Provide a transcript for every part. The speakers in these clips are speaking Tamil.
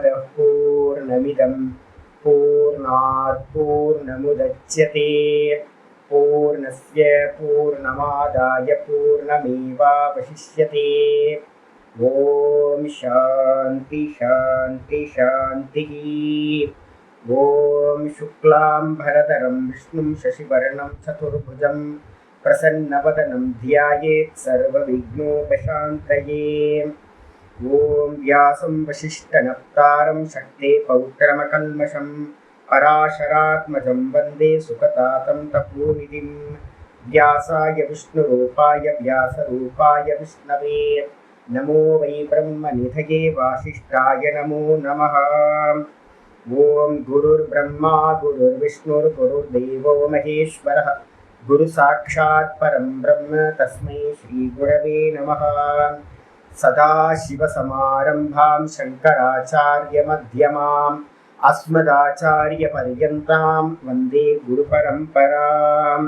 पूर्णमदः पूर्णमिदं पूर्णात् पूर्णमुदच्यते पूर्णस्य पूर्णमादाय पूर्णमेवावशिष्यते। ॐ शान्ति शान्ति शान्तिः। ॐ शुक्लाम्बरधरं विष्णुं शशिवर्णं चतुर्भुजं प्रसन्नवदनं ध्यायेत् सर्वविघ्नोपशान्तये। ॐ व्यासं वसिष्ठनप्तारं शक्ते पौत्रमकल्मषं पराशरात्मजं वन्दे सुखतातं तपोनिधिं। व्यासाय विष्णुरूपाय व्यासरूपाय विष्णवे नमो वै ब्रह्मनिधये वासिष्ठाय नमो नमः। ॐ गुरुर्ब्रह्मा गुरुर्विष्णुर्गुरुर्देवो महेश्वरः गुरुसाक्षात् परं ब्रह्म तस्मै श्रीगुरवे नमः। सदाशिवसमारम्भां शङ्कराचार्यमध्यमाम् अस्मदाचार्यपर्यन्तां वन्दे गुरुपरम्पराम्।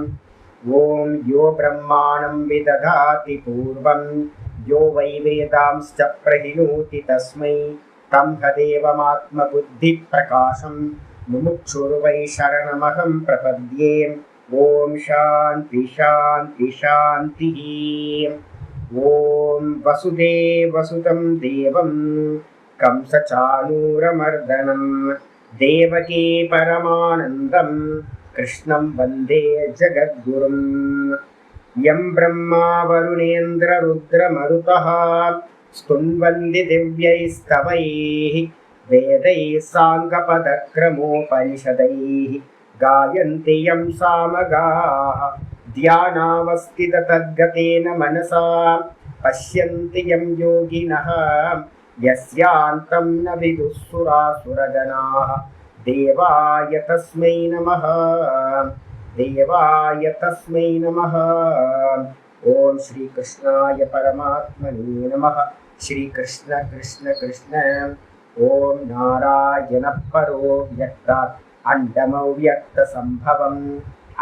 ॐ यो ब्रह्माणं विदधाति पूर्वं यो वै वेदांश्च प्रहिणोति तस्मै तदेवमात्मबुद्धिप्रकाशं मुमुक्षुर्वै शरणमहं प्रपद्ये। ॐ शान्ति शान्ति शान्तिः। ॐ वसुदेवसुतं देवं कंसचाणूरमर्दनं देवकी परमानन्दं कृष्णं वन्दे जगद्गुरुं। यं ब्रह्मा वरुणेन्द्ररुद्रमरुतः स्तुन्वन्ति दिव्यैस्तवैः वेदैः साङ्गपदक्रमोपनिषदैः गायन्ति यं सामगाः ध्यानावस्थिततद्गतेन मनसा पश्यन्ति यं योगिनः यस्यान्तं न विदुःसुरासुरगणाः। देवाय तस्मै नमः देवाय तस्मै नमः। ॐ श्रीकृष्णाय परमात्मने नमः। श्रीकृष्ण कृष्ण कृष्ण। ॐ नारायणः परो व्यक्तात् अण्डमव्यक्तसम्भवम्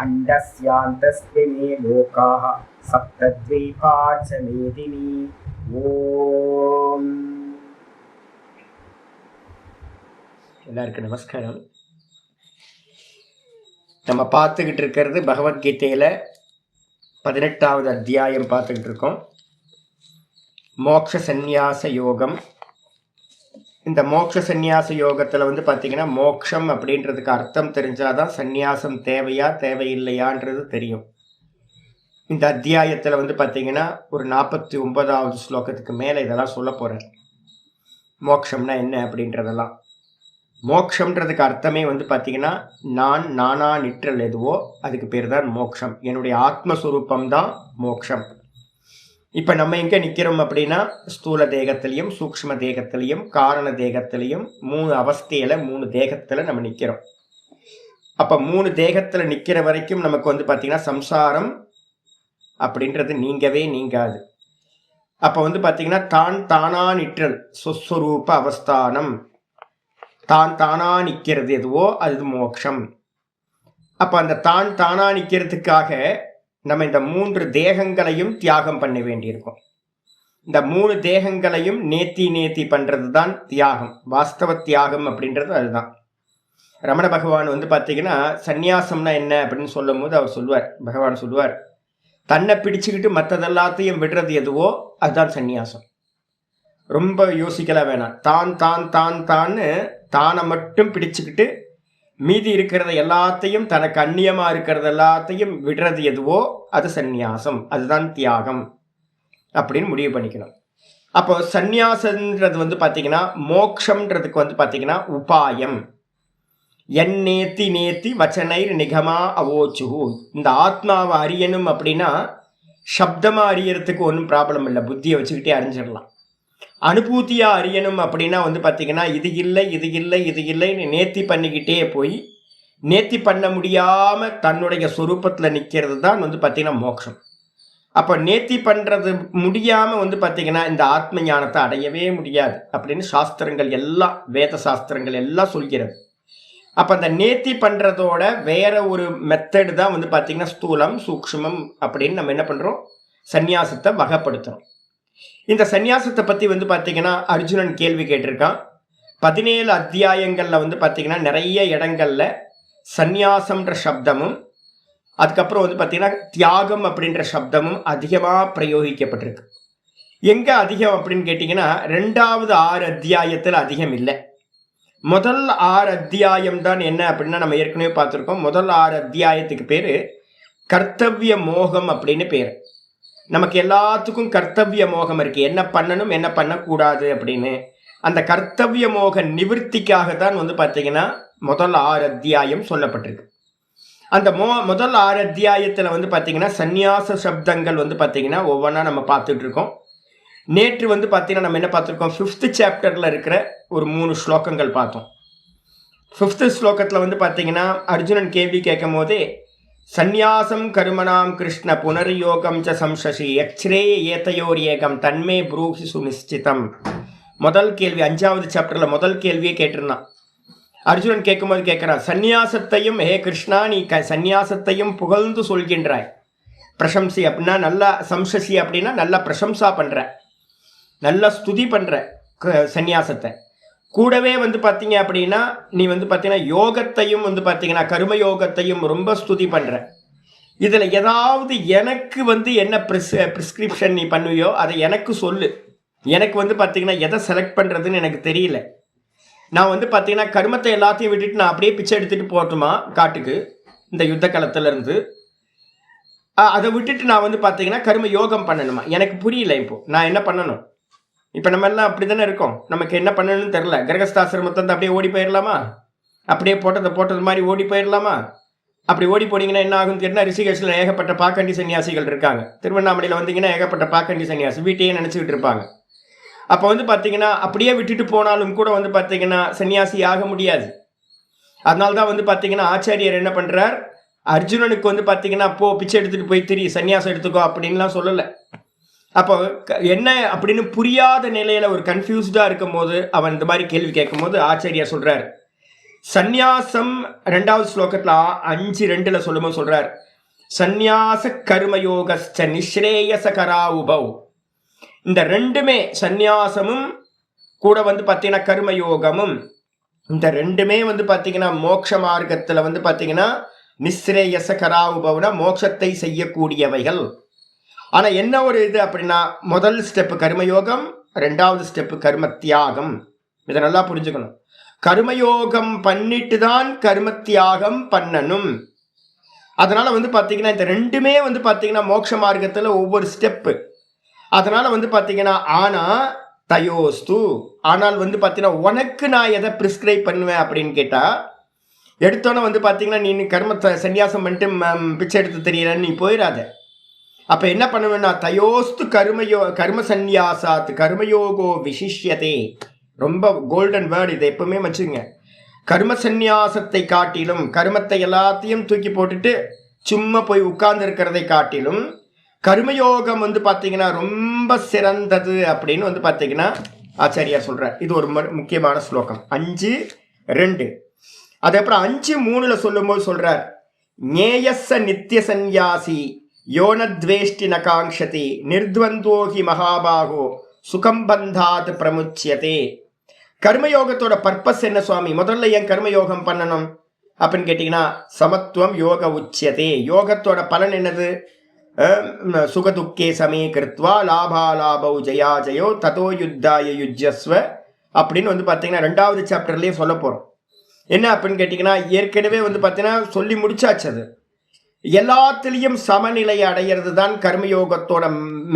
अण्डस्यान्तस्मिन् लोकाः सप्तद्वीपा च मेदिनी। ஓம். எல்லாருக்கும் நமஸ்காரம். நம்ம பார்த்துக்கிட்டு இருக்கிறது பகவத்கீதையில் 18வது அத்தியாயம் பார்த்துக்கிட்டு இருக்கோம். மோக்ஷ சந்நியாச யோகம். இந்த மோக்ஷ சந்நியாச யோகத்தில் பார்த்திங்கன்னா மோக்ஷம் அப்படின்றதுக்கு அர்த்தம் தெரிஞ்சாதான் சந்நியாசம் தேவையா தேவையில்லையான்றது தெரியும். இந்த அத்தியாயத்தில் பார்த்திங்கன்னா ஒரு 49வது ஸ்லோகத்துக்கு மேலே இதெல்லாம் சொல்ல போகிறேன். மோக்ஷம்னா என்ன அப்படின்றதெல்லாம். மோக்ஷம்ன்றதுக்கு அர்த்தமே பார்த்திங்கன்னா நானா நிற்றல் எதுவோ அதுக்கு பேர் தான் மோக்ஷம். என்னுடைய ஆத்மஸ்வரூபம் தான் மோக்ஷம். இப்போ நம்ம எங்கே நிற்கிறோம் அப்படின்னா ஸ்தூல தேகத்திலையும் சூக்ஷ்ம தேகத்திலையும் காரண தேகத்திலையும் 3 அவஸ்தையில் 3 தேகத்தில் நம்ம நிற்கிறோம். அப்போ 3 தேகத்தில் நிற்கிற வரைக்கும் நமக்கு பார்த்திங்கன்னா சம்சாரம் அப்படின்றது நீங்கவே நீங்காது. அப்போ பார்த்திங்கன்னா தானா நிற்றல் சொஸ்வரூப அவஸ்தானம். தானா நிற்கிறது எதுவோ அது மோக்ஷம். அப்போ அந்த தானா நிற்கிறதுக்காக நம்ம இந்த 3 தேகங்களையும் தியாகம் பண்ண வேண்டியிருக்கும். இந்த 3 தேகங்களையும் நேத்தி பண்ணுறது தான் தியாகம். வாஸ்தவ தியாகம் அப்படின்றது அதுதான். ரமண பகவான் பார்த்திங்கன்னா சந்நியாசம்னா என்ன அப்படின்னு சொல்லும் போது பகவான் சொல்லுவார், தன்னை பிடிச்சுக்கிட்டு மற்றதெல்லாத்தையும் விடுறது எதுவோ அதுதான் சந்நியாசம். ரொம்ப யோசிக்கலாம் வேணாம். தான்னு தானை மட்டும் பிடிச்சுக்கிட்டு மீதி இருக்கிறத எல்லாத்தையும் தனக்கு அந்நியமாக இருக்கிறது எல்லாத்தையும் விடுறது எதுவோ அது சந்நியாசம், அதுதான் தியாகம் அப்படின்னு முடிவு பண்ணிக்கணும். அப்போ சந்நியாசன்றது பார்த்திங்கன்னா மோக்ஷம்ன்றதுக்கு பார்த்திங்கன்னா உபாயம். என் நேத்தி வச்சனைர் நிகமா அவோச்சுகு. இந்த ஆத்மாவை அறியணும் அப்படின்னா சப்தமாக அறியறதுக்கு ஒன்றும் ப்ராப்ளம் இல்லை, புத்தியை வச்சுக்கிட்டே அறிஞ்சிடலாம். அனுபூதியாக அறியணும் அப்படின்னா பார்த்திங்கன்னா இது இல்லைன்னு நேர்த்தி பண்ணிக்கிட்டே போய் நேர்த்தி பண்ண முடியாமல் தன்னுடைய சொரூபத்தில் நிற்கிறது தான் பார்த்திங்கன்னா மோட்சம். அப்போ நேர்த்தி பண்ணுறது முடியாமல் பார்த்திங்கன்னா இந்த ஆத்ம ஞானத்தை அடையவே முடியாது அப்படின்னு சாஸ்திரங்கள் எல்லாம், வேத சாஸ்திரங்கள் எல்லாம் சொல்கிறது. அப்போ அந்த நேர்த்தி பண்ணுறதோட வேற ஒரு மெத்தடு தான் பார்த்திங்கன்னா ஸ்தூலம் சூக்ஷ்மம் அப்படின்னு நம்ம என்ன பண்ணுறோம், சந்நியாசத்தை வகைப்படுத்துகிறோம். இந்த சந்நியாசத்தை பற்றி பார்த்திங்கன்னா அர்ஜுனன் கேள்வி கேட்டிருக்கான். 17 அத்தியாயங்களில் வந்து பார்த்திங்கன்னா நிறைய இடங்களில் சந்நியாசம்ன்ற சப்தமும் அதுக்கப்புறம் வந்து பார்த்திங்கன்னா தியாகம் அப்படின்ற சப்தமும் அதிகமாக பிரயோகிக்கப்பட்டிருக்கு. எங்கே அதிகம் அப்படின்னு கேட்டிங்கன்னா 2வது 6 அத்தியாயத்தில் அதிகம் இல்லை. முதல் 6 அத்தியாயம் தான் என்ன அப்படின்னா நம்ம ஏற்கனவே பார்த்துருக்கோம். முதல் 6 அத்தியாயத்துக்கு பேர் கர்த்தவிய மோகம் அப்படின்னு பேர். நமக்கு எல்லாத்துக்கும் கர்த்தவிய மோகம் இருக்குது, என்ன பண்ணணும் என்ன பண்ணக்கூடாது அப்படின்னு. அந்த கர்த்தவிய மோக நிவர்த்திக்காக தான் வந்து பார்த்திங்கன்னா முதல் 6 அத்தியாயம் சொல்லப்பட்டிருக்கு. அந்த முதல் 6 அத்தியாயத்தில் வந்து பார்த்திங்கன்னா சந்நியாச சப்தங்கள் வந்து பார்த்திங்கன்னா ஒவ்வொன்றா நம்ம பார்த்துட்டு இருக்கோம். நேற்று வந்து பார்த்திங்கன்னா நம்ம என்ன பார்த்துருக்கோம், 5th சாப்டரில் இருக்கிற ஒரு 3 ஸ்லோகங்கள் பார்த்தோம். 5th ஸ்லோகத்தில் வந்து பார்த்திங்கன்னா அர்ஜுனன் கேள்வி கேட்கும் போதே சந்நியாசம் கருமனாம் கிருஷ்ண புனர்யோகம் ச சம்சசி யக்ஷ்ரே ஏதையோர் ஏகம் தன்மே ப்ரூஹி சுனிஷ்சிதம். முதல் கேள்வி 5வது சாப்டரில் முதல் கேள்வியே கேட்டிருந்தான். அர்ஜுனன் கேட்கும்போது கேட்குறான், சந்நியாசத்தையும் ஹே கிருஷ்ணா நீ சந்நியாசத்தையும் புகழ்ந்து சொல்கின்றாய், பிரசம்சி அப்படின்னா நல்லா, சம்சசி அப்படின்னா நல்லா பிரசம்சா பண்ணுற, நல்லா ஸ்துதி பண்ணுற சந்நியாசத்தை. கூடவே வந்து பார்த்தீங்க அப்படின்னா நீ வந்து பார்த்தீங்கன்னா யோகத்தையும் வந்து பார்த்தீங்கன்னா கர்மயோகத்தையும் ரொம்ப ஸ்துதி பண்ணுற. இதில் ஏதாவது எனக்கு வந்து என்ன ப்ரிஸ்கிரிப்ஷன் நீ பண்ணுவியோ அதை எனக்கு சொல்லு. எனக்கு வந்து பார்த்தீங்கன்னா எதை செலக்ட் பண்ணுறதுன்னு எனக்கு தெரியல. நான் வந்து பார்த்தீங்கன்னா கர்மத்தை எல்லாத்தையும் விட்டுட்டு நான் அப்படியே பிச்சை எடுத்துகிட்டு போகட்டுமா காட்டுக்கு இந்த யுத்த காலத்துலேருந்து? அதை விட்டுட்டு நான் வந்து பார்த்தீங்கன்னா கர்ம யோகம் பண்ணணுமா? எனக்கு புரியல. இப்போது நான் என்ன பண்ணணும்? இப்போ நம்ம எல்லாம் அப்படி தானே இருக்கோம், நமக்கு என்ன பண்ணணும்னு தெரில. கிரகஸ்தாசிரமத்தை வந்து அப்படியே ஓடி போயிடலாமா? அப்படியே போட்டது மாதிரி ஓடி போயிடலாமா? அப்படி ஓடி போனீங்கன்னா என்ன ஆகும்னு கேட்டால் ரிஷிகேஷில் ஏகப்பட்ட பாக்கண்டி சன்னியாசிகள் இருக்காங்க. திருவண்ணாமலையில் வந்தீங்கன்னா ஏகப்பட்ட பாக்கண்டி சன்னியாசி வீட்டையே நினச்சிக்கிட்டு இருப்பாங்க. அப்போ வந்து பார்த்தீங்கன்னா அப்படியே விட்டுட்டு போனாலும் கூட வந்து பார்த்தீங்கன்னா சன்னியாசி ஆக முடியாது. அதனால தான் வந்து பார்த்தீங்கன்னா ஆச்சாரியர் என்ன பண்ணுறார், அர்ஜுனனுக்கு வந்து பார்த்தீங்கன்னா போ பிச்சை எடுத்துகிட்டு போய் திரி, சன்னியாசம் எடுத்துக்கோ அப்படின்லாம் சொல்லலை. அப்போ என்ன அப்படின்னு புரியாத நிலையில் ஒரு கன்ஃபியூஸ்டாக இருக்கும் போது அவன் இந்த மாதிரி கேள்வி கேட்கும் போது ஆச்சாரியா சொல்கிறார், சந்நியாசம் 2வது ஸ்லோகத்தில் 5:2 சொல்லும்போது சொல்கிறார், சந்நியாச கர்மயோகஸ்ச நிஸ்ரேயசகரா உபௌ. இந்த ரெண்டுமே சந்நியாசமும் கூட வந்து பார்த்தீங்கன்னா கர்மயோகமும் இந்த ரெண்டுமே வந்து பார்த்தீங்கன்னா மோட்ச மார்க்கத்தில் வந்து பார்த்தீங்கன்னா நிஸ்ரேயசகரா உபௌனா மோட்சத்தை செய்யக்கூடியவைகள். ஆனால் என்ன ஒரு இது அப்படின்னா முதல் ஸ்டெப்பு கர்மயோகம், 2வது ஸ்டெப்பு கர்ம தியாகம். இதை நல்லா புரிஞ்சுக்கணும். கர்மயோகம் பண்ணிட்டு தான் கர்ம தியாகம் பண்ணணும். அதனால வந்து பார்த்தீங்கன்னா இந்த ரெண்டுமே வந்து பார்த்தீங்கன்னா மோட்ச மார்க்கத்தில் ஒவ்வொரு ஸ்டெப்பு. அதனால வந்து பார்த்தீங்கன்னா தயோஸ்து, ஆனால் வந்து பார்த்தீங்கன்னா உனக்கு நான் எதை ப்ரிஸ்கிரைப் பண்ணுவேன் அப்படின்னு கேட்டால், எடுத்தோன்னே வந்து பார்த்தீங்கன்னா நீ சன்னியாசம் பண்ணிட்டு பிச்சை எடுத்து தெரியலன்னு நீ போயிடாத. அப்போ என்ன பண்ணுவேன்னா தயோஸ்து கர்ம சந்நியாசாத் கர்மயோகோ விசிஷ்யதே. ரொம்ப கோல்டன் வேர்டு, இதை எப்பவுமே வச்சுங்க. கர்ம சந்நியாசத்தை காட்டிலும், கர்மத்தை எல்லாத்தையும் தூக்கி போட்டுட்டு சும்மா போய் உட்கார்ந்து இருக்கிறதை காட்டிலும் கர்மயோகம் வந்து பார்த்தீங்கன்னா ரொம்ப சிறந்தது அப்படின்னு வந்து பார்த்தீங்கன்னா ஆச்சாரியார் சொல்கிறார். இது ஒரு முக்கியமான ஸ்லோகம் 5:2. அதுக்கப்புறம் 5:3 சொல்லும்போது சொல்கிறார், ஞேயஸ்ஸ நித்திய சந்நியாசி யோனத்வேஷ்டி நகாங்ஷதி நிர்த்வந்தோகி மகாபாகோ சுகம்பந்தாத் பிரமுச்சியதே. கர்மயோகத்தோட பர்பஸ் என்ன சுவாமி? முதல்ல ஏன் கர்மயோகம் பண்ணணும் அப்படின்னு கேட்டிங்கன்னா சமத்துவம் யோக உச்சியதே. யோகத்தோட பலன் என்னது? சுகதுக்கே சமே கிருத்வா லாபாலாபௌ ஜயா ஜயோ ததோ யுத்தாய யுஜ்யஸ்வ அப்படின்னு வந்து பார்த்தீங்கன்னா 2வது சாப்டர்லேயே சொல்ல போகிறோம். என்ன அப்படின்னு கேட்டிங்கன்னா ஏற்கனவே வந்து பார்த்தீங்கன்னா சொல்லி முடிச்சாச்சு. அது எல்லாத்துலேயும் சமநிலையை அடையிறது தான் கர்மயோகத்தோட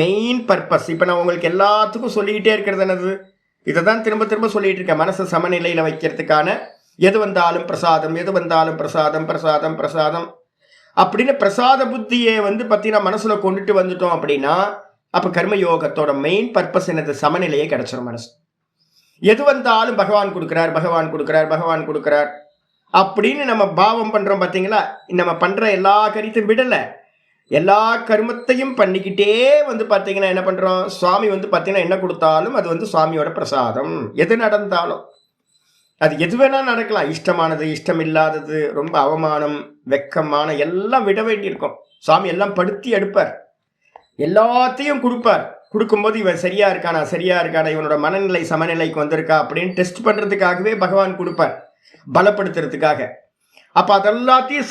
மெயின் பர்பஸ். இப்போ நான் உங்களுக்கு எல்லாத்துக்கும் சொல்லிக்கிட்டே இருக்கிறது என்னது? இதை தான் திரும்ப திரும்ப சொல்லிகிட்டு இருக்கேன். மனசை சமநிலையில் வைக்கிறதுக்கான எது வந்தாலும் பிரசாதம், எது வந்தாலும் பிரசாதம் பிரசாதம் பிரசாதம் அப்படின்னு பிரசாத புத்தியை வந்து பார்த்தீங்கன்னா மனசில் கொண்டுட்டு வந்துட்டோம் அப்படின்னா அப்போ கர்மயோகத்தோட மெயின் பர்பஸ் என்னது? சமநிலையே கிடைச்சிடும். மனசு எது வந்தாலும் பகவான் கொடுக்குறார், பகவான் கொடுக்குறார், பகவான் கொடுக்குறார் அப்படின்னு நம்ம பாவம் பண்ணுறோம். பார்த்தீங்களா? நம்ம பண்ணுற எல்லா கருத்தையும் விடலை, எல்லா கர்மத்தையும் பண்ணிக்கிட்டே வந்து பார்த்தீங்கன்னா என்ன பண்ணுறோம்? சுவாமி வந்து பார்த்தீங்கன்னா என்ன கொடுத்தாலும் அது வந்து சுவாமியோட பிரசாதம். எது நடந்தாலும் அது எது வேணால் நடக்கலாம். இஷ்டமானது, இஷ்டம் இல்லாதது, ரொம்ப அவமானம், வெக்கமான எல்லாம் விட வேண்டியிருக்கும். சுவாமி எல்லாம் படுத்தி எடுப்பார், எல்லாத்தையும் கொடுப்பார். கொடுக்கும்போது இவன் சரியா இருக்கானா, இவனோட மனநிலை சமநிலைக்கு வந்திருக்கா அப்படின்னு டெஸ்ட் பண்றதுக்காகவே பகவான் கொடுப்பார், பலப்படுத்துறதுக்காக. அப்ப அதெல்லாத்தையும்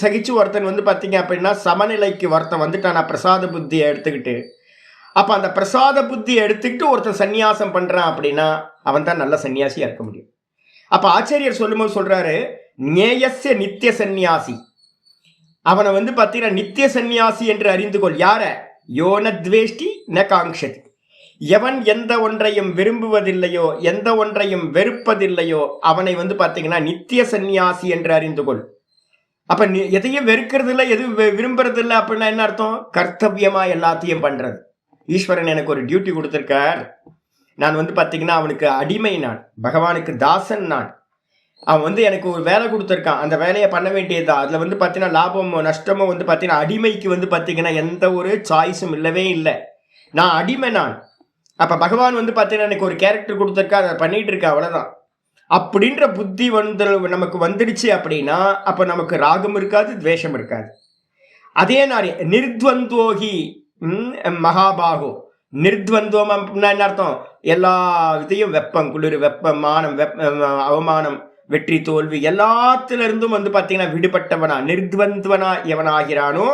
சகிச்சு ஒருத்தன் வந்து பார்த்தீங்க அப்படின்னா சமநிலைக்கு ஒருத்தன் வந்துட்டானா பிரசாத புத்தியை எடுத்துக்கிட்டு. அப்ப அந்த பிரசாத புத்தியை எடுத்துக்கிட்டு ஒருத்தன் சன்னியாசம் பண்றான் அப்படின்னா அவன் தான் நல்ல சன்னியாசியா இருக்க முடியும். அப்ப ஆச்சாரியர் சொல்லும்போது சொல்றாரு, ஞேயஸ்ய நித்திய சந்நியாசி, அவனை வந்து பார்த்தீங்கன்னா நித்திய சந்நியாசி என்று அறிந்து கொள். யார? யோன துவேஷ்டி ந காங்ஷதி, எவன் எந்த ஒன்றையும் விரும்புவதில்லையோ எந்த ஒன்றையும் வெறுப்பதில்லையோ அவனை வந்து பார்த்தீங்கன்னா நித்திய சந்நியாசி என்று அறிந்து கொள். அப்ப எதையும் வெறுக்கிறது இல்லை, எதுவும் விரும்புறது இல்லை அப்படின்னா என்ன அர்த்தம்? கர்த்தவியமா எல்லாத்தையும் பண்றது. ஈஸ்வரன் எனக்கு ஒரு டியூட்டி கொடுத்திருக்கார், நான் வந்து பார்த்தீங்கன்னா அவனுக்கு அடிமை, நான் பகவானுக்கு தாசன், அவன் வந்து எனக்கு ஒரு வேலை கொடுத்துருக்கான், அந்த வேலையை பண்ண வேண்டியதுதான். அதில் வந்து பார்த்தீங்கன்னா லாபமோ நஷ்டமோ வந்து பார்த்தீங்கன்னா அடிமைக்கு வந்து பார்த்தீங்கன்னா எந்த ஒரு சாய்ஸும் இல்லவே இல்லை, நான் அடிமை நான். அப்போ பகவான் வந்து பார்த்தீங்கன்னா எனக்கு ஒரு கேரக்டர் கொடுத்துருக்கா, அதை பண்ணிட்டு இருக்கா, அவ்வளோதான். அப்படின்ற புத்தி வந்து நமக்கு வந்துடுச்சு அப்படின்னா அப்போ நமக்கு ராகம் இருக்காது, துவேஷம் இருக்காது. அதே நாரி நிர்த்வந்தோகி மகாபாகோ, நிர்த்வந்தோம் அப்படின்னா என்ன அர்த்தம்? எல்லா இதையும் வெப்பம் குளிர், வெப்பம் மானம், அவமானம், வெற்றி தோல்வி எல்லாத்திலிருந்தும் வந்து பார்த்தீங்கன்னா விடுபட்டவனா நிர்த்வந்தவனா எவனாகிறானோ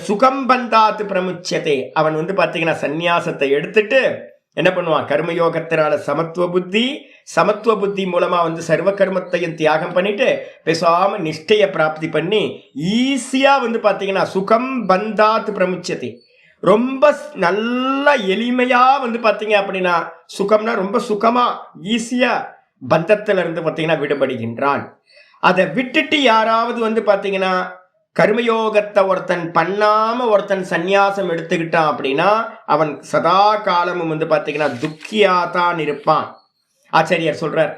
சுகம் பந்தாத்து பிரமுச்சதே, அவன் வந்து பார்த்தீங்கன்னா சந்நியாசத்தை எடுத்துட்டு என்ன பண்ணுவான்? கர்மயோகத்தினால சமத்துவ புத்தி மூலமா வந்து சர்வ கர்மத்தையும் தியாகம் பண்ணிட்டு பேசாம நிஷ்டைய பிராப்தி பண்ணி ஈஸியா வந்து பார்த்தீங்கன்னா சுகம் பந்தாத்து பிரமுச்சதே, ரொம்ப நல்லா எளிமையா வந்து பார்த்தீங்க அப்படின்னா சுகம்னா ரொம்ப சுகமா ஈஸியா பந்தத்துல இருந்து பார்த்தீங்கன்னா விடுபடுகின்றான். அதை விட்டுட்டு யாராவது வந்து பார்த்தீங்கன்னா கர்மயோகத்தை ஒருத்தன் பண்ணாம ஒருத்தன் சந்நியாசம் எடுத்துக்கிட்டான் அப்படின்னா அவன் சதா காலமும் வந்து பார்த்தீங்கன்னா துக்கியா தான் இருப்பான். ஆச்சாரியர் சொல்றார்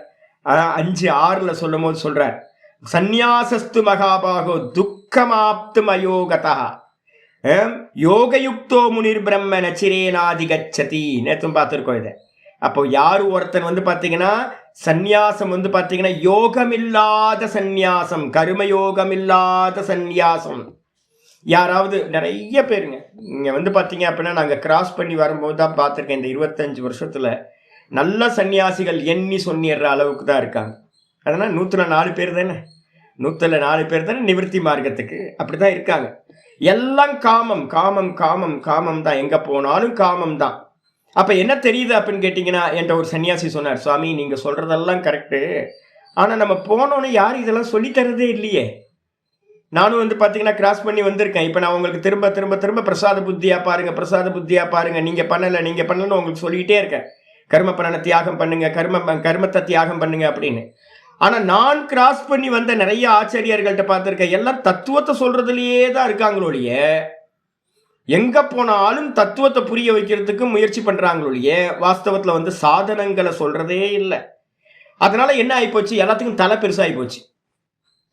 5:6 சொல்லும் போது சொல்றார், சந்நியாசஸ்து மகாபாகோ துக்கமாப்து அயோகதா யோகயுக்தோ முனிர் பிரம்ம நச்சிரேனாதி கச்சதி. நேற்றும் பார்த்துருக்கோம் இதை. அப்போ யாரு ஒருத்தன் வந்து பார்த்தீங்கன்னா சந்நியாசம் வந்து பார்த்தீங்கன்னா யோகமில்லாத சந்நியாசம், கர்மயோகமில்லாத சந்நியாசம். யாராவது நிறைய பேருங்க இங்கே வந்து பார்த்தீங்க அப்படின்னா நாங்கள் கிராஸ் பண்ணி வரும்போது தான் பார்த்துருக்கேன், இந்த 25 வருஷத்தில் நல்ல சன்னியாசிகள் எண்ணி சொன்னிடுற அளவுக்கு தான் இருக்காங்க. அதனால் 104 பேர் தானே, 104 பேர் தானே நிவர்த்தி மார்க்கத்துக்கு அப்படி தான் இருக்காங்க. எல்லாம் காமம் காமம் காமம் காமம் தான், எங்கே போனாலும் காமம் தான். அப்போ என்ன தெரியுது அப்படின்னு கேட்டிங்கன்னா, என்கிட்ட ஒரு சன்னியாசி சொன்னார், சுவாமி நீங்கள் சொல்கிறதெல்லாம் கரெக்டு, ஆனால் நம்ம போனோன்னு யாரும் இதெல்லாம் சொல்லித்தரதே இல்லையே. நானும் வந்து பார்த்தீங்கன்னா கிராஸ் பண்ணி வந்திருக்கேன். இப்போ நான் உங்களுக்கு திரும்ப திரும்ப திரும்ப பிரசாத புத்தியாக பாருங்கள், நீங்கள் பண்ணலன்னு உங்களுக்கு சொல்லிக்கிட்டே இருக்கேன். கர்ம பலனை தியாகம் பண்ணுங்க, கர்மத்தை தியாகம் பண்ணுங்க அப்படின்னு. ஆனால் நான் கிராஸ் பண்ணி வந்த நிறைய ஆச்சாரியர்கள்ட்ட பார்த்துருக்கேன், எல்லாம் தத்துவத்தை சொல்கிறதுலையே தான் இருக்காங்களோடைய, எங்கே போனாலும் தத்துவத்தை புரிய வைக்கிறதுக்கு முயற்சி பண்ணுறாங்களோடைய வாஸ்தவத்தில் வந்து சாதனங்களை சொல்கிறதே இல்லை. அதனால் என்ன ஆகிப்போச்சு, எல்லாத்துக்கும் தலை பெருசாகி போச்சு.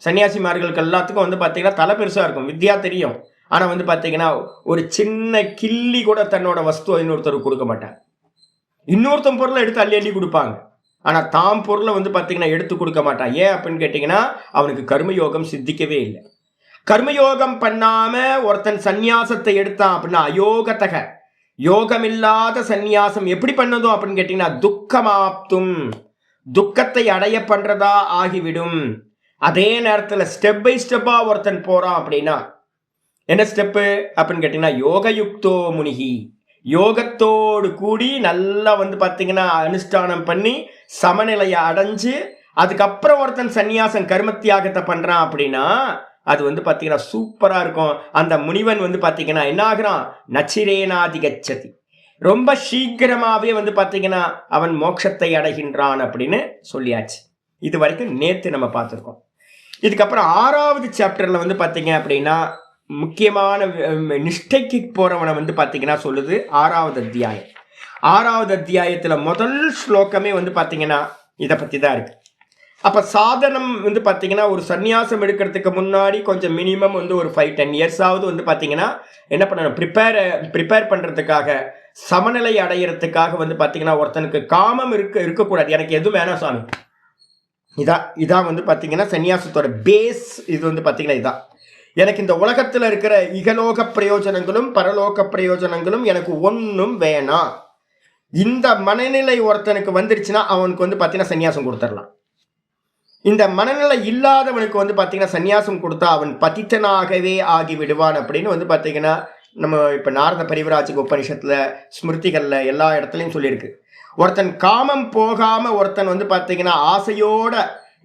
சன்னியாசிமார்களுக்கு எல்லாத்துக்கும் வந்து பார்த்தீங்கன்னா தலை பெருசாக இருக்கும், வித்யா தெரியும், ஆனால் வந்து பார்த்தீங்கன்னா ஒரு சின்ன கிள்ளி கூட தன்னோட வஸ்துவை இன்னொருத்தருக்கு கொடுக்க மாட்டாங்க. இன்னொருத்தன் பொருளை எடுத்து அள்ளி கொடுப்பாங்க, ஆனால் தாம் பொருளை வந்து பார்த்தீங்கன்னா எடுத்து கொடுக்க மாட்டான். ஏன் அப்படின்னு கேட்டிங்கன்னா அவனுக்கு கர்மயோகம் சித்திக்கவே இல்லை. கர்மயோகம் பண்ணாம ஒருத்தன் சந்நியாசத்தை எடுத்தான் அப்படின்னா அயோகத்தக, யோகமில்லாத சந்நியாசம் எப்படி பண்ணதும் அப்படின்னு கேட்டீங்கன்னா துக்கமாப்தும், துக்கத்தை அடைய பண்றதா ஆகிவிடும். அதே நேரத்தில் ஸ்டெப் பை ஸ்டெப்பா ஒருத்தன் போறான் அப்படின்னா என்ன ஸ்டெப்பு அப்படின்னு கேட்டீங்கன்னா யோகயுக்தோ முனிகி, யோகத்தோடு கூடி நல்லா வந்து பார்த்தீங்கன்னா அனுஷ்டானம் பண்ணி சமநிலையை அடைஞ்சு அதுக்கப்புறம் ஒருத்தன் சந்நியாசம் கர்மத்தியாகத்தை பண்றான் அப்படின்னா அது வந்து பார்த்தீங்கன்னா சூப்பராக இருக்கும். அந்த முனிவன் வந்து பார்த்தீங்கன்னா என்ன ஆகிறான், நச்சிரேனாதி கச்சதி, ரொம்ப சீக்கிரமாகவே வந்து பார்த்தீங்கன்னா அவன் மோட்சத்தை அடைகின்றான் அப்படின்னு சொல்லியாச்சு. இது வரைக்கும் நேற்று நம்ம பார்த்துருக்கோம். இதுக்கப்புறம் 6வது சாப்டரில் வந்து பார்த்தீங்க அப்படின்னா முக்கியமான நிஷ்டைக்கு போகிறவனை வந்து பார்த்தீங்கன்னா சொல்லுது 6வது அத்தியாயம். 6வது அத்தியாயத்தில் முதல் ஸ்லோகமே வந்து பார்த்தீங்கன்னா இதை பற்றி தான் இருக்குது. அப்போ சாதனம் வந்து பார்த்தீங்கன்னா ஒரு சந்நியாசம் எடுக்கிறதுக்கு முன்னாடி கொஞ்சம் மினிமம் வந்து ஒரு 5-10 இயர்ஸாவது வந்து பார்த்தீங்கன்னா என்ன பண்ணணும், ப்ரிப்பேர் பண்ணுறதுக்காக, சமநிலை அடையிறதுக்காக வந்து பார்த்தீங்கன்னா ஒருத்தனுக்கு காமம் இருக்கக்கூடாது. எனக்கு எதுவும் வேணாம் சாமி, இதான் வந்து பார்த்தீங்கன்னா சன்னியாசத்தோட பேஸ். இது வந்து பார்த்தீங்கன்னா இதான் எனக்கு இந்த உலகத்துல இருக்கிற இகலோக பிரயோஜனங்களும் பரலோக பிரயோஜனங்களும் எனக்கு ஒன்றும் வேணாம். இந்த மனநிலை ஒருத்தனுக்கு வந்துருச்சுன்னா அவனுக்கு வந்து பார்த்தீங்கன்னா சன்னியாசம் கொடுத்துடலாம். இந்த மனநிலை இல்லாதவனுக்கு வந்து பார்த்தீங்கன்னா சன்னியாசம் கொடுத்தா அவன் பதித்தனாகவே ஆகி விடுவான் அப்படின்னு வந்து பார்த்தீங்கன்னா நம்ம இப்போ நாரத பரிவராஜக உபனிஷத்துல ஸ்மிருதிகளில் எல்லா இடத்துலையும் சொல்லியிருக்கு. ஒருத்தன் காமம் போகாம ஒருத்தன் வந்து பார்த்தீங்கன்னா ஆசையோட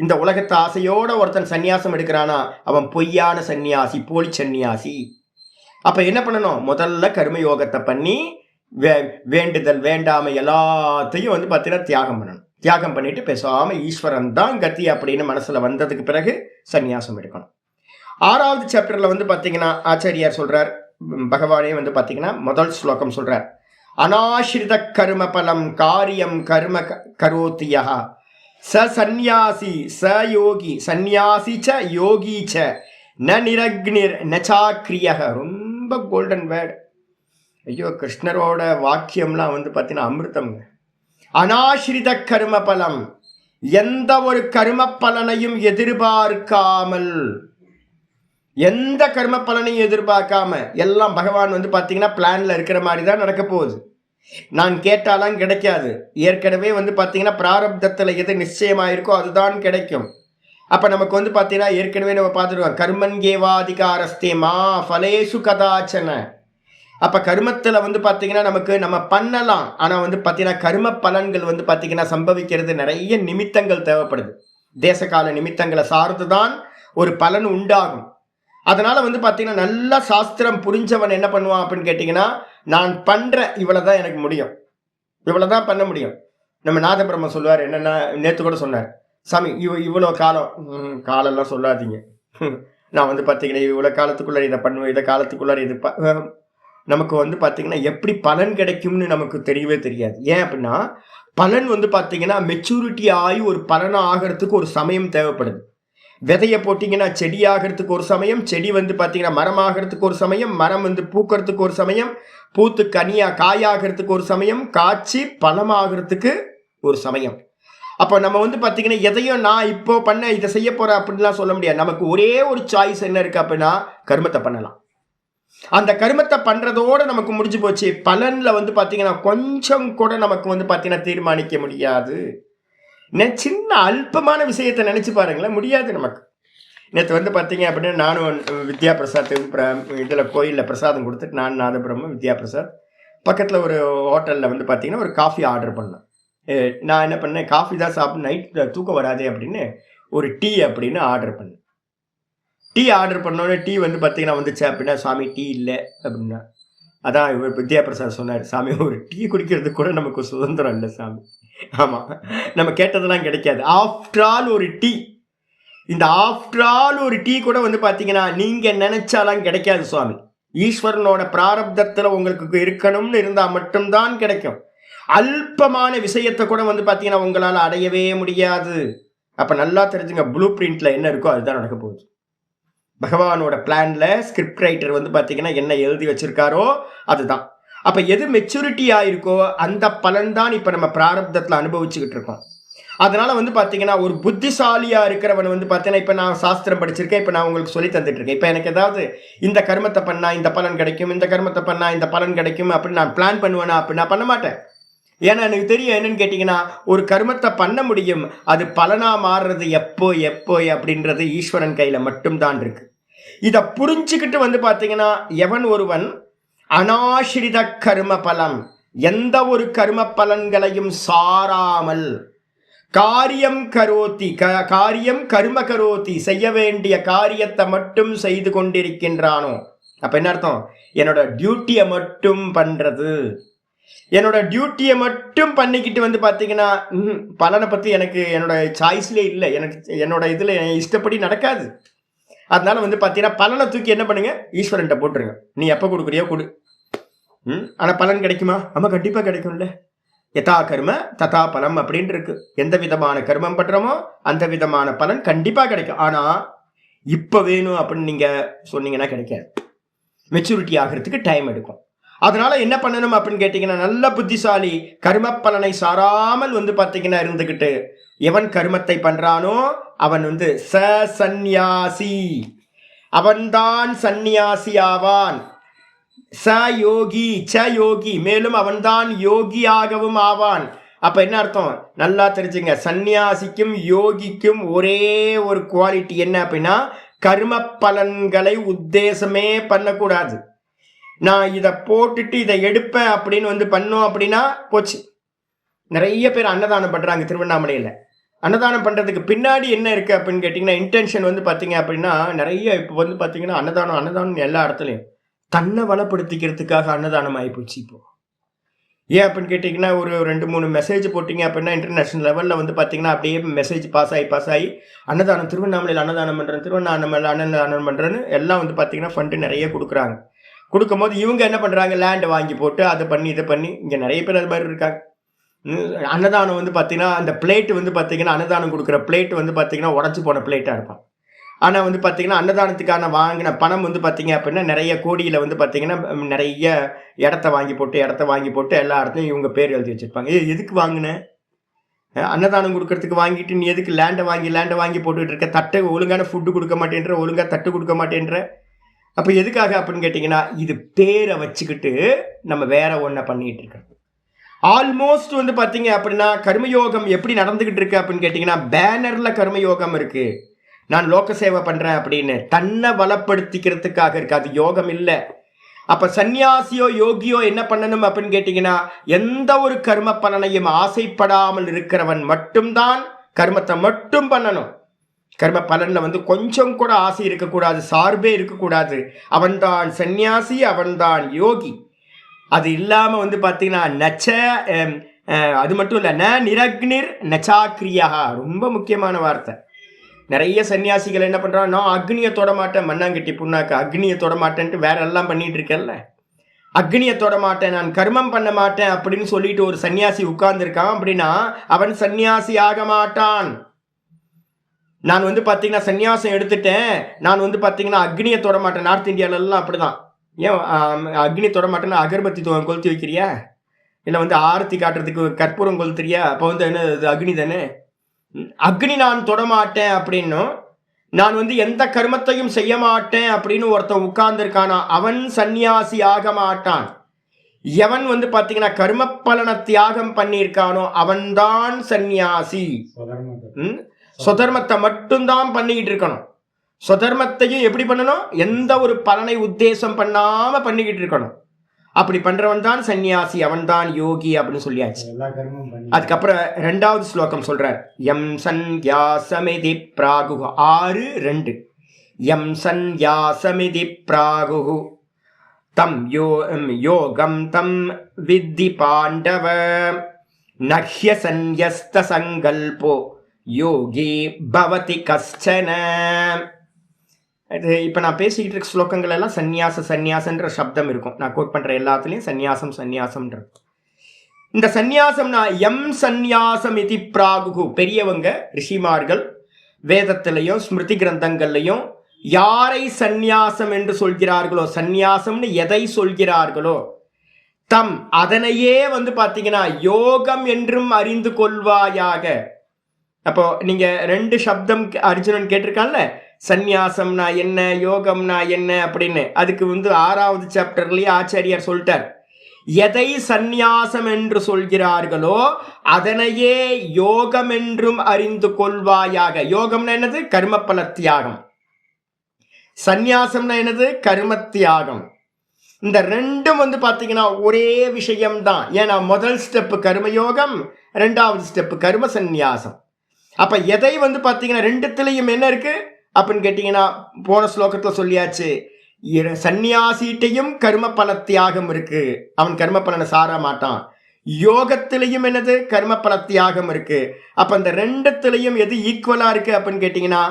இந்த உலகத்து ஆசையோட ஒருத்தன் சன்னியாசம் எடுக்கிறானா அவன் பொய்யான சன்னியாசி, போலி சன்னியாசி. அப்ப என்ன பண்ணணும்? முதல்ல கர்மயோகத்தை பண்ணி வேண்டுதல் வேண்டாமை எல்லாத்தையும் வந்து பார்த்தீங்கன்னா தியாகம் பண்ணணும். தியாகம் பண்ணிட்டு பேசாம ஈஸ்வரன் தான் கத்தி அப்படின்னு மனசுல வந்ததுக்கு பிறகு சன்னியாசம் எடுக்கணும். 6வது சாப்டர்ல வந்து பார்த்தீங்கன்னா ஆச்சாரியார் சொல்றார், பகவானே வந்து பார்த்தீங்கன்னா முதல் ஸ்லோகம் சொல்றார், அநாசிரித கர்ம பலம் காரியம் கர்ம கரோத்தியா ச சந்நியாசி ச யோகி சந்நியாசி ச யோகி ச ந நிரக்னிர் நச்சாக்கிரிய. ரொம்ப கோல்டன் வேர்டு. ஐயோ, கிருஷ்ணரோட வாக்கியம்லாம் வந்து பார்த்தீங்கன்னா அமிர்தம்ங்க. அநாசிரித கர்ம பலம், எந்த ஒரு கர்ம பலனையும் எதிர்பார்க்காமல், எந்த கர்ம பலனையும் எதிர்பார்க்காம எல்லாம் பகவான் வந்து பார்த்தீங்கன்னா பிளான்ல இருக்கிற மாதிரி தான் நடக்க போகுது. நான் கேட்டாலாம் கிடைக்காது. ஏற்கனவே வந்து பார்த்தீங்கன்னா பிராரப்தத்தில் எது நிச்சயமாயிருக்கோ அதுதான் கிடைக்கும். அப்போ நமக்கு வந்து பார்த்தீங்கன்னா ஏற்கனவே நம்ம பார்த்துருவோம், கர்மன்கேவாதிகாரஸ்தே மா ஃபலேஷு கதாச்சன. அப்போ கர்மத்தில் வந்து பார்த்தீங்கன்னா நமக்கு நம்ம பண்ணலாம், ஆனால் வந்து பார்த்தீங்கன்னா கர்ம பலன்கள் வந்து பார்த்தீங்கன்னா சம்பவிக்கிறது நிறைய நிமித்தங்கள் தேவைப்படுது. தேசகால நிமித்தங்களை சார்ந்து தான் ஒரு பலன் உண்டாகும். அதனால வந்து பார்த்தீங்கன்னா நல்ல சாஸ்திரம் புரிஞ்சவன் என்ன பண்ணுவான் அப்படின்னு கேட்டிங்கன்னா, நான் பண்ணுற இவ்வளோதான் எனக்கு முடியும், இவ்வளோதான் பண்ண முடியும். நம்ம நாதபிரம்ம சொல்லுவார், என்னென்னா நேற்று கூட சொன்னார், சாமி இவ்வளோ காலம்லாம் சொல்லாதீங்க, நான் வந்து பார்த்தீங்கன்னா இவ்வளோ காலத்துக்குள்ளே இதை பண்ணுவேன், இதை காலத்துக்குள்ளே இது நமக்கு வந்து பார்த்தீங்கன்னா எப்படி பலன் கிடைக்கும்னு நமக்கு தெரியவே தெரியாது. ஏன் அப்படின்னா பலன் வந்து பார்த்தீங்கன்னா மெச்சூரிட்டி ஆகி ஒரு பலன் ஆகிறதுக்கு ஒரு சமயம் தேவைப்படுது. விதையை போட்டிங்கன்னா செடி ஆகிறதுக்கு ஒரு சமயம், செடி வந்து பார்த்தீங்கன்னா மரம் ஆகிறதுக்கு ஒரு சமயம், மரம் வந்து பூக்கிறதுக்கு ஒரு சமயம், பூத்து காயாகிறதுக்கு ஒரு சமயம், காய்ச்சி பழமாகிறதுக்கு ஒரு சமயம். அப்போ நம்ம வந்து பார்த்தீங்கன்னா எதையும் நான் இப்போ பண்ண இதை செய்ய போகிறேன் அப்படின்லாம் சொல்ல முடியாது. நமக்கு ஒரே ஒரு சாய்ஸ் என்ன இருக்குது அப்படின்னா கர்மத்தை பண்ணலாம். அந்த கர்மத்தை பண்ணுறதோடு நமக்கு முடிஞ்சு போச்சு. பலனில் வந்து பார்த்தீங்கன்னா கொஞ்சம் கூட நமக்கு வந்து பார்த்தீங்கன்னா தீர்மானிக்க முடியாது. சின்ன அல்பமான விஷயத்தை நினச்சி பாருங்களேன், முடியாது நமக்கு. நேற்று வந்து பார்த்தீங்க அப்படின்னா நானும் வித்யா பிரசாத் இதில் கோயிலில் பிரசாதம் கொடுத்துட்டு நான் நாதபிரம்ம வித்யா பிரசாத் பக்கத்தில் ஒரு ஹோட்டலில் வந்து பார்த்தீங்கன்னா ஒரு காஃபி ஆர்டர் பண்ணேன். நான் என்ன பண்ணேன், காஃபி தான் சாப்பிட்டு நைட் தூக்கம் வராதே அப்படின்னு ஒரு டீ அப்படின்னு ஆர்டர் பண்ணேன். டீ ஆர்டர் பண்ணோன்னே டீ வந்து பார்த்தீங்கன்னா வந்துச்சு அப்படின்னா, சாமி டீ இல்லை அப்படின்னா. அதான் இவர் வித்யா பிரசாத் சொன்னார், சாமி ஒரு டீ குடிக்கிறதுக்கு கூட நமக்கு சுதந்திரம் இல்லை சாமி. ஆமாம், நம்ம கேட்டதெல்லாம் கிடைக்காது. ஆஃப்டர் ஆல் ஒரு டீ, இந்த ஆஃப்டர் ஆல் ஒரு டீ கூட வந்து பார்த்தீங்கன்னா நீங்கள் நினைச்சாலாம் கிடைக்காது சுவாமி. ஈஸ்வரனோட பிராரப்தத்தில் உங்களுக்கு இருக்கணும்னு இருந்தால் மட்டும்தான் கிடைக்கும். அல்பமான விஷயத்தை கூட வந்து பார்த்தீங்கன்னா உங்களால் அடையவே முடியாது. அப்போ நல்லா தெரிஞ்சுங்க, ப்ளூ பிரிண்ட்ல என்ன இருக்கோ அதுதான் நடக்க போகுது. பகவானோட பிளான்ல ஸ்கிரிப்ட் ரைட்டர் வந்து பார்த்தீங்கன்னா என்ன எழுதி வச்சிருக்காரோ அதுதான். அப்போ எது மெச்சூரிட்டி ஆயிருக்கோ அந்த பலன் தான் இப்போ நம்ம பிராரப்தத்தில் அனுபவிச்சுக்கிட்டு இருக்கோம். அதனால வந்து பார்த்தீங்கன்னா ஒரு புத்திசாலியாக இருக்கிறவன் வந்து பார்த்தீங்கன்னா இப்போ நான் சாஸ்திரம் படிச்சிருக்கேன், இப்போ நான் உங்களுக்கு சொல்லி தந்துட்டு இருக்கேன். இப்போ எனக்கு ஏதாவது இந்த கர்மத்தை பண்ணால் இந்த பலன் கிடைக்கும், இந்த கர்மத்தை பண்ணால் இந்த பலன் கிடைக்கும் அப்படின்னு நான் பிளான் பண்ணுவேனா அப்படி நான் பண்ண மாட்டேன். ஏன்னா எனக்கு தெரியும் என்னன்னு கேட்டிங்கன்னா, ஒரு கர்மத்தை பண்ண முடியும், அது பலனாக மாறுறது எப்போ அப்படின்றது ஈஸ்வரன் கையில் மட்டும்தான் இருக்கு. இதை புரிஞ்சுக்கிட்டு வந்து பார்த்தீங்கன்னா எவன் ஒருவன் அநாசிரித கர்ம பலம், எந்த ஒரு கர்ம பலன்களையும் சாராமல் காரியம் கரோதி காரியம் கர்ம கரோதி, செய்ய வேண்டிய காரியத்தை மட்டும் செய்து கொண்டிருக்கின்றானோ. அப்ப என்ன அர்த்தம்? என்னோட டியூட்டியை மட்டும் பண்றது, என்னோட டியூட்டியை மட்டும் பண்ணிக்கிட்டு வந்து பார்த்தீங்கன்னா பலனை பற்றி எனக்கு என்னோட சாய்ஸ்லேயே இல்லை, எனக்கு என்னோட இதில் இஷ்டப்படி நடக்காது. அதனால வந்து பார்த்தீங்கன்னா பலனை தூக்கி என்ன பண்ணுங்க, ஈஸ்வரன்ட்ட போட்டுருங்க. நீ எப்போ கொடுக்குறியோ கொடு. ஆனால் பலன் கிடைக்குமா? ஆமாம், கண்டிப்பாக கிடைக்கும்ல. யதா கர்ம ததா பலம் அப்படின்ட்டு இருக்கு. எந்த விதமான கர்மம் பண்றோமோ அந்த விதமான பலன் கண்டிப்பாக கிடைக்கும். ஆனால் இப்போ வேணும் அப்படின்னு நீங்கள் சொன்னீங்கன்னா கிடைக்காது. மெச்சூரிட்டி ஆகிறதுக்கு டைம் எடுக்கும். அதனால என்ன பண்ணணும் அப்படின்னு கேட்டிங்கன்னா, நல்ல புத்திசாலி கர்ம பலனை சாராமல் வந்து பார்த்தீங்கன்னா இருந்துக்கிட்டு எவன் கர்மத்தை பண்றானோ அவன் வந்து ச சந்நியாசி. அவன்தான் சந்நியாசி ஆவான். ச யோகி ச யோகி, மேலும் அவன்தான் யோகியாகவும் ஆவான். அப்ப என்ன அர்த்தம் நல்லா தெரிஞ்சுங்க. சந்நியாசிக்கும் யோகிக்கும் ஒரே ஒரு குவாலிட்டி என்ன அப்படின்னா, கர்ம பலன்களை உத்தேசமே பண்ணக்கூடாது. நான் இதை போட்டுட்டு இதை எடுப்பேன் அப்படின்னு பண்ணோம் அப்படின்னா போச்சு. நிறைய பேர் அன்னதானம் பண்றாங்க திருவண்ணாமலையில. அன்னதானம் பண்றதுக்கு பின்னாடி என்ன இருக்கு அப்படின்னு கேட்டீங்கன்னா, இன்டென்ஷன் பார்த்தீங்க அப்படின்னா, நிறைய இப்போ பார்த்தீங்கன்னா அன்னதானம் எல்லா இடத்துலையும் தன்னை வளப்படுத்திக்கிறதுக்காக அன்னதானம் ஆகிப்போச்சு. இப்போ ஏன் அப்படின்னு கேட்டிங்கன்னா, ஒரு 2-3 மெசேஜ் போட்டிங்க அப்படின்னா இன்டர்நேஷ்னல் லெவலில் பார்த்தீங்கன்னா அப்படியே மெசேஜ் பாஸ் ஆகி அன்னதானம் திருவண்ணாமலையில் அன்னதானம் பண்ணுறேன், திருவண்ணாமலையில் அன்னதானம் பண்ணுறேன்னு எல்லாம் பார்த்தீங்கன்னா ஃபண்டு நிறைய கொடுக்குறாங்க. கொடுக்கும்போது இவங்க என்ன பண்ணுறாங்க, லேண்டை வாங்கி போட்டு அதை பண்ணி இதை பண்ணி, இங்கே நிறைய பேர் அது மாதிரி இருக்காங்க. அன்னதானம் பார்த்தீங்கன்னா அந்த பிளேட்டு பார்த்தீங்கன்னா, அன்னதானம் கொடுக்குற பிளேட்டு பார்த்தீங்கன்னா உடச்சி போன பிளேட்டாக இருக்கும். ஆனால் பார்த்தீங்கன்னா அன்னதானத்துக்கான வாங்கின பணம் பார்த்தீங்க அப்படின்னா நிறைய கோடியில் பார்த்தீங்கன்னா நிறைய இடத்த வாங்கி போட்டு எல்லா இடத்துலையும் இவங்க பேர் எழுதி வச்சுருப்பாங்க. எதுக்கு வாங்கினேன்? அன்னதானம் கொடுக்கறதுக்கு வாங்கிட்டு நீ எதுக்கு லேண்டை வாங்கி போட்டுக்கிட்டு இருக்க? தட்டை ஒழுங்கான ஃபுட்டு கொடுக்க மாட்டேன்ற, ஒழுங்காக தட்டு கொடுக்க மாட்டேன்ற. அப்போ எதுக்காக அப்படின்னு கேட்டிங்கன்னா, இது பேரை வச்சுக்கிட்டு நம்ம வேற ஒன்றை பண்ணிகிட்டு இருக்கோம். ஆல்மோஸ்ட் பார்த்தீங்க அப்படின்னா கர்மயோகம் எப்படி நடந்துக்கிட்டு இருக்கு அப்படின்னு கேட்டிங்கன்னா, பேனரில் கர்மயோகம் இருக்குது, நான் லோக சேவை பண்ணுறேன் அப்படின்னு தன்னை வளப்படுத்திக்கிறதுக்காக இருக்கு. அது யோகம் இல்லை. அப்போ சந்நியாசியோ யோகியோ என்ன பண்ணணும் அப்படின்னு கேட்டிங்கன்னா, எந்த ஒரு கர்ம பலனையும் ஆசைப்படாமல் இருக்கிறவன் மட்டும்தான் கர்மத்தை மட்டும் பண்ணணும். கர்ம பலனில் கொஞ்சம் கூட ஆசை இருக்கக்கூடாது, சார்பே இருக்கக்கூடாது. அவன்தான் சந்நியாசி, அவன்தான் யோகி. அது இல்லாமல் பார்த்தீங்கன்னா நச்ச, அது மட்டும் இல்லை, ந நிரக்னிர் நச்சாக்கிரியா, ரொம்ப முக்கியமான வார்த்தை. நிறைய சன்னியாசிகள் என்ன பண்ணுறாங்க, நான் அக்னியை தொட மாட்டேன், மண்ணாங்கட்டி புண்ணாக்கு அக்னியை தொட மாட்டேன்ட்டு வேற எல்லாம் பண்ணிட்டு இருக்கேன்ல. அக்னியை தொட மாட்டேன், நான் கர்மம் பண்ண மாட்டேன் அப்படின்னு சொல்லிட்டு ஒரு சன்னியாசி உட்கார்ந்துருக்கான் அப்படின்னா அவன் சன்னியாசி ஆக மாட்டான். நான் பார்த்தீங்கன்னா சன்னியாசம் எடுத்துட்டேன், நான் பார்த்தீங்கன்னா அக்னியை தொட மாட்டேன். நார்த் இந்தியாவிலலாம் அப்படிதான். ஏன் அக்னி தொட மாட்டேன்னா அகர்பத்தி கொளுத்தி வைக்கிறியா? இல்லை ஆரத்தி காட்டுறதுக்கு கற்பூரம் கொளுத்துறியா? அப்போ என்ன அக்னி தானே. அக்னி நான் தொடமாட்டேன் அப்படின்னும், நான் எந்த கர்மத்தையும் செய்ய மாட்டேன் அப்படின்னு ஒருத்தன் உட்கார்ந்துருக்கானா அவன் சந்நியாசி ஆக மாட்டான். எவன் பார்த்தீங்கன்னா கர்ம பலனை தியாகம் பண்ணியிருக்கானோ அவன்தான் சந்நியாசி. சொதர்மத்தை மட்டும்தான் பண்ணிக்கிட்டு இருக்கணும். சொதர்மத்தையும் எப்படி பண்ணணும், எந்த ஒரு பலனை உத்தேசம் பண்ணாம பண்ணிக்கிட்டு இருக்கணும். அப்படி பண்றவன் தான் சன்னியாசி, அவன் தான் யோகி அப்படின்னு சொல்லியாச்சு. அதுக்கப்புறம் 2வது ஸ்லோகம் சொல்றார், எம் சந்யாசமிதி பிராகு 6:2. எம் சந்யாசமிதி பிராகு தம் யோகம் தம் வித்தி பாண்டவ நஹ்ய சந்யஸ்த சங்கல்போ யோகி பவதி கஷ்டன. இது இப்போ நான் பேசிக்கிட்டு இருக்க ஸ்லோகங்கள் எல்லாம் சந்நியாசன்ற சப்தம் இருக்கும். நான் கோட் பண்ணுற எல்லாத்துலேயும் சந்நியாசம்ன்றது. இந்த சந்நியாசம்னா எம் சந்நியாசம் இதி பிராகு, பெரியவங்க ரிஷிமார்கள் வேதத்திலையும் ஸ்மிருதி கிரந்தங்கள்லையும் யாரை சந்நியாசம் என்று சொல்கிறார்களோ, சந்நியாசம்னு எதை சொல்கிறார்களோ, தம் அதனையே பார்த்தீங்கன்னா யோகம் என்றும் அறிந்து கொள்வாயாக. அப்போ நீங்க 2 சப்தம் அர்ஜுனன் கேட்டிருக்கான்ல, சந்நியாசம்னா என்ன, யோகம்னா என்ன அப்படின்னு. அதுக்கு 6வது சாப்டர்லயே ஆச்சாரியார் சொல்லிட்டார், எதை சந்நியாசம் என்று சொல்கிறார்களோ அதனையே யோகம் என்றும் அறிந்து கொள்வாயாக. யோகம்னா என்னது, கர்மபல தியாகம். சந்நியாசம்னா என்னது, கர்ம தியாகம். இந்த 2ம் பார்த்தீங்கன்னா ஒரே விஷயம்தான். ஏன்னா முதல் ஸ்டெப் கர்மயோகம், 2வது ஸ்டெப் கர்ம சந்நியாசம். அப்ப எதை பார்த்தீங்கன்னா 2த்துலையும் என்ன இருக்கு அப்படின்னு கேட்டீங்கன்னா, போன ஸ்லோகத்துல சொல்லியாச்சு, சந்நியாசிட்டையும் கர்ம பல தியாகம் இருக்கு, அவன் கர்ம பலனை சார மாட்டான். யோகத்திலையும் என்னது, கர்ம பல தியாகம் இருக்கு. அப்ப இந்த 2த்துலையும் எது ஈக்குவலா இருக்கு அப்படின்னு கேட்டீங்கன்னா,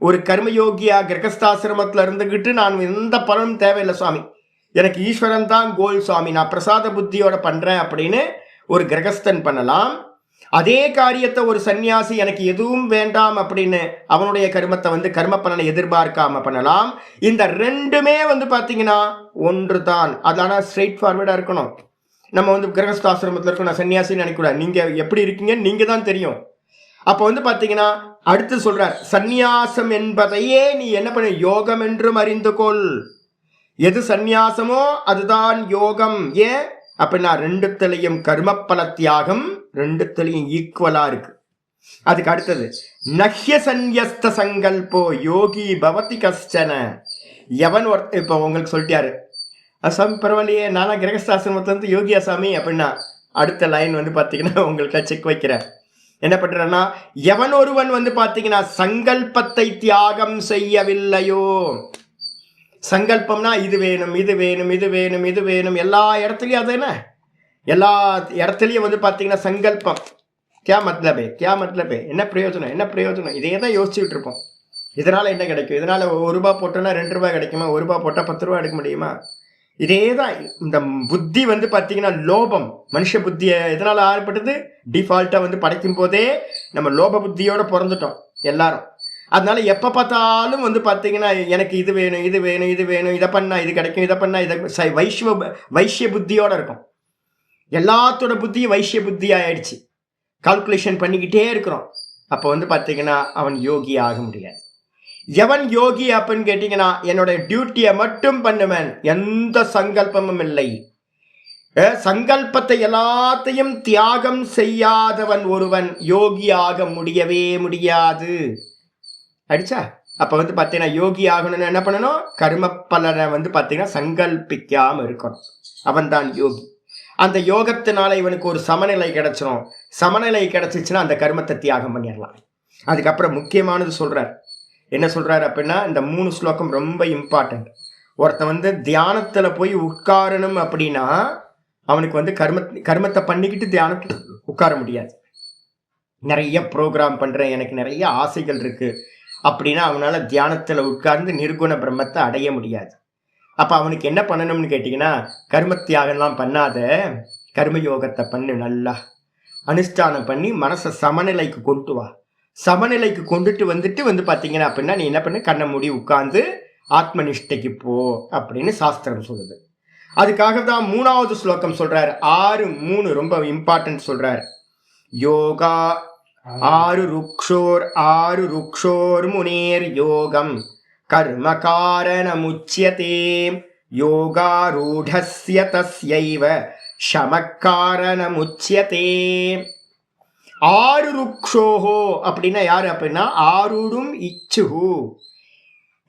ஒரு கர்மயோகியா கிரகஸ்தாசிரமத்துல இருந்துகிட்டு நான் எந்த பலனும் தேவையில்லை சுவாமி, எனக்கு ஈஸ்வரன் தான் கோல் சுவாமி, நான் பிரசாத புத்தியோட பண்றேன் அப்படின்னு ஒரு கிரகஸ்தன் பண்ணலாம். அதே காரியத்தை ஒரு சன்னியாசி எனக்கு எதுவும் வேண்டாம் அப்படின்னு அவனுடைய கர்மத்தை கர்ம பலனை எதிர்பார்க்காம பண்ணலாம். இந்த 2மே பார்த்தீங்கன்னா ஒன்று தான். அதனால ஸ்ட்ரெயிட் ஃபார்வர்டா இருக்கணும். நம்ம கிரகஸ்தாசிரமத்தில் இருக்கணும், நான் சன்னியாசின்னு நினைக்கூடாது. நீங்க எப்படி இருக்கீங்க நீங்க தான் தெரியும். அப்போ வந்து பார்த்தீங்கன்னா அடுத்து சொல்றார், சந்நியாசம் என்பதையே நீ என்ன பண்ண, யோகம் என்றும் அறிந்து கொள். எது சந்நியாசமோ அதுதான் யோகம். ஏன் அப்படின்னா ரெண்டுத்திலையும் கர்மப்பல தியாகம் ரெண்டுத்திலையும் ஈக்குவலா இருக்கு. அதுக்கு அடுத்தது நஹ்ய சந்யஸ்த சங்கல்போ யோகி பவதி கஷ்டன. எவன் இப்போ உங்களுக்கு சொல்லிட்டாரு, சாமி பரவாயில்லையே நானா கிரகஸ்தாசிரமத்திலேருந்து யோகியா சாமி அப்படின்னா அடுத்த லைன் வந்து பார்த்தீங்கன்னா உங்களுக்கு செக் வைக்கிறேன். என்ன பண்றேன்னா, எவன் ஒருவன் வந்து பார்த்தீங்கன்னா சங்கல்பத்தை தியாகம் செய்யவில்லையோ, சங்கல்பம்னா இது வேணும் இது வேணும் இது வேணும் இது வேணும், எல்லா இடத்துலையும் அது என்ன, எல்லா இடத்துலையும் வந்து பார்த்தீங்கன்னா சங்கல்பம். क्या मतलब है, என்ன பிரயோஜனம் என்ன பிரயோஜனம், இதே தான் யோசிச்சுட்டு இருப்போம். இதனால என்ன கிடைக்கும், இதனால ₹1 போட்டோன்னா ₹2 கிடைக்குமா, ₹1 போட்டால் ₹10 எடுக்க முடியுமா? இதே தான் இந்த புத்தி வந்து பார்த்தீங்கன்னா லோபம். மனுஷ புத்தியை எதனால ஆரம்பிட்டது, டிஃபால்ட்டாக வந்து படைக்கும் போதே நம்ம லோப புத்தியோட பிறந்துட்டோம் எல்லாரும். அதனால எப்போ பார்த்தாலும் வந்து பார்த்தீங்கன்னா எனக்கு இது வேணும் இது வேணும் இது வேணும், இதை பண்ணால் இது கிடைக்கும், இதை பண்ணால் இதை வைஷ்ய புத்தியோட இருக்கும். எல்லாத்தோட புத்தியும் வைஷ்ய புத்தி ஆயிடுச்சு. கால்குலேஷன் பண்ணிக்கிட்டே இருக்கிறோம். அப்போ வந்து பார்த்தீங்கன்னா அவன் யோகி ஆக முடியாது. எவன் யோகி அப்படின்னு கேட்டீங்கன்னா, என்னோட டியூட்டியை மட்டும் பண்ணுவேன், எந்த சங்கல்பமும் இல்லை. சங்கல்பத்தை எல்லாத்தையும் தியாகம் செய்யாதவன் ஒருவன் யோகி ஆக முடியவே முடியாது. அடிச்சா அப்ப வந்து பார்த்தீங்கன்னா யோகி ஆகணும்னு என்ன பண்ணணும், கர்ம பலனை வந்து பார்த்தீங்கன்னா சங்கல்பிக்காம இருக்கணும். அவன் தான் யோகி. அந்த யோகத்தினால இவனுக்கு ஒரு சமநிலை கிடைச்சிடும். சமநிலை கிடைச்சிச்சுன்னா அந்த கர்மத்தை தியாகம் பண்ணிடலாம். அதுக்கப்புறம் முக்கியமானது சொல்றார். என்ன சொல்றாரு அப்படின்னா, இந்த 3 ஸ்லோகம் ரொம்ப இம்பார்ட்டன்ட். ஒருத்தன் வந்து தியானத்துல போய் உட்காரணும் அப்படின்னா அவனுக்கு வந்து கர்மத்தை பண்ணிக்கிட்டு தியானத்துல உட்கார முடியாது. நிறைய ப்ரோக்ராம் பண்றேன், எனக்கு நிறைய ஆசைகள் இருக்கு அப்படின்னா அவனால தியானத்துல உட்கார்ந்து நிர்குண பிரம்மத்தை அடைய முடியாது. அப்ப அவனுக்கு என்ன பண்ணணும்னு கேட்டீங்கன்னா, கர்மத்தியாகலாம் பண்ணாத, கர்மயோகத்தை பண்ணு, நல்லா அனுஷ்டானம் பண்ணி மனசை சமநிலைக்கு கொண்டு வா. சமநிலைக்கு கொண்டுட்டு வந்துட்டு வந்து பார்த்தீங்கன்னா அப்படின்னா நீ என்ன பண்ணு, கண்ணை மூடி உட்கார்ந்து ஆத்மனிஷ்டைக்கு போ அப்படின்னு சாஸ்திரம் சொல்லுது. அதுக்காக தான் 3வது ஸ்லோகம் சொல்றாரு. 6:3 ரொம்ப இம்பார்ட்டன்ட் சொல்றாரு. யோகா 6 ருக்ஷோர் முனேர் யோகம் கர்ம காரணமுச்யதே யோகாரூடஸ்ய தஸ்யைவ ஷமக்காரணமுச்யதே. 6 ருக்ஷோஹோ அப்படின்னா யாரு அப்படின்னா ஆரூடும் இச்சுஹு.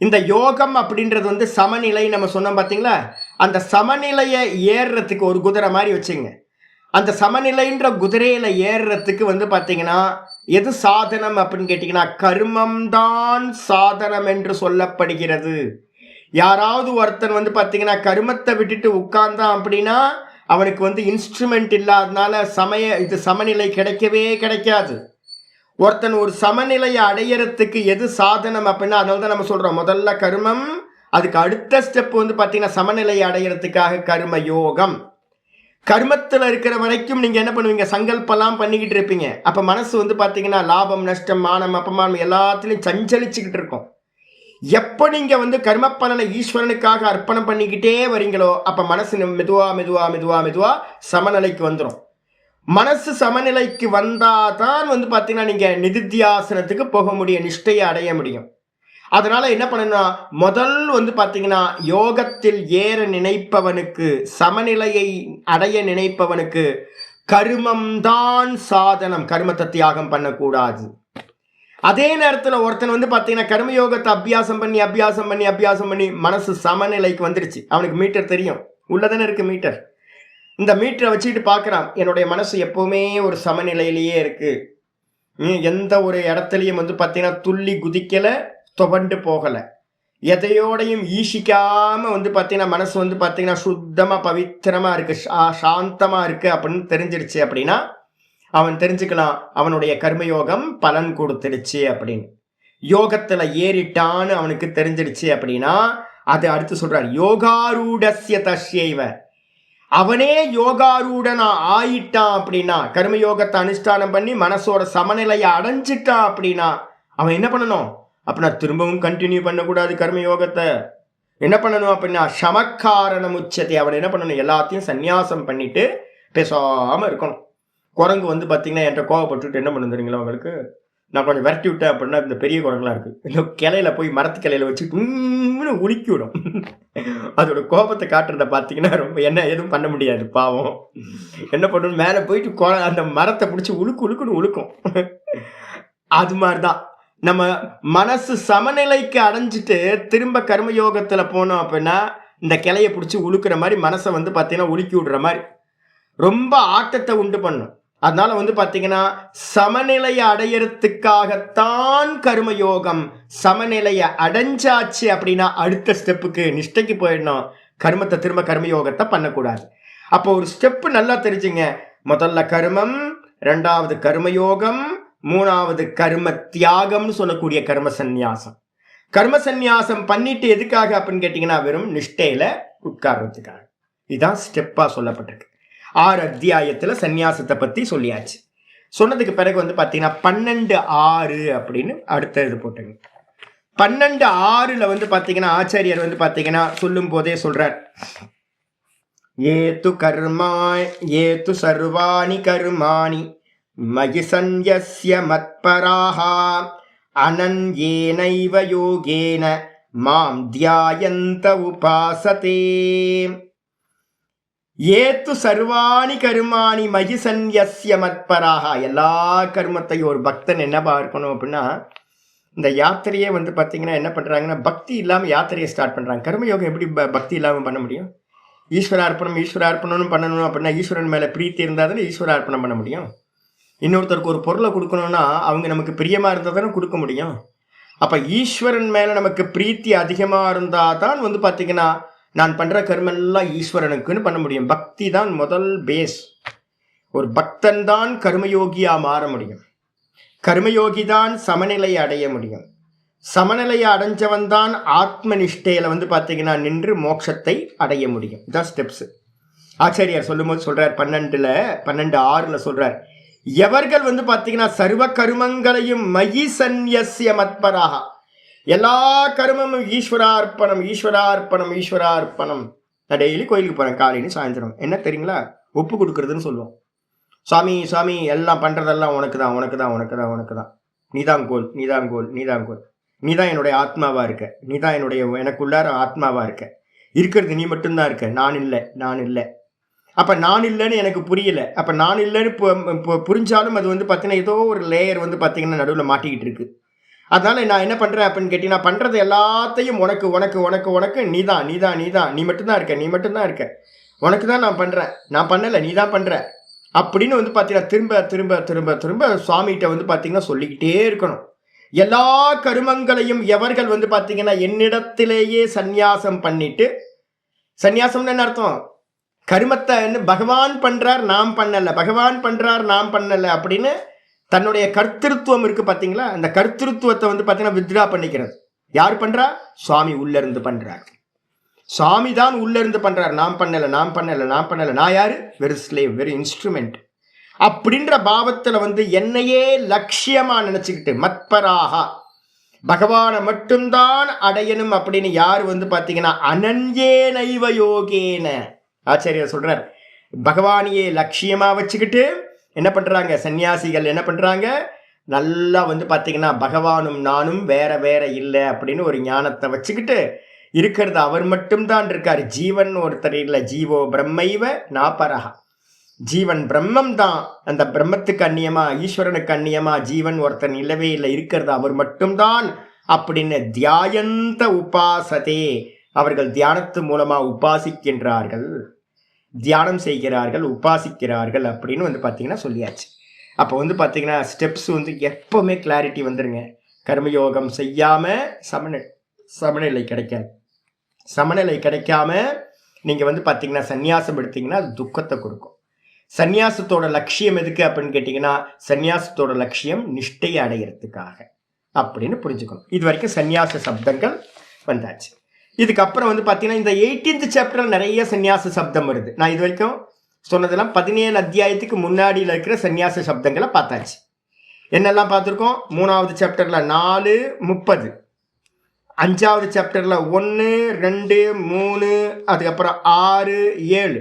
இந்த யோகம் அப்படின்றது வந்து சமநிலை நம்ம சொன்னோம் பார்த்தீங்களா, அந்த சமநிலையை ஏறுறதுக்கு ஒரு குதிரை மாதிரி வச்சுங்க. அந்த சமநிலைன்ற குதிரையில ஏறுறதுக்கு வந்து பார்த்தீங்கன்னா எது சாதனம் அப்படின்னு கேட்டீங்கன்னா கர்மம் தான் சாதனம் என்று சொல்லப்படுகிறது. யாராவது ஒருத்தன் வந்து பார்த்தீங்கன்னா கர்மத்தை விட்டுட்டு உட்கார்ந்தான் அப்படின்னா அவனுக்கு வந்து இன்ஸ்ட்ருமெண்ட் இல்லாதனால சமநிலை கிடைக்கவே கிடைக்காது. ஒருத்தன் ஒரு சமநிலையை அடையறதுக்கு எது சாதனம் அப்படின்னா, அதனால தான் நம்ம சொல்றோம் முதல்ல கர்மம், அதுக்கு அடுத்த ஸ்டெப் வந்து பார்த்தீங்கன்னா சமநிலையை அடையறதுக்காக கர்ம யோகம். கர்மத்தில் இருக்கிற வரைக்கும் நீங்கள் என்ன பண்ணுவீங்க, சங்கல்பெல்லாம் பண்ணிக்கிட்டு இருப்பீங்க. அப்போ மனசு வந்து பார்த்தீங்கன்னா லாபம் நஷ்டம் மானம் அப்பமானம் எல்லாத்துலேயும் சஞ்சலிச்சுக்கிட்டு இருக்கும். எப்போ நீங்கள் வந்து கர்ம பலனை ஈஸ்வரனுக்காக அர்ப்பணம் பண்ணிக்கிட்டே வரீங்களோ அப்போ மனசு மெதுவா சமநிலைக்கு வந்துடும். மனசு சமநிலைக்கு வந்தாதான் வந்து பார்த்தீங்கன்னா நீங்கள் நிதித்தியாசனத்துக்கு போக முடியும், நிஷ்டையை அடைய முடியும். அதனால என்ன பண்ணணும்னா, முதல் வந்து பார்த்தீங்கன்னா யோகத்தில் ஏற நினைப்பவனுக்கு, சமநிலையை அடைய நினைப்பவனுக்கு கர்மம் தான் சாதனம், கர்மத்தை தியாகம் பண்ணக்கூடாது. அதே நேரத்தில் ஒருத்தன் வந்து பார்த்தீங்கன்னா கர்மயோகத்தை அபியாசம் பண்ணி மனசு சமநிலைக்கு வந்துருச்சு. அவனுக்கு மீட்டர் தெரியும், உள்ளதானே இருக்கு மீட்டர். இந்த மீட்டரை வச்சுக்கிட்டு பார்க்குறான், என்னுடைய மனசு எப்போவுமே ஒரு சமநிலையிலேயே இருக்கு, எந்த ஒரு இடத்துலையும் வந்து பார்த்தீங்கன்னா துள்ளி குதிக்கலை, துவண்டு போகலை, எதையோடையும் ஈஷிக்காமல் வந்து பார்த்தீங்கன்னா மனசு வந்து பார்த்தீங்கன்னா சுத்தமாக பவித்திரமாக இருக்குது, சாந்தமாக இருக்குது அப்படின்னு தெரிஞ்சிருச்சு அப்படின்னா அவன் தெரிஞ்சுக்கலாம் அவனுடைய கர்மயோகம் பலன் கொடுத்துடுச்சு அப்படின்னு. யோகத்தில் ஏறிட்டான்னு அவனுக்கு தெரிஞ்சிடுச்சு அப்படின்னா அது அடுத்து சொல்றார், யோகாரூடஸ்ய தஸ்யைவ, அவனே யோகாரூடனா ஆயிட்டான் அப்படின்னா, கர்மயோகத்தை அனுஷ்டானம் பண்ணி மனசோட சமநிலையை அடைஞ்சிட்டான் அப்படின்னா அவன் என்ன பண்ணணும் அப்படின்னா திரும்பவும் கண்டினியூ பண்ணக்கூடாது கர்மயோகத்தை. என்ன பண்ணணும் அப்படின்னா சமக்காரணம் உச்சத்தை, அவன் என்ன பண்ணணும், எல்லாத்தையும் சந்நியாசம் பண்ணிட்டு பேசாமல் இருக்கணும். குரங்கு வந்து பார்த்தீங்கன்னா என்கிட்ட கோவப்பட்டுட்டு என்ன பண்ணுறீங்களா, உங்களுக்கு நான் கொஞ்சம் விரட்டி விட்டேன் அப்படின்னா இந்த பெரிய குரங்கெல்லாம் இருக்குது, இந்த கிளையில போய் மரத்து கிளையில வச்சு உலுக்கி விடும். அதோட கோபத்தை காட்டுறத பார்த்தீங்கன்னா ரொம்ப என்ன எதுவும் பண்ண முடியாது, பாவம். என்ன பண்ணணும், மேலே போயிட்டு அந்த மரத்தை பிடிச்சி உழுக்குன்னு உழுக்கும். அது மாதிரிதான் நம்ம மனசு சமநிலைக்கு அடைஞ்சிட்டு திரும்ப கர்மயோகத்துல போனோம் அப்படின்னா இந்த கிளையை பிடிச்சி உழுக்கிற மாதிரி மனசை வந்து பார்த்தீங்கன்னா உலுக்கி விடுற மாதிரி ரொம்ப ஆட்டத்தை உண்டு பண்ணும். அதனால வந்து பார்த்தீங்கன்னா சமநிலையை அடையறதுக்காகத்தான் கர்மயோகம். சமநிலையை அடைஞ்சாச்சு அப்படின்னா அடுத்த ஸ்டெப்புக்கு நிஷ்டைக்கு போயிடணும். கர்மத்தை திரும்ப கர்மயோகத்தை பண்ணக்கூடாது. அப்போ ஒரு ஸ்டெப்பு நல்லா தெரிஞ்சுங்க. முதல்ல கர்மம், ரெண்டாவது கர்மயோகம், மூணாவது கர்ம தியாகம்னு சொல்லக்கூடிய கர்ம சந்நியாசம். கர்ம சந்நியாசம் பண்ணிட்டு எதுக்காக அப்படின்னு கேட்டீங்கன்னா வெறும் நிஷ்டையில உட்கார்றதுக்காக. இதுதான் ஸ்டெப்பா சொல்லப்பட்டிருக்கு. 6 அத்தியாயத்துல சந்நியாசத்தை பத்தி சொல்லியாச்சு. சொன்னதுக்கு பிறகு வந்து பாத்தீங்கன்னா 12:6 அப்படின்னு அடுத்த இது போட்டுங்க. 12:6 வந்து பாத்தீங்கன்னா ஆச்சாரியர் வந்து பாத்தீங்கன்னா சொல்லும் போதே சொல்றார், ஏது கர்மா ஏது சர்வாணி கர்மாணி மயி சந்யஸ்ய மத்பராஹ அனன்யேனைவ யோகேன மாம் தியாயந்த உபாசதே. ஏத்து சர்வாணி கர்மாணி மயி சந்யஸ்ய மத்பராஹ. எல்லா கர்மத்தையும் ஒரு பக்தன் என்னவா இருக்கணும் அப்படின்னா, இந்த யாத்திரையே வந்து பார்த்தீங்கன்னா என்ன பண்ணுறாங்கன்னா பக்தி இல்லாமல் யாத்திரையை ஸ்டார்ட் பண்ணுறாங்க. கர்மயோகம் எப்படி பக்தி இல்லாமல் பண்ண முடியும்? ஈஸ்வரார்ப்பணம்னு பண்ணணும் அப்படின்னா ஈஸ்வரன் மேலே பிரீத்தி இருந்தால் தானே ஈஸ்வரார்ப்பணம் பண்ண முடியும். இன்னொருத்தருக்கு ஒரு பொருளை கொடுக்கணும்னா அவங்க நமக்கு பிரியமாக இருந்தால் தானே கொடுக்க முடியும். அப்போ ஈஸ்வரன் மேலே நமக்கு பிரீத்தி அதிகமாக இருந்தால் தான் வந்து பார்த்தீங்கன்னா நான் பண்ணுற கர்மெல்லாம் ஈஸ்வரனுக்குன்னு பண்ண முடியும். பக்தி தான் முதல் பேஸ். ஒரு பக்தன் தான் கர்மயோகியாக மாற முடியும். கர்மயோகி தான் சமநிலையை அடைய முடியும். சமநிலையை அடைஞ்சவன் தான் ஆத்ம நிஷ்டையில் வந்து பார்த்தீங்கன்னா நின்று மோட்சத்தை அடைய முடியும். இதான் ஸ்டெப்ஸு. ஆச்சாரியார் சொல்லும்போது சொல்கிறார் 12:6 சொல்கிறார், எவர்கள் வந்து பார்த்தீங்கன்னா சர்வ கர்மங்களையும் மயி சந்யஸ்ய மத்பராக, எல்லா கர்மமும் ஈஸ்வரார்ப்பணம் ஈஸ்வரார்ப்பணம் ஈஸ்வரார்ப்பணம். நான் டெய்லி கோயிலுக்கு போகிறேன், காலையில சாயந்தரம். என்ன தெரியுங்களா, ஒப்பு கொடுக்குறதுன்னு சொல்லுவோம். சுவாமி சுவாமி எல்லாம் பண்ணுறதெல்லாம் உனக்கு தான் உனக்கு தான் உனக்கு தான் உனக்கு தான், நீதான் கோல் நீதான் கோல் நீதான் கோல், நீ தான் என்னுடைய ஆத்மாவாக இருக்க, நீ தான் எனக்குள்ளார ஆத்மாவாக இருக்க, இருக்கிறது நீ மட்டும்தான் இருக்க, நான் இல்லை நான் இல்லை. அப்போ நான் இல்லைன்னு எனக்கு புரியல. அப்போ நான் இல்லைன்னு புரிஞ்சாலும் அது வந்து பார்த்தீங்கன்னா ஏதோ ஒரு லேயர் வந்து பார்த்தீங்கன்னா நடுவில் மாட்டிக்கிட்டு இருக்கு. அதனால நான் என்ன பண்ணுறேன் அப்படின்னு கேட்டீங்கன்னா பண்ணுறது எல்லாத்தையும் உனக்கு உனக்கு உனக்கு உனக்கு நீ தான் நீ தான் நீ தான் நீ மட்டும்தான் இருக்க, நீ மட்டும்தான் இருக்க, உனக்கு தான் நான் பண்ணுறேன், நான் பண்ணலை நீ தான் பண்ணுற அப்படின்னு வந்து பார்த்தீங்கன்னா திரும்ப திரும்ப திரும்ப திரும்ப சுவாமிகிட்ட வந்து பார்த்தீங்கன்னா சொல்லிக்கிட்டே இருக்கணும். எல்லா கருமங்களையும் எவர்கள் வந்து பார்த்தீங்கன்னா என்னிடத்திலேயே சந்நியாசம் பண்ணிட்டு, சந்நியாசம்னு என்ன அர்த்தம், கருமத்தை பகவான் பண்றார் நாம் பண்ணல, பகவான் பண்றார் நாம் பண்ணல அப்படின்னு தன்னுடைய கர்த்திருவம் இருக்கு பார்த்தீங்களா, அந்த கர்த்திருவத்தை வந்து பார்த்தீங்கன்னா வித்ரா பண்ணிக்கிறது. யார் பண்றா, சுவாமி உள்ள இருந்து பண்றார். சுவாமி தான் உள்ள இருந்து பண்றார், நாம் பண்ணல நாம் பண்ணல நாம் பண்ணல, நான் யாரு, வெறு ஸ்லேவ், வெறு இன்ஸ்ட்ருமெண்ட் அப்படின்ற பாவத்துல வந்து என்னையே லட்சியமா நினைச்சுக்கிட்டு மத்பராகா பகவானை மட்டும்தான் அடையணும் அப்படின்னு யார் வந்து பார்த்தீங்கன்னா அனன்யே நைவ யோகேன, ஆச்சாரியர் சொல்றார், பகவானையே லட்சியமா வச்சுக்கிட்டு என்ன பண்றாங்க சன்னியாசிகள், என்ன பண்றாங்க நல்லா வந்து பார்த்தீங்கன்னா பகவானும் நானும் வேற வேற இல்லை அப்படின்னு ஒரு ஞானத்தை வச்சுக்கிட்டு இருக்கிறது அவர் மட்டும்தான் இருக்காரு. ஜீவன் ஒருத்தர் இல்லை, ஜீவோ பிரம்மைவ நாபரஹா, ஜீவன் பிரம்மம் தான், அந்த பிரம்மத்துக்கு அந்நியமா ஈஸ்வரனுக்கு அந்நியமா ஜீவன் ஒருத்தன் இல்லவே இல்லை, இருக்கிறது அவர் மட்டும்தான் அப்படின்னு தியாயந்த உபாசதே, அவர்கள் தியானத்து மூலமா உபாசிக்கின்றார்கள், தியானம் செய்கிறார்கள், உபாசிக்கிறார்கள் அப்படின்னு வந்து பார்த்தீங்கன்னா சொல்லியாச்சு. அப்போ வந்து பார்த்தீங்கன்னா ஸ்டெப்ஸ் வந்து எப்பவுமே கிளாரிட்டி வந்துருங்க. கர்மயோகம் செய்யாம சமநிலை கிடைக்காது. சமநிலை கிடைக்காம நீங்க வந்து பார்த்தீங்கன்னா சந்நியாசம் எடுத்தீங்கன்னா அது துக்கத்தை கொடுக்கும். சந்நியாசத்தோட லட்சியம் எதுக்கு அப்படின்னு கேட்டீங்கன்னா சந்நியாசத்தோட லட்சியம் நிஷ்டையை அடைகிறதுக்காக அப்படின்னு புரிஞ்சுக்கணும். இது வரைக்கும் சந்நியாச சப்தங்கள் வந்தாச்சு. இதுக்கப்புறம் வந்து பார்த்தீங்கன்னா இந்த 18th சாப்டர்ல நிறைய சந்நியாச சப்தம் வருது. நான் இது வரைக்கும் சொன்னதெல்லாம் 17 அத்தியாயத்துக்கு முன்னாடியில் இருக்கிற சந்நியாச சப்தங்களை பார்த்தாச்சு. என்னெல்லாம் பார்த்துருக்கோம், 3வது சாப்டர்ல 4, 30, 5வது சாப்டர்ல 1, 2, 3, அதுக்கப்புறம் 6, 7,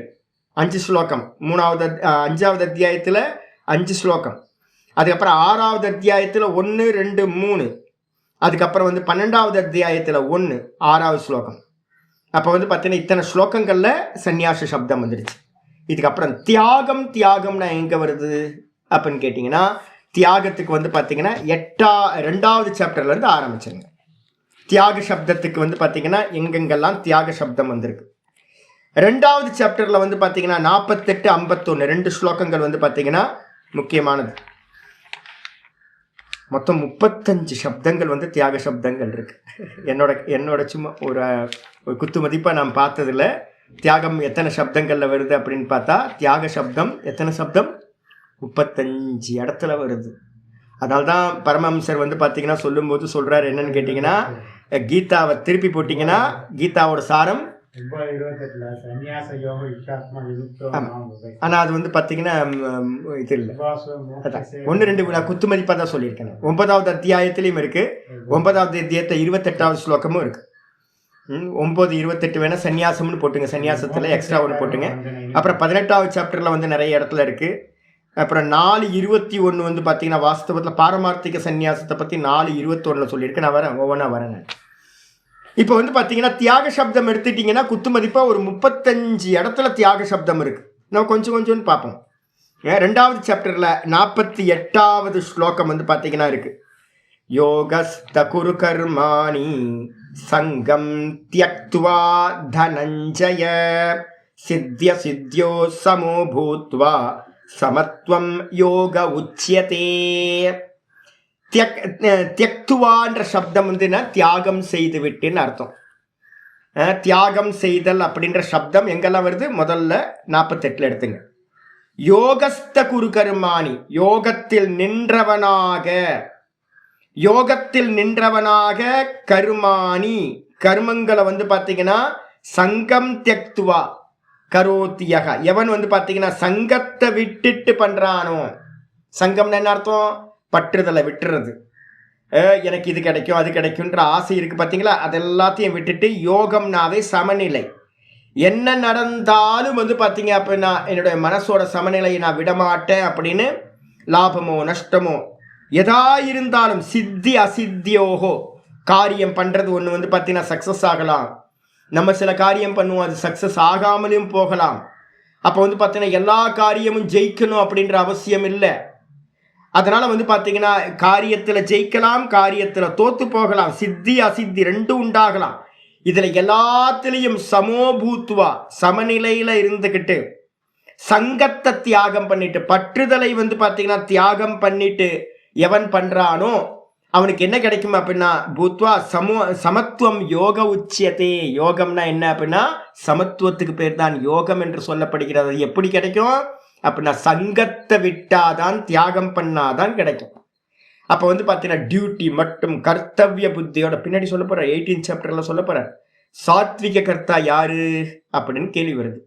5 ஸ்லோகம். 5வது அத்தியாயத்தில் 5 ஸ்லோகம். அதுக்கப்புறம் 6வது அத்தியாயத்தில் 1, 2, 3. அதுக்கப்புறம் வந்து 12வது அத்தியாயத்தில் 1, 6வது ஸ்லோகம். அப்போ வந்து பார்த்தீங்கன்னா இத்தனை ஸ்லோகங்களில் சந்நியாச சப்தம் வந்துடுச்சு. இதுக்கப்புறம் தியாகம்னா எங்கே வருது அப்படின்னு கேட்டிங்கன்னா, தியாகத்துக்கு வந்து பார்த்தீங்கன்னா 2வது சாப்டர்லேருந்து ஆரம்பிச்சிருங்க. தியாக சப்தத்துக்கு வந்து பார்த்தீங்கன்னா எங்கெங்கெல்லாம் தியாக சப்தம் வந்திருக்கு. 2வது சாப்டரில் வந்து பார்த்தீங்கன்னா 48, 51 2 ஸ்லோகங்கள் வந்து பார்த்தீங்கன்னா முக்கியமானது. மொத்தம் 35 சப்தங்கள் வந்து தியாக சப்தங்கள் இருக்கு. என்னோட சும்மா ஒரு குத்து மதிப்பாக நான் பார்த்ததில் தியாகம் எத்தனை சப்தங்களில் வருது அப்படின்னு பார்த்தா, தியாக சப்தம் எத்தனை சப்தம் 35 இடத்துல வருது. அதனால தான் பரமஹம்சர் வந்து பார்த்தீங்கன்னா சொல்லும்போது சொல்கிறார் என்னன்னு கேட்டிங்கன்னா, கீதாவை திருப்பி போட்டிங்கன்னா கீதாவோட சாரம். ஆனால் அது வந்து பார்த்தீங்கன்னா இது இல்லை. அதான் 1, 2 நான் குத்து மதிப்பாக தான் சொல்லியிருக்கேன். 9வது அத்தியாயத்திலையும் இருக்குது. 9வது அத்தியாயத்தில் 28வது ஸ்லோகமும் இருக்குது. 9, 28 வேணால் சன்னியாசம்னு போட்டுங்க. சன்னியாசத்தில் எக்ஸ்ட்ரா ஒன்று போட்டுங்க. அப்புறம் 18வது சாப்டரில் வந்து நிறைய இடத்துல இருக்குது. அப்புறம் 4:21 வந்து பார்த்தீங்கன்னா வாஸ்தவத்தில் பாரமார்த்திக சன்னியாசத்தை பற்றி 4:21 சொல்லியிருக்கேன். நான் வரேன், ஒவ்வொன்றா வரேன் நான். இப்போ வந்து பார்த்தீங்கன்னா தியாக சப்தம் எடுத்துட்டிங்கன்னா குத்து மதிப்பாக ஒரு 35 இடத்துல தியாக சப்தம் இருக்குது. நம்ம கொஞ்சம் பார்ப்போம். 2வது சாப்டரில் 48வது ஸ்லோகம் வந்து பார்த்தீங்கன்னா இருக்குது. யோகஸ்த குரு கர்மாணி சங்கம் தியக்த்வா தனஞ்சய சித்ய சித்யோ சமோ பூத்வா சமத்வம் யோக உச்சியதே. தியக்துவான்ற சப்தம் வந்துன்னா தியாகம் செய்து விட்டுன்னு அர்த்தம். தியாகம் செய்தல் அப்படின்ற சப்தம் எங்கெல்லாம் வருது? முதல்ல 48 எடுத்துங்க. யோகஸ்த குரு கர்மாணி, யோகத்தில் நின்றவனாக கர்மாணி, கர்மங்களை வந்து பார்த்தீங்கன்னா சங்கம் தியக்துவா கரோத்தியக, எவன் வந்து பார்த்தீங்கன்னா சங்கத்தை விட்டுட்டு பண்றானோ. சங்கம்னு என்ன அர்த்தம்? பற்றுதலை விட்டுறது. எனக்கு இது கிடைக்கும் அது கிடைக்கும்ன்ற ஆசை இருக்கு பார்த்தீங்களா, அதெல்லாத்தையும் விட்டுட்டு யோகம்னாவே சமநிலை. என்ன நடந்தாலும் வந்து பார்த்தீங்க அப்படின்னா என்னுடைய மனசோட சமநிலையை நான் விடமாட்டேன் அப்படின்னு லாபமோ நஷ்டமோ எதா இருந்தாலும் சித்தி அசித்தியோகோ, காரியம் பண்ணுறது ஒன்று வந்து பார்த்தீங்கன்னா சக்ஸஸ் ஆகலாம். நம்ம சில காரியம் பண்ணுவோம், அது சக்ஸஸ் ஆகாமலும் போகலாம். அப்போ வந்து பார்த்தீங்கன்னா எல்லா காரியமும் ஜெயிக்கணும் அப்படின்ற அவசியம் இல்லை. அதனால் வந்து பார்த்தீங்கன்னா காரியத்தில் ஜெயிக்கலாம், காரியத்தில் தோற்று போகலாம், சித்தி அசித்தி ரெண்டும் உண்டாகலாம். இதில் எல்லாத்துலேயும் சமோபூத்துவா சமநிலையில் இருந்துக்கிட்டு சங்கத்தை தியாகம் பண்ணிட்டு, பற்றுதலை வந்து பார்த்தீங்கன்னா தியாகம் பண்ணிட்டு எவன் பண்ணுறானோ அவனுக்கு என்ன கிடைக்கும் அப்படின்னா பூத்வா சமத்துவம் யோக உச்சியதே. யோகம்னா என்ன அப்படின்னா சமத்துவத்துக்கு பேர் தான் யோகம் என்று சொல்லப்படுகிறது. எப்படி கிடைக்கும் அப்படின்னா சங்கத்தை விட்டாதான் தியாகம் பண்ணாதான் கிடைக்கும். அப்போ வந்து பார்த்தீங்கன்னா டியூட்டி மட்டும் கர்த்தவிய புத்தியோட பின்னாடி சொல்ல போற 18th சாப்டர்ல சொல்ல போற சாத்விக கர்த்தா யாரு அப்படின்னு கேள்வி வருது.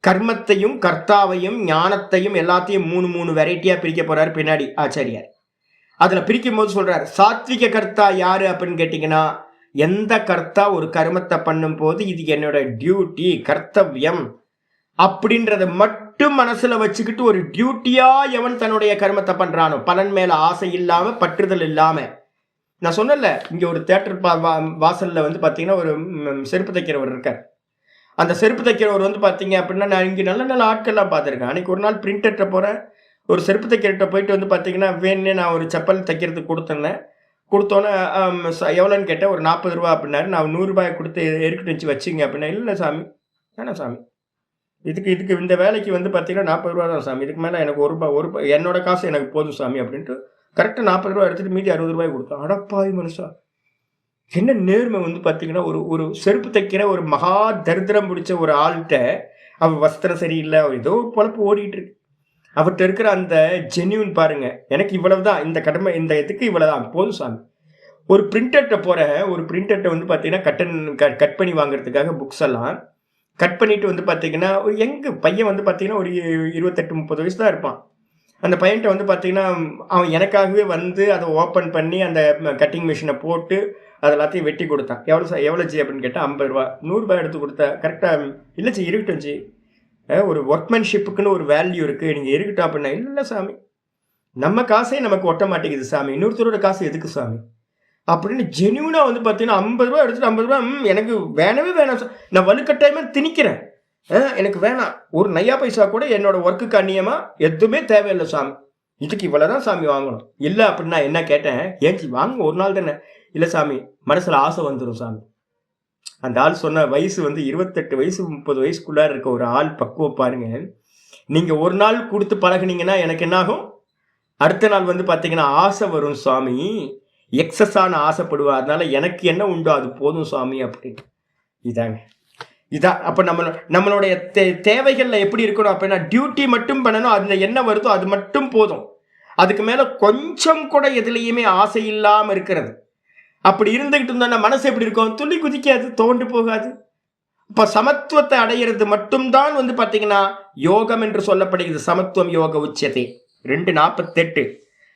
கர்மத்தையும் கர்த்தாவையும் ஞானத்தையும் எல்லாத்தையும் 3 வெரைட்டியா பிரிக்க போறாரு பின்னாடி ஆச்சாரியார். அதுல பிரிக்கும் போது சொல்றாரு சாத்விக கர்த்தா யாரு அப்படின்னு கேட்டீங்கன்னா, எந்த கர்த்தா ஒரு கர்மத்தை பண்ணும் போது இது என்னோட டியூட்டி கர்த்தவியம் அப்படின்றத மட்டும் மனசுல வச்சுக்கிட்டு ஒரு டியூட்டியா எவன் தன்னுடைய கர்மத்தை பண்றானோ, பலன் மேல ஆசை இல்லாம பற்றுதல் இல்லாம. நான் சொன்னல இங்க ஒரு தியேட்டர் வாசல்ல வந்து பாத்தீங்கன்னா ஒரு செருப்பு தைக்கிறவர் இருக்கார். அந்த செருப்பு தைக்கிறவர் வந்து பாத்தீங்க அப்படின்னா நான் இங்க நல்ல நல்ல ஆட்கள்லாம் பார்த்துருக்கேன். அன்னைக்கு ஒரு நாள் பிரிண்டர்கிட்ட போறேன், ஒரு செருப்பு தைக்கிறகிட்ட போயிட்டு வந்து பார்த்தீங்கன்னா வேணுன்னு நான் ஒரு செப்பல் தைக்கிறதுக்கு கொடுத்தோன்னே எவ்வளோன்னு கேட்டேன். ஒரு 40 ரூபா அப்படின்னாரு. நான் 100 ரூபாய் கொடுத்து இருக்கட்டு வச்சுங்க அப்படின்னா, இல்லை சாமி வேணாம் சாமி, இதுக்கு இந்த வேலைக்கு வந்து பார்த்தீங்கன்னா 40 ரூபா தான் சாமி, இதுக்கு மேலே எனக்கு ஒரு ரூபாய் என்னோட காசு எனக்கு போதும் சாமி அப்படின்ட்டு கரெக்டாக 40 ரூபா எடுத்துகிட்டு மீதி 60 ரூபாய் கொடுத்தோம். அடப்பாவி மனுஷா, என்ன நேர்மை வந்து பார்த்தீங்கன்னா ஒரு செருப்பு தைக்கிற ஒரு மகா தரித்திரம் பிடிச்ச ஒரு ஆள்கிட்ட அவன் வஸ்திரம் சரியில்லை, அவர் ஏதோ பொழப்பு ஓடிட்டு இருக்கு, அவர்கிட்ட இருக்கிற அந்த ஜென்யூன் பாருங்க. எனக்கு இவ்வளவுதான், இந்த கடமை இந்த இதுக்கு இவ்வளவுதான் போதும் சாமி. ஒரு பிரிண்டர்கிட்ட போகிறேன், ஒரு பிரிண்டர்கிட்ட வந்து பார்த்தீங்கன்னா கட் பண்ணி வாங்குறதுக்காக புக்ஸ் எல்லாம் கட் பண்ணிட்டு வந்து பார்த்தீங்கன்னா ஒரு பையன் வந்து பார்த்தீங்கன்னா ஒரு 28-30 வயசு தான் இருப்பான். அந்த பையன்கிட்ட வந்து பார்த்தீங்கன்னா அவன் எனக்காகவே வந்து அதை ஓப்பன் பண்ணி அந்த கட்டிங் மிஷினை போட்டு அது எல்லாத்தையும் வெட்டி கொடுத்தான். எவ்வளோ ஜி அப்படின்னு கேட்டால் 50 ரூபா. 100 ரூபாய் எடுத்து கொடுத்தா கரெக்டாக இல்லை ஜி இருக்கட்டும் ஜி, ஒரு ஒர்க்மேன்ஷிப்புக்குன்னு ஒரு வேல்யூ இருக்குது, நீங்கள் இருக்கட்டும் அப்படின்னா இல்லை சாமி நம்ம காசே நமக்கு ஒட்ட மாட்டேங்குது சாமி, இன்னொருத்தரோட காசு எதுக்கு சாமி அப்படின்னு ஜென்யூனாக வந்து பார்த்தீங்கன்னா 50 ரூபா எடுத்துட்டு 50 ரூபா எனக்கு வேணவே வேணாம் சார், நான் வலுக்கட்டாயமாக திணிக்கிறேன், எனக்கு வேணாம், ஒரு நையா பைசா கூட என்னோட ஒர்க்குக்கு அந்நியமாக எதுவுமே தேவையில்லை சாமி, இதுக்கு இவ்வளோதான் சாமி வாங்கணும். இல்லை அப்படின்னு நான் என்ன கேட்டேன், ஏஞ்சி வாங்க ஒரு நாள் தானே. இல்லை சாமி, மனசில் ஆசை வந்துடும் சாமி. அந்த ஆள் சொன்ன வயசு வந்து 28 வயசு 30 வயசுக்குள்ளார இருக்க ஒரு ஆள் பக்குவம் பாருங்க. நீங்கள் ஒரு நாள் கொடுத்து பழகுனீங்கன்னா எனக்கு என்னாகும், அடுத்த நாள் வந்து பார்த்தீங்கன்னா ஆசை வரும் சுவாமி, எக்ஸஸான ஆசைப்படுவேன், அதனால எனக்கு என்ன உண்டோ அது போதும் சுவாமி அப்படின்னு. இதாங்க இதான். அப்போ நம்மளுடைய தேவைகளில் எப்படி இருக்கணும் அப்படின்னா, டியூட்டி மட்டும் பண்ணணும், அதில் என்ன வருதோ அது மட்டும் போதும், அதுக்கு மேலே கொஞ்சம் கூட எதுலேயுமே ஆசை இல்லாமல் இருக்கிறது. அப்படி இருந்துகிட்டு இருந்தோம்னா மனசு எப்படி இருக்கும், துள்ளி குதிக்காது, தோண்டு போகாது. இப்போ சமத்துவத்தை அடையிறது மட்டும்தான் வந்து பார்த்தீங்கன்னா யோகம் என்று சொல்லப்படுகிறது. சமத்துவம் யோக உச்சத்தை 2:48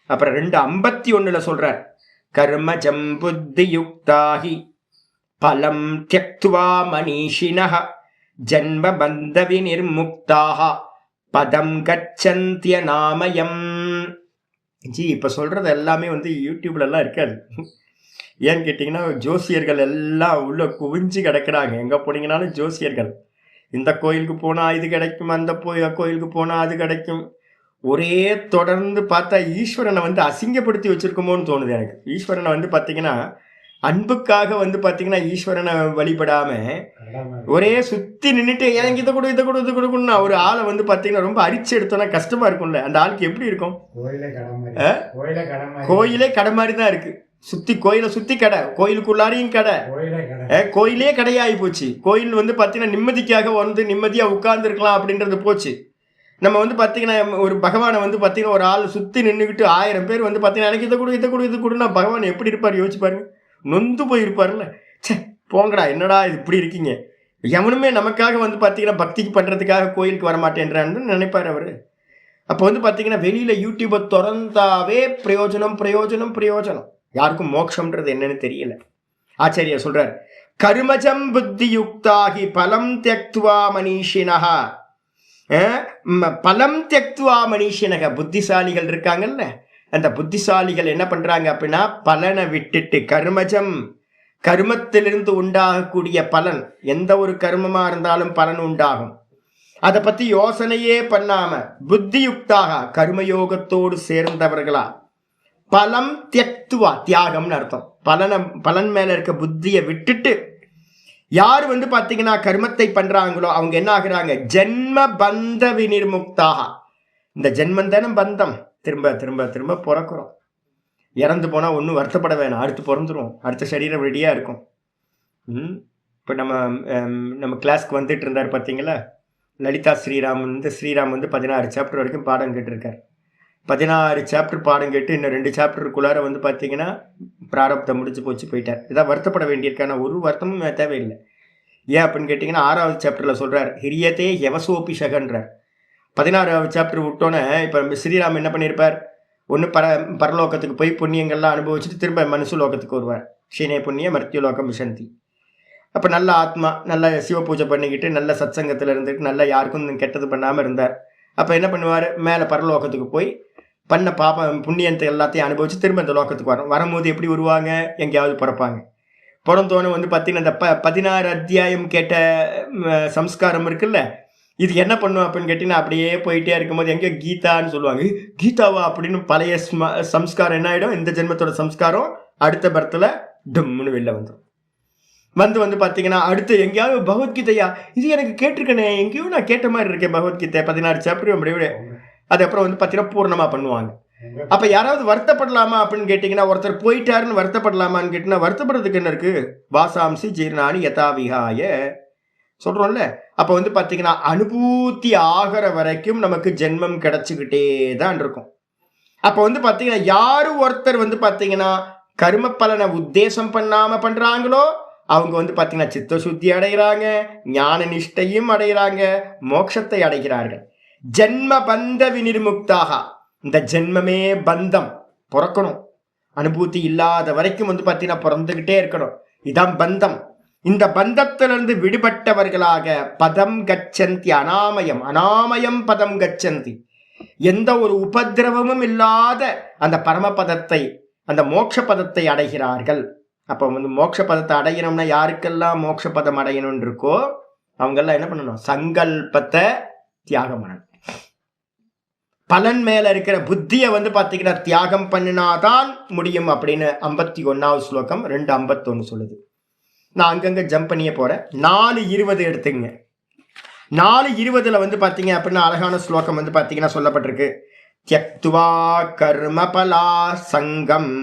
அப்புறம் 2:51 சொல்றார், கர்மஜம் புத்தி யுக்தாகி பலம் தியக்த்வா மனிஷினஹ ஜன்ம பந்த விநிர்முக்தாக பதம் கச்சந்திய நாமயம். ஜி இப்போ சொல்றது எல்லாமே வந்து யூடியூப்லலாம் இருக்காது. ஏன்னு கேட்டிங்கன்னா ஜோசியர்கள் எல்லாம் உள்ள குவிஞ்சு கிடக்கிறாங்க. எங்கே போனீங்கன்னாலும் ஜோசியர்கள், இந்த கோயிலுக்கு போனால் இது கிடைக்கும், அந்த கோயிலுக்கு போனால் அது கிடைக்கும். ஒரே தொடர்ந்து பார்த்தா ஈஸ்வரனை வந்து அசிங்கப்படுத்தி வச்சிருக்கோமோன்னு தோணுது எனக்கு. ஈஸ்வரனை வந்து பார்த்தீங்கன்னா அன்புக்காக வந்து பார்த்தீங்கன்னா ஈஸ்வரனை வழிபடாமல் ஒரே சுற்றி நின்றுட்டு எனக்கு இதை கொடு இதை கொடு இதை கொடுக்கணும்னா ஒரு ஆளை வந்து பார்த்தீங்கன்னா ரொம்ப அரிச்சு எடுத்தோன்னா கஷ்டமாக இருக்கும்ல. அந்த ஆளுக்கு எப்படி இருக்கும், கோயிலே கடை மாதிரி தான் இருக்குது. சுற்றி கோயிலை சுற்றி கடை, கோயிலுக்குள்ளாரையும் கடை, கோயிலே கடையாகி போச்சு. கோயில் வந்து பார்த்தீங்கன்னா நிம்மதிக்காக வந்து நிம்மதியாக உட்கார்ந்துருக்கலாம் அப்படின்றது போச்சு. நம்ம வந்து பார்த்தீங்கன்னா ஒரு பகவானை வந்து பார்த்தீங்கன்னா ஒரு ஆள் சுற்றி நின்றுக்கிட்டு 1000 பேர் வந்து பார்த்தீங்கன்னா எனக்கு இதை கொடு இதை கொடு இது கொடுன்னா பகவான் எப்படி இருப்பார் யோசிச்சு பாருங்க. நொந்து போயிருப்பார்ல, சே போங்கடா என்னடா இது இப்படி இருக்கீங்க. எவனுமே நமக்காக வந்து பார்த்தீங்கன்னா பக்திக்கு பண்ணுறதுக்காக கோயிலுக்கு வரமாட்டேன்றான்னு நினைப்பார் அவர். அப்போ வந்து பார்த்தீங்கன்னா வெளியில் யூடியூப்பை திறந்தாவே பிரயோஜனம் பிரயோஜனம் பிரயோஜனம். யாருக்கும் மோட்சம்ன்றது என்னன்னு தெரியல. ஆச்சாரியா சொல்றார், கர்மஜம் புத்தி யுக்தாகி பலம் தியக்த்வா மனிஷினஹ. பலம் தியக்த்வா மனிஷினஹ, புத்திசாலிகள் இருக்காங்கல்ல, அந்த புத்திசாலிகள் என்ன பண்றாங்க அப்படின்னா பலனை விட்டுட்டு, கர்மஜம் கர்மத்திலிருந்து உண்டாகக்கூடிய பலன், எந்த ஒரு கர்மமா இருந்தாலும் பலன் உண்டாகும், அதை பத்தி யோசனையே பண்ணாம புத்தி யுக்தாக கர்மயோகத்தோடு சேர்ந்தவர்களா, பலம் தியக்துவா தியாகம்னு அர்த்தம், பலன் மேல இருக்க புத்தியை விட்டுட்டு யார் வந்து பார்த்தீங்கன்னா கர்மத்தை பண்றாங்களோ அவங்க என்ன ஆகுறாங்க, ஜென்ம பந்த விநிர்முக்தாக. இந்த ஜென்மம் தானே பந்தம், திரும்ப திரும்ப திரும்ப பிறக்கிறோம். இறந்து போனால் ஒன்றும் வருத்தப்பட வேணாம், அடுத்து பிறந்துடும், அடுத்த சரீரம் ரெடியாக இருக்கும். இப்போ நம்ம கிளாஸ்க்கு வந்துட்டு இருந்தார் பார்த்தீங்களா லலிதா ஸ்ரீராம் வந்து 16 சாப்டர் வரைக்கும் பாடம் கேட்டிருக்கார். 16 சாப்டர் பாடம் கேட்டு இன்னும் 2 சாப்டருக்குள்ளார வந்து பார்த்தீங்கன்னா பிராரப்தம் முடிச்சு போச்சு போயிட்டார். இதான் வருத்தப்பட வேண்டியிருக்கான ஒரு வருத்தமும் தேவையில்லை. ஏன் அப்படின்னு கேட்டிங்கன்னா 6வது சாப்டரில் சொல்கிறார், ஹிரியத்தே யவசோபி ஷகன்றார். 16வது சாப்டர் விட்டோன்னே இப்போ ஸ்ரீராம் என்ன பண்ணியிருப்பார், ஒன்று பரலோகத்துக்கு போய் புண்ணியங்கள்லாம் அனுபவிச்சுட்டு திரும்ப மனுஷலோகத்துக்கு வருவார். ஷீனே புண்ணிய மர்த்தியலோகம் விசந்தி. அப்போ நல்ல ஆத்மா, நல்ல சிவ பூஜை பண்ணிக்கிட்டு நல்ல சத்சங்கத்தில் இருந்துட்டு நல்ல யாருக்கும் கெட்டது பண்ணாமல் இருந்தார். அப்போ என்ன பண்ணுவார், மேலே பரலோகத்துக்கு போய் பண்ண புண்ணியத்தை எல்லாத்தையும் அனுபவிச்சு திரும்ப இந்த லோகத்துக்கு வரும்போது எப்படி வருவாங்க, எங்கேயாவது பிறப்பாங்க. பிறந்தோன்னு வந்து பார்த்தீங்கன்னா இந்த 16 அத்தியாயம் கேட்ட சம்ஸ்காரம் இருக்குல்ல, இது என்ன பண்ணும் அப்படின்னு கேட்டிங்கன்னா அப்படியே போயிட்டே இருக்கும்போது எங்கேயோ கீதான்னு சொல்லுவாங்க, கீதாவா அப்படின்னு பழைய சம்ஸ்காரம் என்ன ஆகிடும், இந்த ஜென்மத்தோட சம்ஸ்காரம் அடுத்த பர்த்தில் டம்முன்னு வெளில வந்துடும். வந்து பார்த்தீங்கன்னா அடுத்து எங்கேயாவது பகவத்கீதையா, இது எனக்கு கேட்டிருக்கேனே, எங்கேயோ நான் கேட்ட மாதிரி இருக்கேன் பகவத்கீதை 16 சாப்டர் அப்படியே. அதுக்கப்புறம் வந்து பார்த்தீங்கன்னா பூர்ணமாக பண்ணுவாங்க. அப்போ யாராவது வருத்தப்படலாமா அப்படின்னு கேட்டிங்கன்னா, ஒருத்தர் போயிட்டாருன்னு வருத்தப்படலாமான்னு கேட்டிங்கன்னா வருத்தப்படுறதுக்கு என்ன இருக்குது, வாசாம்சி ஜீர்ணானி யதாவிகாய சொல்கிறோம்ல. அப்போ வந்து பார்த்தீங்கன்னா அனுபூத்தி ஆகிற வரைக்கும் நமக்கு ஜென்மம் கிடச்சிக்கிட்டே தான் இருக்கும். அப்போ வந்து பார்த்தீங்கன்னா யார் ஒருத்தர் வந்து பார்த்தீங்கன்னா கர்ம பலனை உத்தேசம் பண்ணாமல் பண்ணுறாங்களோ அவங்க வந்து பார்த்தீங்கன்னா சித்த சுத்தி அடைகிறாங்க, ஞான நிஷ்டையும் அடைகிறாங்க, மோட்சத்தை அடைகிறார்கள். ஜென்ம பந்த விநிர்முக்தாக, இந்த ஜென்மமே பந்தம், பிறக்கணும், அனுபூதி இல்லாத வரைக்கும் வந்து பார்த்தீங்கன்னா பிறந்துக்கிட்டே இருக்கணும், இதான் பந்தம். இந்த பந்தத்திலிருந்து விடுபட்டவர்களாக பதம் கச்சந்தி, அனாமயம் பதம் கச்சந்தி, எந்த ஒரு உபதிரவமும் இல்லாத அந்த பரமபதத்தை, அந்த மோட்ச பதத்தை அடைகிறார்கள். அப்போ வந்து மோட்ச பதத்தை அடையணும்னா யாருக்கெல்லாம் மோட்ச பதம் அடையணும்னு இருக்கோ அவங்கெல்லாம் என்ன பண்ணணும்? சங்கல்பத்தை தியாகம் பண்ணணும். பலன் மேல இருக்கிற புத்தியை வந்து பாத்தீங்கன்னா தியாகம் பண்ணினாதான் முடியும் அப்படின்னு 51வது ஸ்லோகம் 2:51 சொல்லுது. நான் அங்கங்க ஜம்ப் பண்ணியே போறேன். 4:20 எடுத்துங்க. 4:20 வந்து பாத்தீங்க அப்படின்னா அழகான ஸ்லோகம் வந்து பாத்தீங்கன்னா சொல்லப்பட்டிருக்கு. தியக்துவா கர்மபலா சங்கம்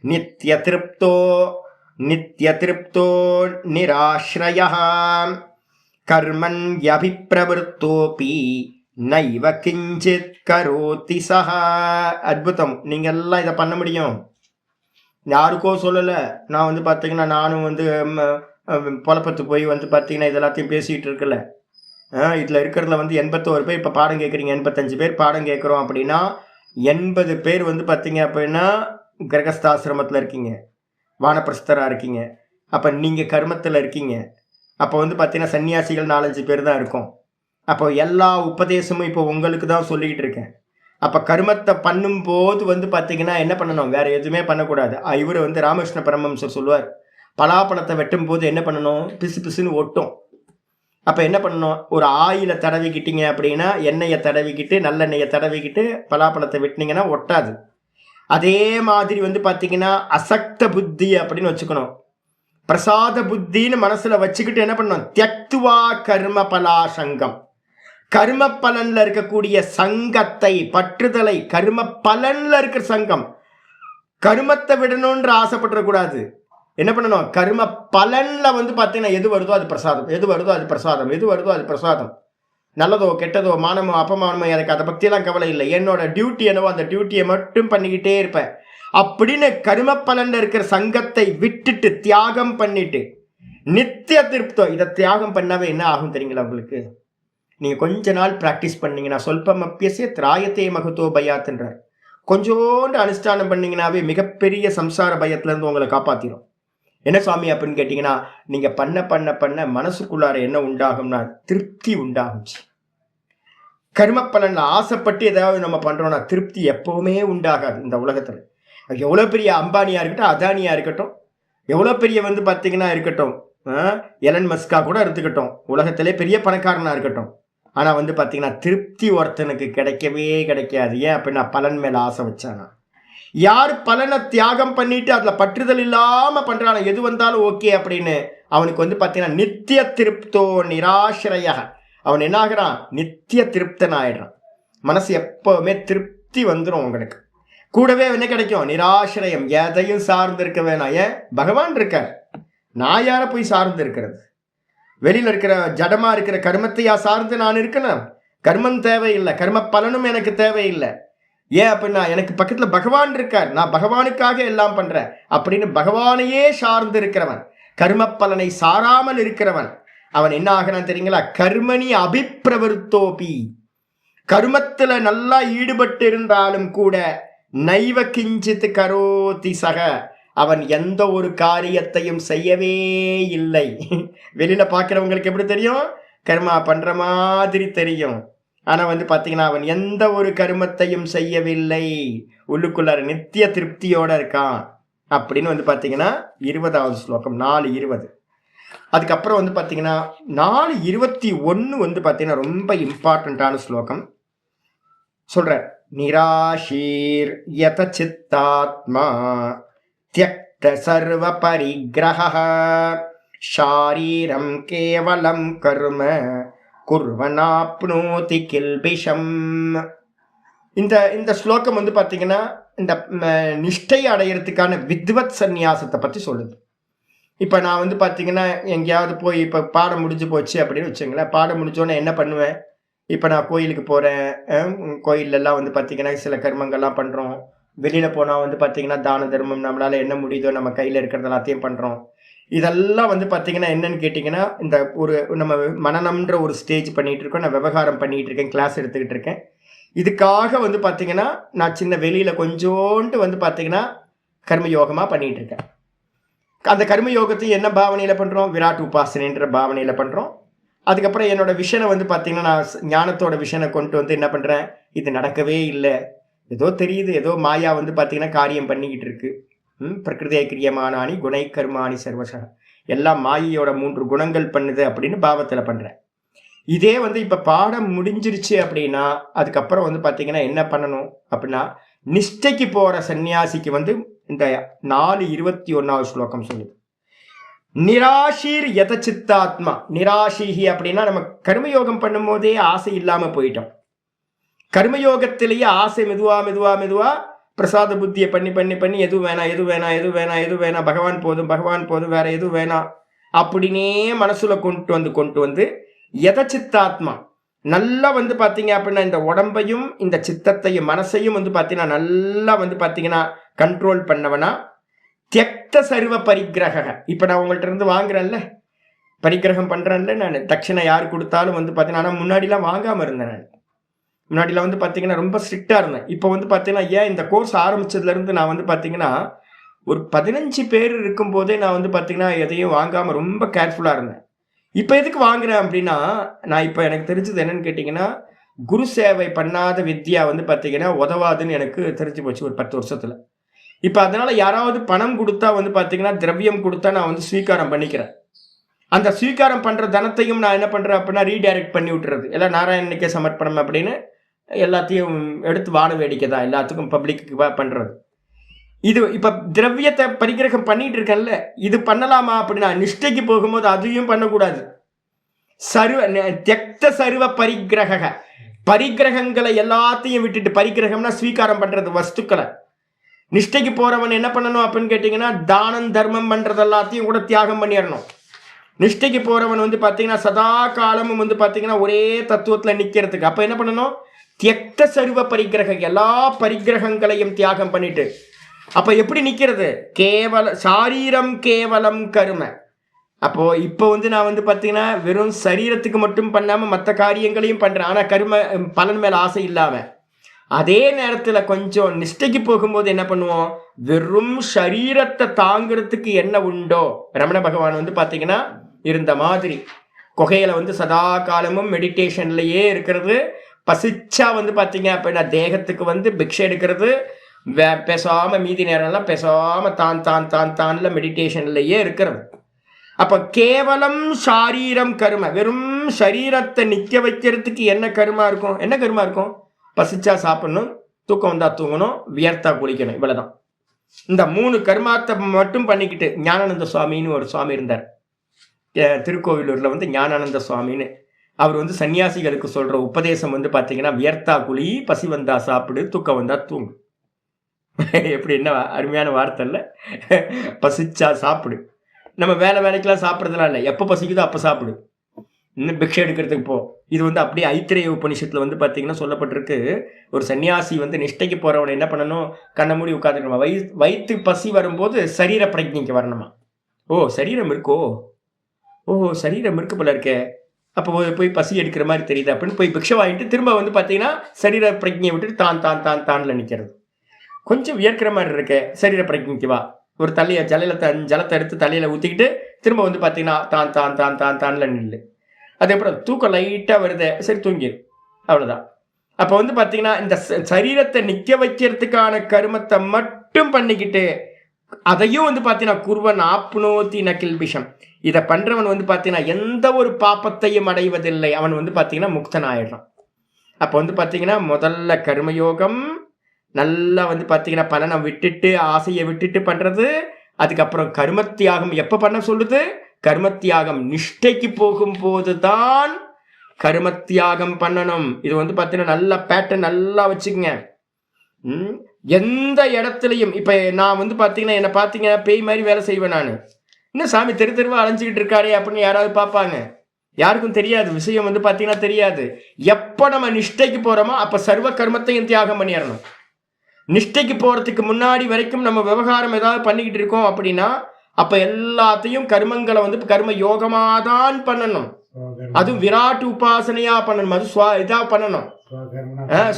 நித்ய திருப்தோ நிராஸ்ரயः கர்மன் யபிப்ரவருத்தோபி நைவ கிஞ்சித் கரோதி சஹ. அற்புதம். நீங்க எல்லாம் இதை பண்ண முடியும். யாருக்கோ சொல்லலை. நான் வந்து பார்த்தீங்கன்னா நானும் வந்து புலப்பத்து போய் வந்து பார்த்தீங்கன்னா இது எல்லாத்தையும் பேசிகிட்டு இருக்கல. இதில் இருக்கிறதுல வந்து 81 பேர் இப்போ பாடம் கேட்குறீங்க. 85 பேர் பாடம் கேட்குறோம் அப்படின்னா 80 பேர் வந்து பார்த்தீங்க அப்படின்னா கிரகஸ்தாசிரமத்தில் இருக்கீங்க, வானப்பிரஸ்தராக இருக்கீங்க. அப்போ நீங்கள் கர்மத்தில் இருக்கீங்க. அப்போ வந்து பார்த்தீங்கன்னா சன்னியாசிகள் 4-5 பேர் தான் இருக்கும். அப்போ எல்லா உபதேசமும் இப்போ உங்களுக்கு தான் சொல்லிக்கிட்டு இருக்கேன். அப்போ கர்மத்தை பண்ணும்போது வந்து பார்த்தீங்கன்னா என்ன பண்ணணும்? வேற எதுவுமே பண்ணக்கூடாது. இவர் வந்து ராமகிருஷ்ண பரமஹம்சர் சொல்லுவார், பலாப்பழத்தை வெட்டும் போது என்ன பண்ணணும்? பிசு பிசுன்னு ஒட்டும். அப்போ என்ன பண்ணணும்? ஒரு ஆயிலை தடவிக்கிட்டீங்க அப்படின்னா, எண்ணெயை தடவிக்கிட்டு நல்லெண்ணெயை தடவிக்கிட்டு பலாப்பழத்தை வெட்டினீங்கன்னா ஒட்டாது. அதே மாதிரி வந்து பார்த்தீங்கன்னா அசக்த புத்தி அப்படின்னு வச்சுக்கணும். பிரசாத புத்தின்னு மனசுல வச்சுக்கிட்டு என்ன பண்ணணும்? தியக்துவா கர்ம பலா சங்கம். கர்ம பலன்ல இருக்கக்கூடிய சங்கத்தை, பற்றுதலை, கர்ம பலன்ல இருக்கிற சங்கம். கர்மத்தை விடணும்ன்ற ஆசைப்படக்கூடாது. என்ன பண்ணணும்? கர்ம பலன்ல வந்து பார்த்தீங்கன்னா எது வருதோ அது பிரசாதம், எது வருதோ அது பிரசாதம், எது வருதோ அது பிரசாதம். நல்லதோ கெட்டதோ மானமோ அப்பமானமோ எனக்கு அதை பற்றியெல்லாம் கவலை இல்லை. என்னோட டியூட்டி என்னவோ அந்த டியூட்டியை மட்டும் பண்ணிக்கிட்டே இருப்பேன் அப்படின்னு கர்ம பலன்ல இருக்கிற சங்கத்தை விட்டுட்டு தியாகம் பண்ணிட்டு நித்திய திருப்தம். இதை தியாகம் பண்ணாவே என்ன ஆகும் தெரியுங்களா உங்களுக்கு? நீங்கள் கொஞ்ச நாள் ப்ராக்டிஸ் பண்ணீங்கன்னா சொல்பம் அப்பியசிய திராயத்தே மகத்தோ பயாத்துன்றார். கொஞ்சோண்டு அனுஷ்டானம் பண்ணீங்கன்னாவே மிகப்பெரிய சம்சார பயத்திலேருந்து உங்களை காப்பாற்றிடும். என்ன சுவாமி அப்படின்னு கேட்டிங்கன்னா, நீங்கள் பண்ண பண்ண பண்ண மனசுக்குள்ளார என்ன உண்டாகும்னா திருப்தி உண்டாகும். கர்ம பலனில் ஆசைப்பட்டு ஏதாவது நம்ம பண்ணுறோன்னா திருப்தி எப்போவுமே உண்டாகாது இந்த உலகத்தில். எவ்வளோ பெரிய அம்பானியாக இருக்கட்டும், அதானியாக இருக்கட்டும், எவ்வளோ பெரிய வந்து பார்த்தீங்கன்னா இருக்கட்டும், எலன் மஸ்கா கூட எடுத்துக்கிட்டோம், உலகத்திலே பெரிய பணக்காரனாக இருக்கட்டும், ஆனால் வந்து பார்த்தீங்கன்னா திருப்தி ஒருத்தனுக்கு கிடைக்கவே கிடைக்காது. ஏன் அப்படின்னா பலன் மேலே ஆசை வச்சானா. யார் பலனை தியாகம் பண்ணிட்டு அதில் பற்றுதல் இல்லாமல் பண்ணுறானோ எது வந்தாலும் ஓகே அப்படின்னு அவனுக்கு வந்து பார்த்தீங்கன்னா நித்திய திருப்தோ நிராசிரய. அவன் என்ன ஆகிறான்? நித்திய திருப்தன் ஆயிடுறான். மனசு எப்போவுமே திருப்தி வந்துடும் உங்களுக்கு. கூடவே என்ன கிடைக்கும்? நிராசிரயம். எதையும் சார்ந்து இருக்க வேணாம். ஏன்? பகவான் இருக்கார். நான் யாரை போய் சார்ந்து இருக்கிறது? வெளியில் இருக்கிற ஜடமா இருக்கிற கர்மத்தையா சார்ந்து நான் இருக்கணும்? கர்மம் தேவையில்லை, கர்ம பலனும் எனக்கு தேவையில்லை. ஏன் அப்படின்னா எனக்கு பக்கத்தில் பகவான் இருக்கார், நான் பகவானுக்காக எல்லாம் பண்றேன் அப்படின்னு பகவானையே சார்ந்து இருக்கிறவன், கர்ம பலனை சாராமல் இருக்கிறவன், அவன் என்ன ஆகிறான் தெரியுங்களா? கர்மணி அபிப்பிரவருத்தோபி. கர்மத்தில் நல்லா ஈடுபட்டு இருந்தாலும் கூட நைவ கிஞ்சித் கரோதி சக, அவன் எந்த ஒரு காரியத்தையும் செய்யவே இல்லை. வெளியில பார்க்கிறவங்களுக்கு எப்படி தெரியும்? கர்மா பண்ற மாதிரி தெரியும். ஆனா வந்து பாத்தீங்கன்னா அவன் எந்த ஒரு கர்மத்தையும் செய்யவில்லை, உள்ளுக்குள்ளார நித்திய திருப்தியோட இருக்கான் அப்படின்னு வந்து பாத்தீங்கன்னா 20வது ஸ்லோகம் 4:20. அதுக்கப்புறம் வந்து பாத்தீங்கன்னா 4:21 வந்து பாத்தீங்கன்னா ரொம்ப இம்பார்ட்டன்டான ஸ்லோகம். சொல்ற, நிராஷீர் யத சித்தாத்மா தியக்த சர்வ பரிக்ரஹ ஷாரீரம் கேவலம் கர்ம குர்வனாப்னோதி கில்பிஷம். இந்த ஸ்லோகம் வந்து பார்த்தீங்கன்னா இந்த நிஷ்டை அடையிறதுக்கான வித்வத் சந்நியாசத்தை பற்றி சொல்லுது. இப்போ நான் வந்து பார்த்தீங்கன்னா எங்கேயாவது போய் இப்போ பாடம் முடிஞ்சு போச்சு அப்படின்னு வச்சுங்களேன். பாடம் முடிஞ்சோன்னே என்ன பண்ணுவேன்? இப்போ நான் கோயிலுக்கு போகிறேன். கோயிலெல்லாம் வந்து பார்த்தீங்கன்னா சில கர்மங்கள்லாம் பண்ணுறோம். வெளியில் போனால் வந்து பார்த்தீங்கன்னா தான தர்மம் நம்மளால் என்ன முடியுதோ நம்ம கையில் இருக்கிறது எல்லாத்தையும் பண்ணுறோம். இதெல்லாம் வந்து பார்த்தீங்கன்னா என்னன்னு கேட்டிங்கன்னா இந்த ஒரு நம்ம மனநம்ன்ற ஒரு ஸ்டேஜ் பண்ணிகிட்டு இருக்கோம். நான் விவகாரம் பண்ணிகிட்டு இருக்கேன், கிளாஸ் எடுத்துக்கிட்டு இருக்கேன். இதுக்காக வந்து பார்த்தீங்கன்னா நான் சின்ன வெளியில் கொஞ்சோண்டு வந்து பார்த்தீங்கன்னா கர்மயோகமாக பண்ணிகிட்டு இருக்கேன். அந்த கர்மயோகத்தையும் என்ன பாவனையில் பண்ணுறோம்? விராட் உபாசனைன்ற பாவனையில் பண்ணுறோம். அதுக்கப்புறம் என்னோட விஷனை வந்து பார்த்தீங்கன்னா நான் ஞானத்தோட விஷனை கொண்டு வந்து என்ன பண்ணுறேன்? இது நடக்கவே இல்லை, ஏதோ தெரியுது, ஏதோ மாயா வந்து பார்த்தீங்கன்னா காரியம் பண்ணிக்கிட்டு இருக்கு. பிரகிருதியை கிரியமானானி குணை கர்மானி சர்வசா, எல்லாம் மாயையோட 3 குணங்கள் பண்ணுது அப்படின்னு பாவத்தில் பண்ணுறேன். இதே வந்து இப்போ பாடம் முடிஞ்சிருச்சு அப்படின்னா அதுக்கப்புறம் வந்து பார்த்தீங்கன்னா என்ன பண்ணணும் அப்படின்னா, நிஷ்டைக்கு போகிற சன்னியாசிக்கு வந்து இந்த 4:21 ஸ்லோகம் சொல்லுது. நிராஷீர் யத சித்தாத்மா. நிராஷீஹி அப்படின்னா நம்ம கர்மயோகம் பண்ணும் போதே ஆசை இல்லாமல் போயிட்டோம். கர்மயோகத்திலேயே ஆசை மெதுவா மெதுவா மெதுவா பிரசாத புத்தியை பண்ணி பண்ணி பண்ணி எது வேணாம் எது வேணாம் எது வேணாம் எது வேணாம், பகவான் போதும் பகவான் போதும், வேற எது வேணாம் அப்படின்னே மனசுல கொண்டு வந்து யத சித்தாத்மா நல்லா வந்து பார்த்தீங்க அப்படின்னா இந்த உடம்பையும் இந்த சித்தத்தையும் மனசையும் வந்து பார்த்தீங்கன்னா நல்லா வந்து பார்த்தீங்கன்னா கண்ட்ரோல் பண்ணவனா தியக்த சர்வ பரிகிரக. இப்போ நான் உங்கள்கிட்ட இருந்து வாங்குறேன்ல, பரிகிரகம் பண்ணுறேன்ல, நான் தட்சிணை யார் கொடுத்தாலும் வந்து பார்த்தீங்கன்னா, ஆனால் முன்னாடிலாம் வாங்காமல் இருந்தேன். நான் முன்னாடிலாம் வந்து பார்த்தீங்கன்னா ரொம்ப ஸ்ட்ரிக்டாக இருந்தேன். இப்போ வந்து பார்த்தீங்கன்னா ஏன் இந்த கோர்ஸ் ஆரம்பித்ததுலேருந்து நான் வந்து பார்த்தீங்கன்னா ஒரு 15 பேர் இருக்கும்போதே நான் வந்து பார்த்தீங்கன்னா எதையும் வாங்காமல் ரொம்ப கேர்ஃபுல்லாக இருந்தேன். இப்போ எதுக்கு வாங்குறேன் அப்படின்னா, நான் இப்போ எனக்கு தெரிஞ்சது என்னன்னு கேட்டிங்கன்னா, குரு சேவை பண்ணாத வித்யா வந்து பார்த்தீங்கன்னா உதவாதுன்னு எனக்கு தெரிஞ்சு போச்சு ஒரு 10 வருஷத்தில். இப்போ அதனால் யாராவது பணம் கொடுத்தா வந்து பார்த்தீங்கன்னா திரவியம் கொடுத்தா நான் வந்து ஸ்வீகாரம் பண்ணிக்கிறேன். அந்த ஸ்வீகாரம் பண்ணுற தனத்தையும் நான் என்ன பண்ணுறேன் அப்படின்னா ரீடைரக்ட் பண்ணி விட்டுறது, எல்லாம் நாராயணனுக்கே சமர்ப்பணம் அப்படின்னு எல்லாத்தையும் எடுத்து வான வேடிக்கை தான் எல்லாத்துக்கும் பப்ளிக்கு பண்ணுறது. இது இப்போ திரவியத்தை பரிகிரகம் பண்ணிட்டு இருக்கேன்ல, இது பண்ணலாமா அப்படின்னா நிஷ்டைக்கு போகும்போது அதையும் பண்ணக்கூடாது. தியக்த சர்வ பரிகிரக, பரிகிரகங்களை எல்லாத்தையும் விட்டுட்டு, பரிகிரகம்னா ஸ்வீகாரம் பண்ணுறது வஸ்துக்களை. நிஷ்டைக்கு போகிறவன் என்ன பண்ணணும் அப்படின்னு கேட்டிங்கன்னா தானம் தர்மம் பண்ணுறது எல்லாத்தையும் கூட தியாகம் பண்ணிடணும். நிஷ்டைக்கு போகிறவன் வந்து பார்த்தீங்கன்னா சதா காலமும் வந்து பார்த்தீங்கன்னா ஒரே தத்துவத்தில் நிற்கிறதுக்கு அப்போ என்ன பண்ணணும், தியக்த சர்வ பரிகிரக, எல்லா பரிகிரகங்களையும் தியாகம் பண்ணிட்டு அப்போ எப்படி நிற்கிறது, கேவல சாரீரம் கேவலம் கரும. அப்போது இப்போ வந்து நான் வந்து பார்த்தீங்கன்னா வெறும் சரீரத்துக்கு மட்டும் பண்ணாமல் மற்ற காரியங்களையும் பண்ணுறேன், ஆனால் கரும பலன் மேலே ஆசை இல்லாமல். அதே நேரத்தில் கொஞ்சம் நிஷ்டைக்கு போகும்போது என்ன பண்ணுவோம், வெறும் சரீரத்தை தாங்கிறதுக்கு என்ன உண்டோ, ரமண பகவான் வந்து பார்த்தீங்கன்னா இருந்த மாதிரி குகையில் வந்து சதா காலமும் மெடிடேஷன்லையே இருக்கிறது, பசிச்சா வந்து பார்த்தீங்க அப்படின்னா தேகத்துக்கு வந்து பிக்ஷை எடுக்கிறது, பேசாமல் மீதி நேரம்லாம் பேசாமல் தான்ல மெடிடேஷன்லையே இருக்கிறது. அப்போ கேவலம் சாரீரம் கரும, வெறும் சரீரத்தை நிற்க வைக்கிறதுக்கு என்ன கருமா இருக்கும், என்ன கருமா இருக்கும், பசிச்சா சாப்பிடணும், தூக்கம் வந்தால் தூங்கணும், வியர்த்தா குளிக்கணும், இவ்வளோதான். இந்த 3 கர்மாத்தை மட்டும் பண்ணிக்கிட்டு ஞானானந்த சுவாமின்னு ஒரு சுவாமி இருந்தார் திருக்கோவிலூரில், வந்து ஞானானந்த சுவாமின்னு. அவர் வந்து சன்னியாசிகளுக்கு சொல்கிற உபதேசம் வந்து பார்த்தீங்கன்னா வியர்த்தா குழி, பசி வந்தா சாப்பிடு, தூக்கம் வந்தா தூங்கு. எப்படி என்ன அருமையான வார்த்தை இல்லை, பசிச்சா சாப்பிடு. நம்ம வேலைக்கெல்லாம் சாப்பிட்றதுலாம் இல்லை, எப்போ பசிக்குதோ அப்போ சாப்பிடு, இன்னும் பிக்ஷை எடுக்கிறதுக்கு போ. இது வந்து அப்படியே ஐத்திரேய உபனிஷத்தில் வந்து பார்த்தீங்கன்னா சொல்லப்பட்டிருக்கு. ஒரு சன்னியாசி வந்து நிஷ்டைக்கு போகிறவனை என்ன பண்ணணும், கண்ணை மூடி உட்காந்துக்கணுமா, வயிற்று பசி வரும்போது சரீர பிரஜைக்கு வரணுமா. ஓ சரீரம் இருக்கோ, ஓ சரீரம் இருக்கு போல இருக்கே, அப்போ போய் பசி எடுக்கிற மாதிரி தெரியுது அப்படின்னு போய் பிக்ஷை வாங்கிட்டு திரும்ப வந்து பார்த்தீங்கன்னா சரீர பிரஜையை விட்டுட்டு தானில் நிற்கிறது. கொஞ்சம் வியர்க்கிற மாதிரி இருக்கு, சரீர பிரஜைக்கு வா, ஒரு ஜலத்தை எடுத்து தலையில் ஊற்றிக்கிட்டு திரும்ப வந்து பார்த்தீங்கன்னா தானில் நில்லு. அதுக்கப்புறம் தூக்கம் லைட்டாக வருது, சரி தூங்கிடு, அவ்வளோதான். அப்போ வந்து பார்த்தீங்கன்னா இந்த சரீரத்தை நிற்க வைக்கிறதுக்கான கருமத்தை மட்டும் பண்ணிக்கிட்டு அதையும் வந்து பார்த்தீங்கன்னா குர்வன் ஆப்னோத்தி நகில் விஷம், இதை பண்ணுறவன் வந்து பார்த்தீங்கன்னா எந்த ஒரு பாப்பத்தையும் அடைவதில்லை, அவன் வந்து பார்த்தீங்கன்னா முக்தன் ஆயிடுறான். அப்போ வந்து பார்த்தீங்கன்னா முதல்ல கர்மயோகம் நல்லா வந்து பார்த்தீங்கன்னா பலனை விட்டுட்டு ஆசையை விட்டுட்டு பண்ணுறது, அதுக்கப்புறம் கர்மத்தியாகம் எப்போ பண்ண சொல்லுது, கர்மத்தியாகம் நிஷ்டைக்கு போகும்போது தான் கர்மத்தியாகம் பண்ணணும். இது வந்து பார்த்தீங்கன்னா நல்ல பேட்டர்ன் நல்லா வச்சுக்கோங்க. எந்த இடத்துலையும் இப்போ நான் வந்து பார்த்தீங்கன்னா என்னை பார்த்தீங்கன்னா பேய் மாதிரி வேலை செய்வேன் நான், இன்னும் சாமி தெருவா அலைஞ்சிக்கிட்டு இருக்காரே அப்படின்னு யாராவது பார்ப்பாங்க, யாருக்கும் தெரியாது, விஷயம் வந்து பார்த்தீங்கன்னா தெரியாது. எப்போ நம்ம நிஷ்டைக்கு போகிறோமோ அப்போ சர்வ கர்மத்தையும் தியாகம் பண்ணிடணும். நிஷ்டைக்கு போகிறதுக்கு முன்னாடி வரைக்கும் நம்ம விவகாரம் ஏதாவது பண்ணிக்கிட்டு இருக்கோம் அப்படின்னா அப்போ எல்லாத்தையும் கர்மங்களை வந்து கர்ம யோகமாக தான் பண்ணணும், அதுவும் விராட் உபாசனையாக பண்ணணும், அது இதாக பண்ணணும்,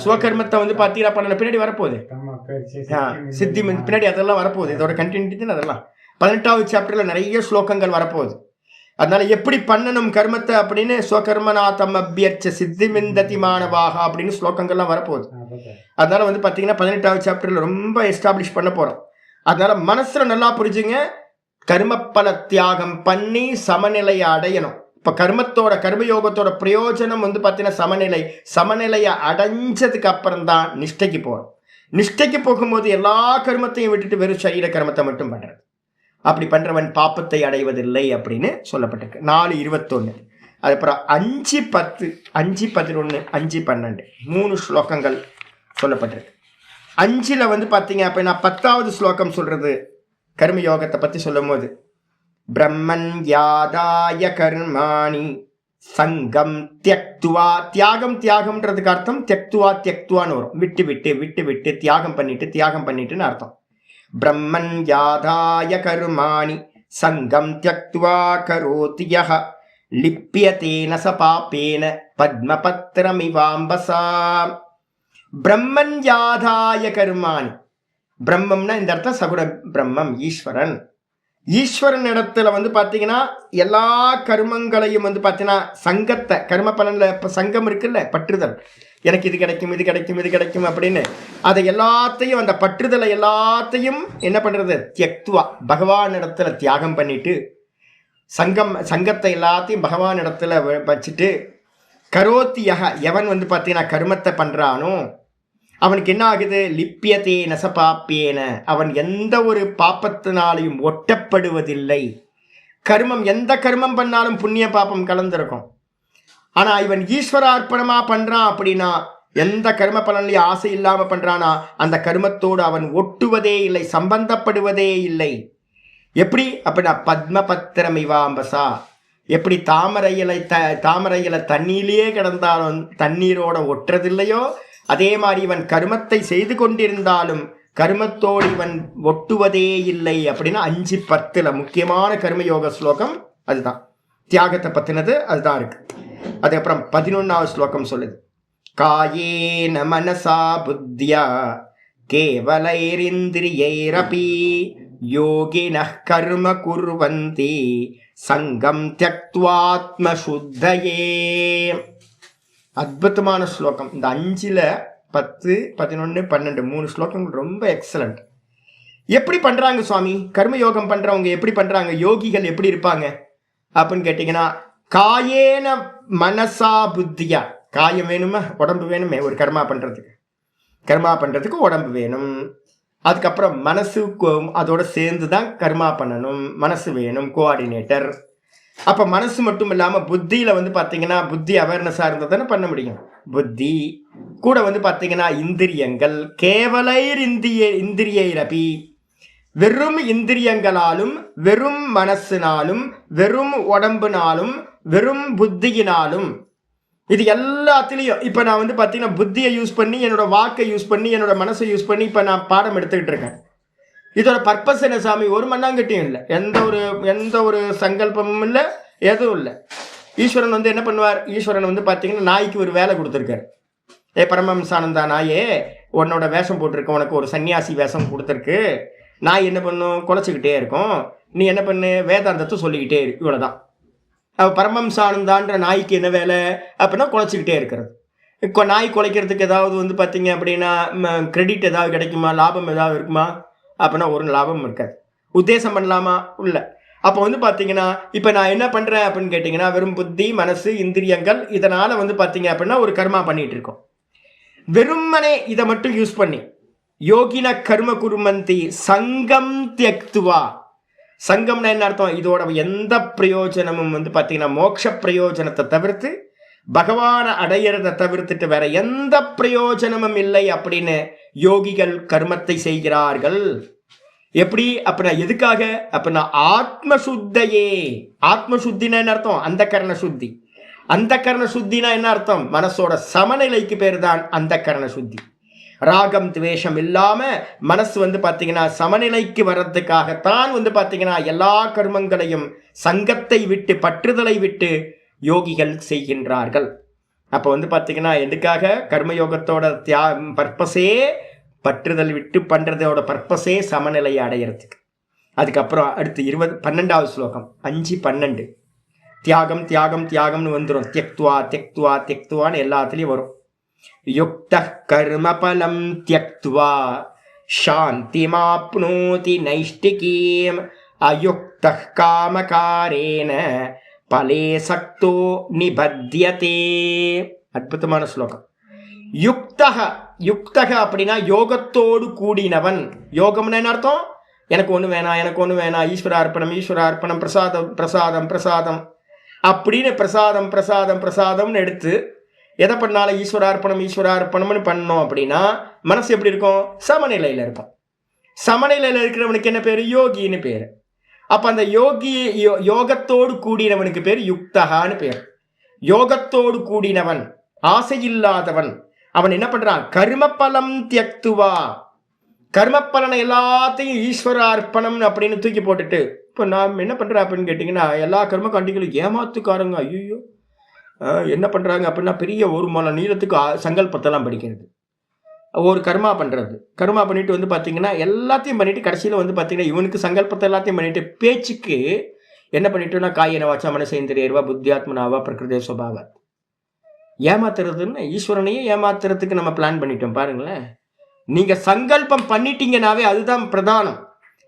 ஸ்வகர்மத்தை வந்து பார்த்தீங்கன்னா பண்ணணும். பின்னாடி வரப்போகுது சித்தி பின்னாடி அதெல்லாம் வரப்போகுது, இதோட கண்டினியூட்டி தான் அதெல்லாம் 18வது சாப்டரில் நிறைய ஸ்லோகங்கள் வரப்போகுது. அதனால எப்படி பண்ணணும் கர்மத்தை அப்படின்னு ஸ்வகர்மநாதம் அபியர்ச்ச சித்தி விந்ததி மாணவாக அப்படின்னு ஸ்லோகங்கள்லாம் வரப்போகுது. அதனால வந்து பார்த்தீங்கன்னா 18வது சாப்டர்ல ரொம்ப எஸ்டாப்ளிஷ் பண்ண போறோம். அதனால மனசுல நல்லா புரிஞ்சுங்க, கர்மப்பல தியாகம் பண்ணி சமநிலையை அடையணும். இப்ப கர்மயோகத்தோட பிரயோஜனம் வந்து பார்த்தீங்கன்னா சமநிலையை அடைஞ்சதுக்கு அப்புறம் தான் நிஷ்டைக்கு போறோம். நிஷ்டைக்கு போகும்போது எல்லா கர்மத்தையும் விட்டுட்டு வெறும் சரீர கர்மத்தை மட்டும் பண்றது. அப்படி பண்றவன் பாப்பத்தை அடைவதில்லை அப்படின்னு சொல்லப்பட்டிருக்கு. 4:21. அதுக்கப்புறம் 5:10, 5:11, 5:12 3 ஸ்லோகங்கள் சொல்லப்பட்டிருக்கு. 5ல் வந்து பார்த்தீங்க அப்படின்னா 10வது ஸ்லோகம் சொல்றது கர்மயோகத்தை பத்தி சொல்லும் போது, பிரம்மன் யாதாய கர்மாணி சங்கம் தியக்துவா. தியாகம்ன்றதுக்கு அர்த்தம் தியக்துவான்னு வரும். விட்டு விட்டு தியாகம் பண்ணிட்டுன்னு அர்த்தம். பிரம்மன் யாதாய கர்மாணி சங்கம் தியக்துவா கரோதி யஹ லிப்யதேன ச பாபேன பத்மபத்ரமிவாம்பசா. பிரம்மன் யாதாய கர்மாணி. பிரம்மம்னா இந்த அர்த்தம் சகுண பிரம்மம், ஈஸ்வரன் இடத்துல வந்து பார்த்தீங்கன்னா எல்லா கர்மங்களையும் வந்து பார்த்தீங்கன்னா சங்கத்தை, கர்ம பலன்ல இப்போ சங்கம் இருக்குல்ல, பற்றுதல், எனக்கு இது கிடைக்கும் அப்படின்னு அதை எல்லாத்தையும், அந்த பற்றுதலை எல்லாத்தையும் என்ன பண்றது, தியக்துவா பகவான் இடத்துல தியாகம் பண்ணிட்டு, சங்கத்தை எல்லாத்தையும் பகவான் இடத்துல வச்சுட்டு, கரோத்தியக எவன் வந்து பார்த்தீங்கன்னா கர்மத்தை பண்றானோ அவனுக்கு என்ன ஆகுது, லிப்பியதே நசபாப்பேன, அவன் எந்த ஒரு பாப்பத்தினாலையும் ஒட்டப்படுவதில்லை. எந்த கர்மம் பண்ணாலும் புண்ணிய பாப்பம் கலந்திருக்கும். ஆனா இவன் ஈஸ்வரார்ப்பணமா பண்றான் அப்படின்னா, எந்த கர்ம பலன்லையும் ஆசை இல்லாம பண்றானா அந்த கர்மத்தோடு அவன் ஒட்டுவதே இல்லை, சம்பந்தப்படுவதே இல்லை. எப்படி அப்படின்னா பத்மபத்திரம் இவாம்பசா, எப்படி தாமரையில தண்ணியிலேயே கிடந்தாலும் தண்ணீரோட ஒட்டுறதில்லையோ, அதே மாதிரி இவன் கர்மத்தை செய்து கொண்டிருந்தாலும் கர்மத்தோடு இவன் ஒட்டுவதே இல்லை அப்படின்னா 5:10 முக்கியமான கர்மயோக ஸ்லோகம் அதுதான். தியாகத்தை பத்தினது அதுதான் இருக்கு. அதுக்கப்புறம் 11வது ஸ்லோகம் சொல்லுது, காயேன மனசா புத்தியா கேவலைரிந்திரியைரபி யோகினः கர்ம குர்வந்தி சங்கம் த்யக்த்வாத்ம சுத்தயே. அற்புதமான ஸ்லோகம். இந்த 5ல் 10, 11, 12 3 ஸ்லோகங்கள் ரொம்ப எக்ஸலண்ட். எப்படி பண்றாங்க சுவாமி கர்மயோகம் பண்றவங்க, எப்படி பண்றாங்க, யோகிகள் எப்படி இருப்பாங்க அப்படின்னு கேட்டீங்கன்னா, காயேன மனசா புத்தியா. காயம் வேணுமா, உடம்பு வேணுமே ஒரு கர்மா பண்றதுக்கு உடம்பு வேணும். அதுக்கப்புறம் மனசு அதோட சேர்ந்து தான் கர்மா பண்ணணும், மனசு வேணும், கோஆர்டினேட்டர். அப்ப மனசு மட்டும் இல்லாம புத்தியில வந்து பாத்தீங்கன்னா, புத்தி அவேர்னஸா இருந்தா தானே பண்ண முடியும். புத்தி கூட வந்து பாத்தீங்கன்னா இந்திரியங்கள், கேவலைர் இந்திரியைரபி, வெறும் இந்திரியங்களாலும் வெறும் மனசினாலும் வெறும் உடம்புனாலும் வெறும் புத்தியினாலும், இது எல்லாத்திலையும் இப்ப நான் வந்து பாத்தீங்கன்னா புத்தியை யூஸ் பண்ணி, என்னோட வாக்கை யூஸ் பண்ணி, என்னோட மனசை யூஸ் பண்ணி இப்ப நான் பாடம் எடுத்துக்கிட்டு இருக்கேன். இதோட பர்பஸ் என்ன சாமி, ஒரு மண்ணாங்கட்டியும் இல்லை, எந்த ஒரு சங்கல்பமும் இல்லை, எதுவும் இல்லை. ஈஸ்வரன் வந்து என்ன பண்ணுவார், ஈஸ்வரன் வந்து பார்த்தீங்கன்னா நாய்க்கு ஒரு வேலை கொடுத்துருக்காரு. பரமஹம்சானந்தா நாயே, உன்னோட வேஷம் போட்டிருக்க, உனக்கு ஒரு சன்னியாசி வேஷம் கொடுத்துருக்கு. நாய் என்ன பண்ணும், குலைச்சிக்கிட்டே இருக்கும். நீ என்ன பண்ணு, வேதாந்தத்தை சொல்லிக்கிட்டே இருக்கு, இவ்வளோதான். பரமஹம்சானந்தான்ற நாய்க்கு என்ன வேலை அப்படின்னா குலைச்சிக்கிட்டே இருக்கிறது. இப்போ நாய் குலைக்கிறதுக்கு ஏதாவது வந்து பார்த்தீங்க அப்படின்னா கிரெடிட் ஏதாவது கிடைக்குமா, லாபம் ஏதாவது இருக்குமா அப்படின்னா ஒரு லாபம் இருக்காது. உத்தேசம் பண்ணலாமா இல்லை. அப்போ வந்து பார்த்தீங்கன்னா இப்போ நான் என்ன பண்ணுறேன் அப்படின்னு கேட்டிங்கன்னா, வெறும் புத்தி மனசு இந்திரியங்கள் இதனால் வந்து பார்த்தீங்க அப்படின்னா ஒரு கர்மா பண்ணிகிட்டு இருக்கோம். வெறுமனே இதை மட்டும் யூஸ் பண்ணி யோகின கர்ம குர்மந்தி சங்கம் தியக்துவா. சங்கம்னா என்ன அர்த்தம், இதோட எந்த பிரயோஜனமும் வந்து பார்த்தீங்கன்னா மோட்ச பிரயோஜனத்தை தவிர்த்து, பகவானை அடையிறதை தவிர்த்துட்டு வேற எந்த பிரயோஜனமும் இல்லை அப்படின்னு யோகிகள் கர்மத்தை செய்கிறார்கள். எப்படி அப்படின்னா, எதுக்காக அப்படின்னா ஆத்மசுத்தையே. ஆத்மசுத்தினா என்ன அர்த்தம், அந்த கரண சுத்தி. அந்த கரண சுத்தினா என்ன அர்த்தம், மனசோட சமநிலைக்கு பேர் தான் அந்த கரண சுத்தி. ராகம் துவேஷம் இல்லாம மனசு வந்து பாத்தீங்கன்னா சமநிலைக்கு வர்றதுக்காகத்தான் வந்து பாத்தீங்கன்னா எல்லா கர்மங்களையும் சங்கத்தை விட்டு பற்றுதலை விட்டு யோகிகள் செய்கின்றார்கள். அப்போ வந்து பார்த்தீங்கன்னா எதுக்காக, கர்மயோகத்தோட பர்பஸே பற்றுதல் விட்டு பண்ணுறதோட பர்பஸே சமநிலையை அடையிறதுக்கு. அதுக்கப்புறம் அடுத்து 12வது ஸ்லோகம் 5:12. தியாகம் தியாகம் தியாகம்னு வந்துடும். தியக்துவா தியக்துவா தியக்துவான்னு எல்லாத்துலேயும் வரும். யுக்த கர்மபலம் தியக்துவா சாந்திமாப்னோதி நைஷ்டிகீம் அயுக்த காமகாரேன பலே சக்தோ நிபத்யதே. அற்புதமான ஸ்லோகம். யுக்தக, யுக்தக அப்படின்னா யோகத்தோடு கூடினவன். யோகம்னு என்ன அர்த்தம்? எனக்கு ஒன்று வேணாம், எனக்கு ஒன்று வேணாம், ஈஸ்வரார்ப்பணம் ஈஸ்வரார்ப்பணம், பிரசாதம் பிரசாதம் பிரசாதம் அப்படின்னு பிரசாதம் பிரசாதம் பிரசாதம்னு எடுத்து எதை பண்ணாலும் ஈஸ்வரார்ப்பணம் ஈஸ்வரார்ப்பணம்னு பண்ணோம் அப்படின்னா மனசு எப்படி இருக்கும்? சமநிலையில் இருக்கும். சமநிலையில் இருக்கிறவனுக்கு என்ன பேர்? யோகின்னு பேர். அப்போ அந்த யோகி யோகத்தோடு கூடினவனுக்கு பேர் யுக்தகான்னு பேர். யோகத்தோடு கூடினவன், ஆசையில்லாதவன், அவன் என்ன பண்றான்? கர்மபலம் தியக்துவா, கர்மப்பலனை எல்லாத்தையும் ஈஸ்வர அர்ப்பணம் அப்படின்னு தூக்கி போட்டுட்டு, இப்போ நான் என்ன பண்றேன் அப்படின்னு கேட்டிங்கன்னா, எல்லா கர்ம காண்டிகளும் ஏமாத்துக்காரங்க. ஐயோ என்ன பண்றாங்க அப்படின்னா, பெரிய ஒரு மலை நீளத்துக்கு சங்கல்பத்தெல்லாம் படிக்கிறது, ஒரு கர்மா பண்ணுறது. கர்மா பண்ணிட்டு வந்து பார்த்தீங்கன்னா எல்லாத்தையும் பண்ணிட்டு கடைசியில் வந்து பார்த்தீங்கன்னா இவனுக்கு சங்கல்பத்தை எல்லாத்தையும் பண்ணிட்டு பேச்சுக்கு என்ன பண்ணிட்டோன்னா காயன வாச்சா மனசேந்திரியர்வா புத்தியாத்மனாவா பிரகிருதே சுபாவா ஏமாத்துறதுன்னு ஈஸ்வரனையே ஏமாத்துறதுக்கு நம்ம பிளான் பண்ணிட்டோம் பாருங்களேன். நீங்கள் சங்கல்பம் பண்ணிட்டீங்கன்னாவே அதுதான் பிரதானம்.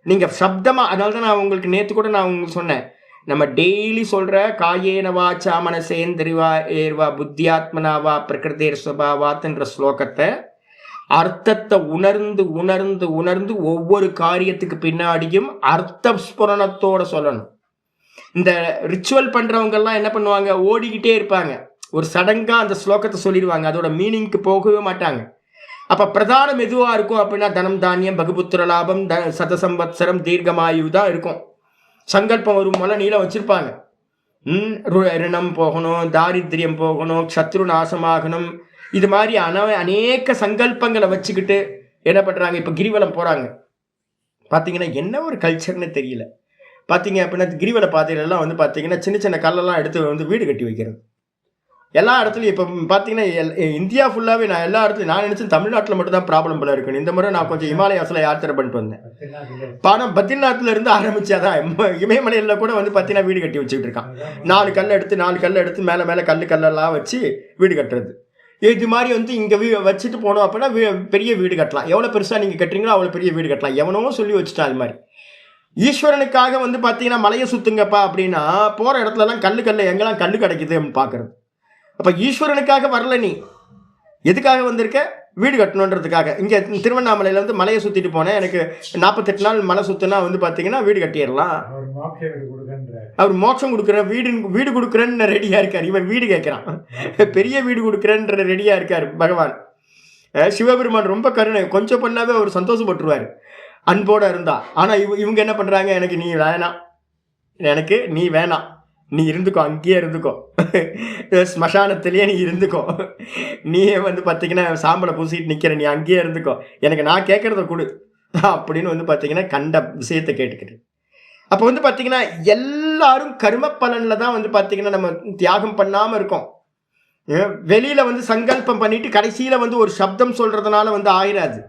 நீங்கள் சப்தமாக, அதனால தான் நான் உங்களுக்கு நேற்று கூட நான் உங்களுக்கு சொன்னேன், நம்ம டெய்லி சொல்கிற காயேன வாச்சா மனசேந்திரிவா ஏர்வா புத்தியாத்மனாவா பிரகிருதேர் சுபாவாத்ன்ற ஸ்லோகத்தை அர்த்தத்தை உணர்ந்து உணர்ந்து உணர்ந்து ஒவ்வொரு காரியத்துக்கு பின்னாடியும் அர்த்த ஸ்புரணத்தோட சொல்லணும். இந்த ரிச்சுவல் பண்ணுறவங்கெல்லாம் என்ன பண்ணுவாங்க? ஓடிக்கிட்டே இருப்பாங்க, ஒரு சடங்காக அந்த ஸ்லோகத்தை சொல்லிடுவாங்க, அதோட மீனிங்க்கு போகவே மாட்டாங்க. அப்போ பிரதானம் எதுவாக இருக்கும் அப்படின்னா தனம் தானியம் பகுபுத்திர லாபம் சதசம்பத்சரம் தீர்க்கமாயு தான் இருக்கும். சங்கல்பம் ஒரு மொழ நீளம் வச்சுருப்பாங்க. ரிணம் போகணும், தாரித்ரியம் போகணும், சத்ரு நாசமாகணும், இது மாதிரி அநேக சங்கல்பங்களை வச்சுக்கிட்டு என்ன பண்ணுறாங்க? இப்போ கிரிவலம் போகிறாங்க. பார்த்தீங்கன்னா என்ன ஒரு கல்ச்சர்னு தெரியல. பார்த்தீங்க அப்படின்னா கிரிவல பாதையிலலாம் வந்து பார்த்தீங்கன்னா சின்ன சின்ன கல்லெல்லாம் எடுத்து வந்து வீடு கட்டி வைக்கிறது. எல்லா இடத்துலையும் இப்போ பார்த்தீங்கன்னா இந்தியா ஃபுல்லாகவே நான் எல்லா இடத்துலையும் நான் நினச்சேன் தமிழ்நாட்டில் மட்டும்தான் ப்ராப்ளம் போல இருக்குன்னு. இந்த முறை நான் கொஞ்சம் இமாலயாஸில் யாத்திரை பண்ணிட்டு வந்தேன். ஆனால் பத்ரிநாத்தில் இருந்து ஆரம்பிச்சாதான் இமயமலையில் கூட வந்து பார்த்தீங்கன்னா வீடு கட்டி வச்சுக்கிட்டு இருக்கான். 4 கல் எடுத்து மேலே மேலே கல்லெல்லாம் வச்சு வீடு கட்டுறது. இது மாதிரி வந்து இங்கே வச்சுட்டு போனோம் அப்படின்னா பெரிய வீடு கட்டலாம். எவ்வளோ பெருசாக நீங்கள் கட்டுறீங்களோ அவ்வளோ பெரிய வீடு கட்டலாம். எவனோ சொல்லி வச்சுட்டான். அது மாதிரி ஈஸ்வரனுக்காக வந்து பார்த்தீங்கன்னா மலையை சுற்றுங்கப்பா அப்படின்னா போகிற இடத்துலலாம் கல் எங்கெல்லாம் கல் கிடைக்குது அப்படின்னு பார்க்குறது. அப்போ ஈஸ்வரனுக்காக வரல, நீ எதுக்காக வந்திருக்க? வீடு கட்டணுன்றதுக்காக. இங்கே திருவண்ணாமலையில் வந்து மலையை சுற்றிட்டு போனேன், எனக்கு 48 நாள் மலை சுற்றினா வந்து பார்த்தீங்கன்னா வீடு கட்டிடலாம். அவர் மோட்சம் கொடுக்குற வீடு கொடுக்குறேன்னு ரெடியாக இருக்கார். இவன் வீடு கேட்குறான், பெரிய வீடு கொடுக்குறேன்ற ரெடியாக இருக்கார் பகவான். சிவபெருமான் ரொம்ப கருணை, கொஞ்சம் பண்ணாவே அவர் சந்தோஷப்பட்டுருவார் அன்போடு இருந்தா. ஆனால் இவங்க என்ன பண்ணுறாங்க? எனக்கு நீ வேணாம், நீ இருந்துக்கோ, அங்கேயே இருந்துக்கோ, ஸ்மசானத்திலேயே நீ இருந்துக்கோ, நீயே வந்து பார்த்தீங்கன்னா சாம்பலை பூசிட்டு நிற்கிற, நீ அங்கேயே இருந்துக்கோ, எனக்கு நான் கேட்குறத கொடு அப்படின்னு வந்து பார்த்தீங்கன்னா கண்ட விஷயத்தை கேட்டுக்கிட்டு. அப்போ வந்து பார்த்தீங்கன்னா எல்லாரும் கர்ம பலனில் தான் வந்து பார்த்தீங்கன்னா நம்ம தியாகம் பண்ணாமல் இருக்கோம். வெளியில் வந்து சங்கல்பம் பண்ணிட்டு கடைசியில் வந்து ஒரு சப்தம் சொல்கிறதுனால வந்து ஆயிராது.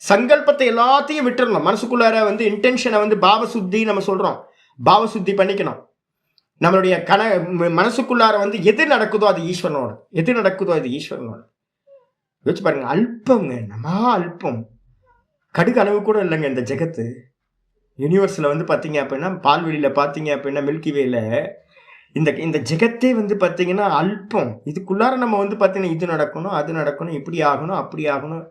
சங்கல்பத்தை எல்லாத்தையும் விட்டுறணும். மனசுக்குள்ளார வந்து இன்டென்ஷனை வந்து பாவசுத்தி நம்ம சொல்கிறோம், பாவசுத்தி பண்ணிக்கணும். நம்மளுடைய மனசுக்குள்ளார வந்து எது நடக்குதோ அது ஈஸ்வரனோட, எது நடக்குதோ அது ஈஸ்வரனோட. யோசிச்சு பாருங்க, அல்பங்க, நம்ம அல்பம், கடுகு அளவு கூட இல்லைங்க இந்த ஜெகத்து. யூனிவர்ஸில் வந்து பார்த்தீங்க அப்படின்னா பால்வெளியில் பார்த்தீங்க அப்படின்னா மில்கிவேல இந்த ஜெகத்தே வந்து பார்த்தீங்கன்னா அல்பம். இதுக்குள்ளார நம்ம வந்து பார்த்தீங்கன்னா இது நடக்கணும், அது நடக்கணும், இப்படி ஆகணும், அப்படி ஆகணும்.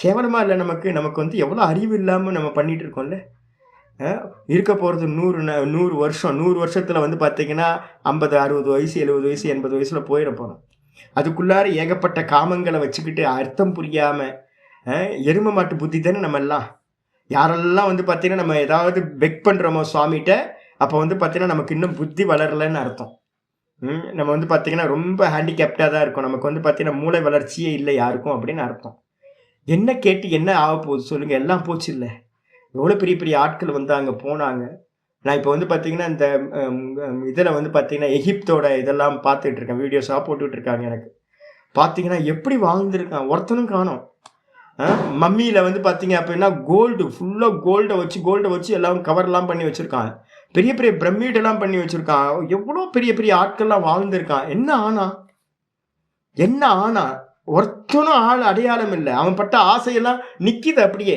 கேவலமாக இல்லை, நமக்கு வந்து எவ்வளோ அறிவு இல்லாமல் நம்ம பண்ணிகிட்டு இருக்கோம்ல. இருக்க போகிறது 100 வருஷம். 100 வருஷத்தில் வந்து பார்த்தீங்கன்னா 50, 60 வயசு, 70 வயசு, 80 வயசில் போயிட போகிறோம். அதுக்குள்ளார ஏகப்பட்ட காமங்களை வச்சுக்கிட்டு அர்த்தம் புரியாமல் எரும மாட்டு புத்தி தானே நம்ம எல்லாம். யாரெல்லாம் வந்து பார்த்தீங்கன்னா நம்ம ஏதாவது பெக் பண்ணுறோமோ சுவாமிகிட்ட, அப்போ வந்து பார்த்தீங்கன்னா நமக்கு இன்னும் புத்தி வளரலைன்னு அர்த்தம். நம்ம வந்து பார்த்தீங்கன்னா ரொம்ப ஹேண்டிகேப்டாக தான் இருக்கும். நமக்கு வந்து பார்த்தீங்கன்னா மூளை வளர்ச்சியே இல்லை யாருக்கும் அப்படின்னு அர்த்தம். என்ன கேட்டு என்ன ஆக போகுது சொல்லுங்கள்? எல்லாம் போச்சு இல்லை. எவ்வளோ பெரிய பெரிய ஆட்கள் வந்து அங்கே போனாங்க. நான் இப்போ வந்து பார்த்தீங்கன்னா இந்த இதில் வந்து பார்த்தீங்கன்னா எகிப்தோட இதெல்லாம் பார்த்துட்ருக்கேன், வீடியோஸாக போட்டுட்ருக்காங்க. எனக்கு பார்த்தீங்கன்னா எப்படி வாழ்ந்துருக்கான் ஒருத்தனும் காணோம். மம்மியில் வந்து பார்த்தீங்க அப்படின்னா கோல்டு ஃபுல்லாக கோல்டை வச்சு எல்லாம் கவர்லாம் பண்ணி வச்சுருக்காங்க. பெரிய பெரிய பிரமிடெல்லாம் பண்ணி வச்சிருக்கான். எவ்வளோ பெரிய பெரிய ஆட்கள்லாம் வாழ்ந்திருக்கான். என்ன ஆனா ஒருத்தனும் ஆள் அடையாளம் இல்லை. அவன் பட்ட ஆசையெல்லாம் நிக்குது அப்படியே,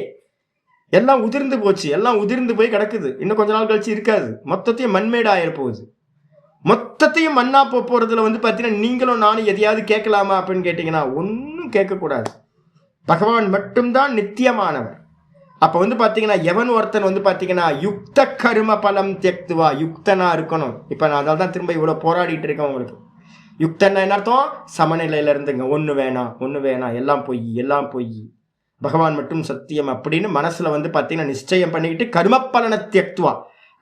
எல்லாம் உதிர்ந்து போச்சு, எல்லாம் உதிர்ந்து போய் கிடக்குது. இன்னும் கொஞ்ச நாள் கழிச்சு இருக்காது, மொத்தத்தையும் மண்மேடு ஆயிர போகுது. மொத்தத்தையும் மண்ணா போறதுல வந்து பார்த்தீங்கன்னா நீங்களும் நானும் எதையாவது கேட்கலாமா அப்படின்னு கேட்டீங்கன்னா ஒன்றும் கேட்கக்கூடாது. பகவான் மட்டும்தான் நித்தியமானவர். அப்போ வந்து பார்த்தீங்கன்னா எவன் ஒருத்தன் வந்து பார்த்தீங்கன்னா யுக்த கர்ம பலம் தியக்துவா, யுக்தனா இருக்கணும். இப்போ நான் அதால் தான் திரும்ப இவ்வளோ போராடிட்டு இருக்கேன் உங்களுக்கு. யுக்தன்னா என்ன அர்த்தம்? சமநிலையில இருந்துங்க. ஒன்று வேணாம், எல்லாம் பொய், பகவான் மட்டும் சத்தியம் அப்படின்னு மனசுல வந்து பார்த்தீங்கன்னா நிச்சயம் பண்ணிக்கிட்டு கர்மப்பலனை தியக்துவா,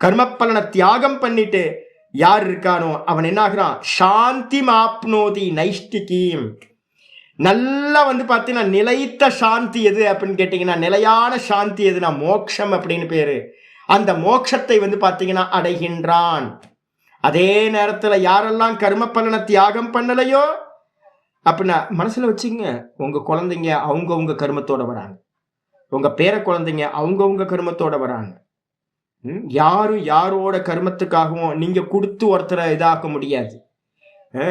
கர்மப்பலனை தியாகம் பண்ணிட்டு யார் இருக்கானோ அவன் என்ன ஆகுறான்? சாந்தி மாப்னோதி நைஷ்டிகீம். நல்லா வந்து பார்த்தீங்கன்னா நிலைத்த சாந்தி எது அப்படின்னு கேட்டீங்கன்னா, நிலையான சாந்தி எதுனா மோட்சம் அப்படின்னு பேரு. அந்த மோட்சத்தை வந்து பார்த்தீங்கன்னா அடைகின்றான். அதே நேரத்தில் யாரெல்லாம் கர்ம பலனை தியாகம் பண்ணலையோ அப்படின்னா மனசுல வச்சுங்க, உங்க குழந்தைங்க அவங்கவுங்க கர்மத்தோட வராங்க, உங்க பேர குழந்தைங்க அவங்கவுங்க கர்மத்தோட வராங்க. யாரும் யாரோட கர்மத்துக்காகவும் நீங்க கொடுத்து ஒருத்தரை இதாக்க முடியாது.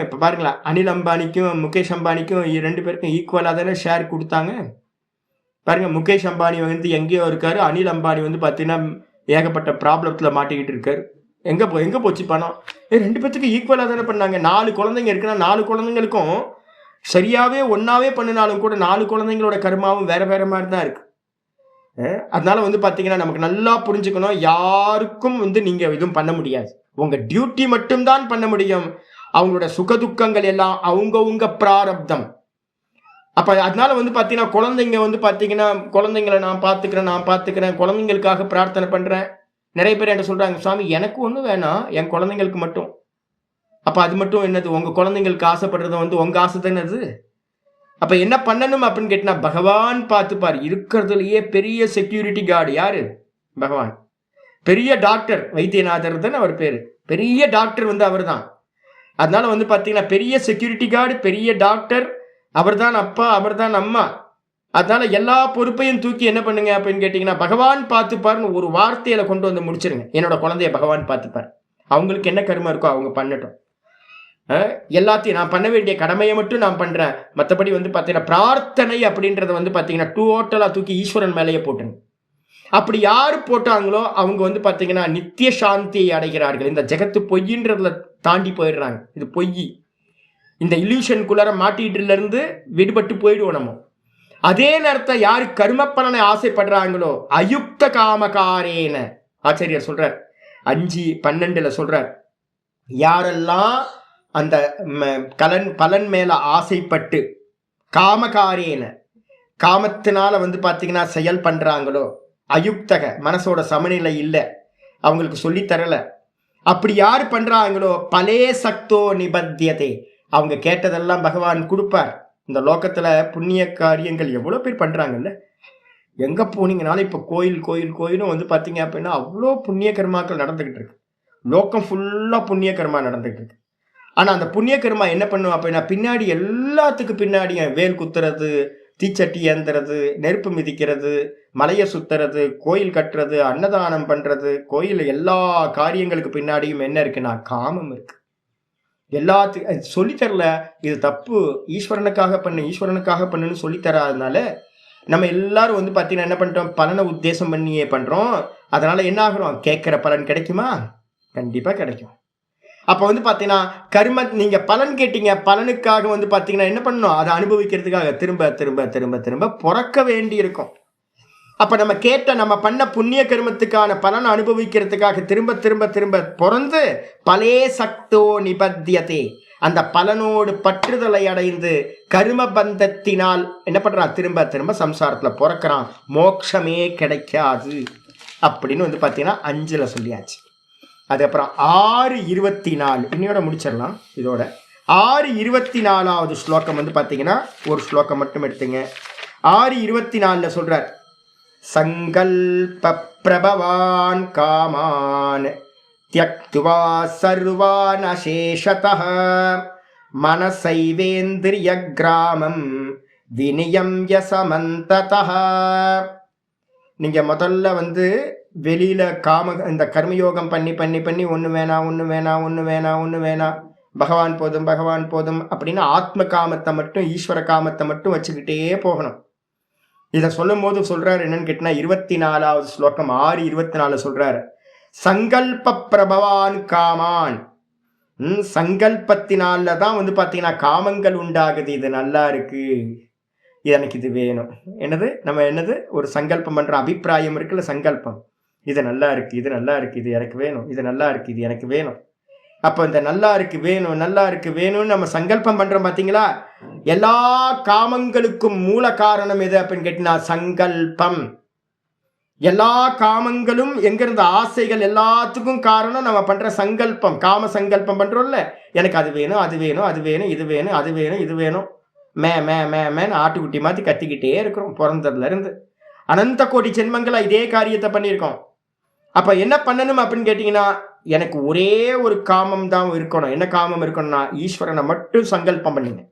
இப்போ பாருங்களேன், அனில் அம்பானிக்கும் முகேஷ் அம்பானிக்கும் 2 பேருக்கும் ஈக்குவலாக தானே ஷேர் கொடுத்தாங்க. பாருங்க, முகேஷ் அம்பானி வந்து எங்கேயோ இருக்காரு, அனில் அம்பானி வந்து பார்த்தீங்கன்னா ஏகப்பட்ட ப்ராப்ளத்தில் மாட்டிக்கிட்டு இருக்காரு. எங்கே போச்சு பணம்? 2 பேர்த்துக்கு ஈக்குவலாக தானே பண்ணாங்க. 4 குழந்தைங்க இருக்குன்னா 4 குழந்தைங்களுக்கும் சரியாகவே ஒன்றாவே பண்ணினாலும் கூட 4 குழந்தைங்களோட கர்மாவும் வேற வேற மாதிரி தான் இருக்கு. அதனால வந்து பார்த்தீங்கன்னா நமக்கு நல்லா புரிஞ்சுக்கணும், யாருக்கும் வந்து நீங்கள் எதுவும் பண்ண முடியாது. உங்கள் டியூட்டி மட்டும்தான் பண்ண முடியும். அவங்களோட சுகதுக்கங்கள் எல்லாம் அவங்கவுங்க பிராரப்தம். அப்ப அதனால வந்து பார்த்தீங்கன்னா குழந்தைங்க வந்து பார்த்தீங்கன்னா குழந்தைங்களை நான் பார்த்துக்கிறேன், குழந்தைங்களுக்காக பிரார்த்தனை பண்றேன். நிறைய பேர் என்ன சொல்றாங்க, சுவாமி எனக்கு ஒன்றும் வேணாம், என் குழந்தைங்களுக்கு மட்டும். அப்ப அது மட்டும் என்னது? உங்க குழந்தைங்களுக்கு ஆசைப்படுறது வந்து உங்க ஆசை தானே அது. அப்ப என்ன பண்ணணும் அப்படின்னு கேட்டினா, பகவான் பார்த்துப்பார். இருக்கிறதுலயே பெரிய செக்யூரிட்டி கார்டு யாரு? பகவான். பெரிய டாக்டர் வைத்தியநாதர் தான் அவர் பேரு. பெரிய டாக்டர் வந்து அவர் தான். அதனால வந்து பார்த்தீங்கன்னா பெரிய செக்யூரிட்டி கார்டு, பெரிய டாக்டர் அவர் தான். அப்பா அவர் தான் அம்மா. அதனால எல்லா பொறுப்பையும் தூக்கி என்ன பண்ணுங்க அப்படின்னு கேட்டீங்கன்னா, பகவான் பார்த்துப்பார்னு ஒரு வார்த்தையில கொண்டு வந்து முடிச்சிருங்க. என்னோட குழந்தைய பகவான் பார்த்துப்பார், அவங்களுக்கு என்ன கர்மம் இருக்கோ அவங்க பண்ணட்டும், எல்லாத்தையும் நான் பண்ண வேண்டிய கடமையை மட்டும் நான் பண்றேன். மற்றபடி வந்து பார்த்தீங்கன்னா பிரார்த்தனை அப்படின்றத வந்து பார்த்தீங்கன்னா டோட்டலா தூக்கி ஈஸ்வரன் மேலேயே போட்டுருங்க. அப்படி யாரு போட்டாங்களோ அவங்க வந்து பார்த்தீங்கன்னா நித்திய சாந்தியை அடைகிறார்கள். இந்த ஜெகத்து பொய்ன்றதுல தாண்டி போயிடுறாங்க. இது பொய், இந்த இல்யூஷனுக்குள்ளார மாட்டிட்டுல இருந்து விடுபட்டு போயிடுவோம் நம்ம. அதே நேரத்தை யாரு கர்ம பலனை ஆசைப்படுறாங்களோ அயுக்த காமகாரேன, ஆச்சாரியர் சொல்றார் 5:12 சொல்றார், யாரெல்லாம் அந்த பலன் மேல ஆசைப்பட்டு காமகாரேன காமத்தினால வந்து பார்த்தீங்கன்னா செயல் பண்றாங்களோ, அயுக்தக மனசோட சமநிலை இல்லை, அவங்களுக்கு சொல்லி தரல, அப்படி யார் பண்றாங்களோ பலே சக்தோ நிபத்தியதே, அவங்க கேட்டதெல்லாம் பகவான் கொடுப்பார். இந்த லோகத்துல புண்ணிய காரியங்கள் எவ்வளோ பேர் பண்றாங்கல்ல, எங்க போனீங்கனாலும் இப்போ கோயிலும் வந்து பார்த்தீங்க அப்படின்னா அவ்வளோ புண்ணிய கர்மாக்கள் நடந்துகிட்டு இருக்கு. லோகம் ஃபுல்லா புண்ணிய கர்மா நடந்துகிட்டு இருக்கு. ஆனா அந்த புண்ணிய கர்மா என்ன பண்ணும் அப்படின்னா பின்னாடி எல்லாத்துக்கு பின்னாடி வேல் குத்துறது, தீச்சட்டி ஏந்துறது, நெருப்பு மிதிக்கிறது, மலையை சுத்துறது, கோயில் கட்டுறது, அன்னதானம் பண்றது, கோயில் எல்லா காரியங்களுக்கு பின்னாடியும் என்ன இருக்குன்னா காமம் இருக்கு. எல்லாத்துக்கும் சொல்லித்தரல, இது தப்பு, ஈஸ்வரனுக்காக பண்ணுன்னு சொல்லித்தராதனால நம்ம எல்லாரும் வந்து பார்த்தீங்கன்னா என்ன பண்ணிட்டோம், பலனை உத்தேசம் பண்ணியே பண்றோம். அதனால என்ன ஆகிறோம், கேட்குற பலன் கிடைக்குமா? கண்டிப்பா கிடைக்கும். அப்போ வந்து பார்த்தீங்கன்னா நீங்க பலன் கேட்டீங்க, பலனுக்காக வந்து பார்த்தீங்கன்னா என்ன பண்ணணும், அதை அனுபவிக்கிறதுக்காக திரும்ப திரும்ப திரும்ப திரும்ப பிறக்க வேண்டி இருக்கும். அப்ப நம்ம நம்ம பண்ண புண்ணிய கர்மத்துக்கான பலனை அனுபவிக்கிறதுக்காக திரும்ப திரும்ப திரும்ப பிறந்து பலே சக்தோ நிபத்தியதே, அந்த பலனோடு பற்றுதலை அடைந்து கர்ம பந்தத்தினால் என்ன பண்றான், திரும்ப திரும்ப சம்சாரத்துல பிறக்கிறான், மோட்சமே கிடைக்காது அப்படின்னு வந்து பார்த்தீங்கன்னா 5ல் சொல்லியாச்சு. அதுக்கப்புறம் 6:24 இன்னையோட முடிச்சிடலாம். இதோட 6:24வது ஸ்லோகம் வந்து பார்த்தீங்கன்னா ஒரு ஸ்லோகம் மட்டும் எடுத்துங்க. 6:24 சொல்றார், சங்கல்ப பிரபவான் காமான் தியக்துவா சர்வான் அசேஷதः மனசைவேந்திரிய கிராமம் விநியம்ய சமந்ததः. நீங்க முதல்ல வந்து வெளியில் இந்த கர்மயோகம் பண்ணி பண்ணி பண்ணி ஒன்று வேணாம் பகவான் போதும் அப்படின்னு ஆத்ம காமத்தை மட்டும் ஈஸ்வர காமத்தை மட்டும் வச்சுக்கிட்டே போகணும். இதை சொல்லும் போது சொல்றாரு என்னன்னு கேட்டினா 24வது ஸ்லோகம் 6:24 சொல்றாரு, சங்கல்ப பிரபவான் காமான். சங்கல்பத்தினால தான் பார்த்தீங்கன்னா காமங்கள் உண்டாகுது. இது நல்லா இருக்கு, எனக்கு இது வேணும். என்னது ஒரு சங்கல்பம் பண்ற அபிப்பிராயம் இருக்குல்ல, சங்கல்பம். இது நல்லா இருக்கு, இது எனக்கு வேணும், இது நல்லா இருக்கு, இது எனக்கு வேணும். அப்போ இந்த நல்லா இருக்கு வேணும்னு நம்ம சங்கல்பம் பண்றோம் பார்த்தீங்களா. எல்லா காமங்களுக்கும் மூல காரணம் எது அப்படின்னு கேட்டீங்கன்னா சங்கல்பம். எல்லா காமங்களும் எங்கிருந்த ஆசைகள் எல்லாத்துக்கும் காரணம் நம்ம பண்ற சங்கல்பம். காம சங்கல்பம் பண்றோம்ல, எனக்கு அது வேணும், இது வேணும். மேன்னு ஆட்டுக்குட்டி மாதிரி கத்திக்கிட்டே இருக்கிறோம் பிறந்ததுல இருந்து. அனந்த கோடி ஜென்மங்களா இதே காரியத்தை பண்ணியிருக்கோம். அப்ப என்ன பண்ணணும் அப்படின்னு கேட்டீங்கன்னா, எனக்கு ஒரே ஒரு காமம் தான் இருக்கணும். என்ன காமம் இருக்கணும்னா, ஈஸ்வரனை மட்டும் சங்கல்பம் பண்ணுங்க.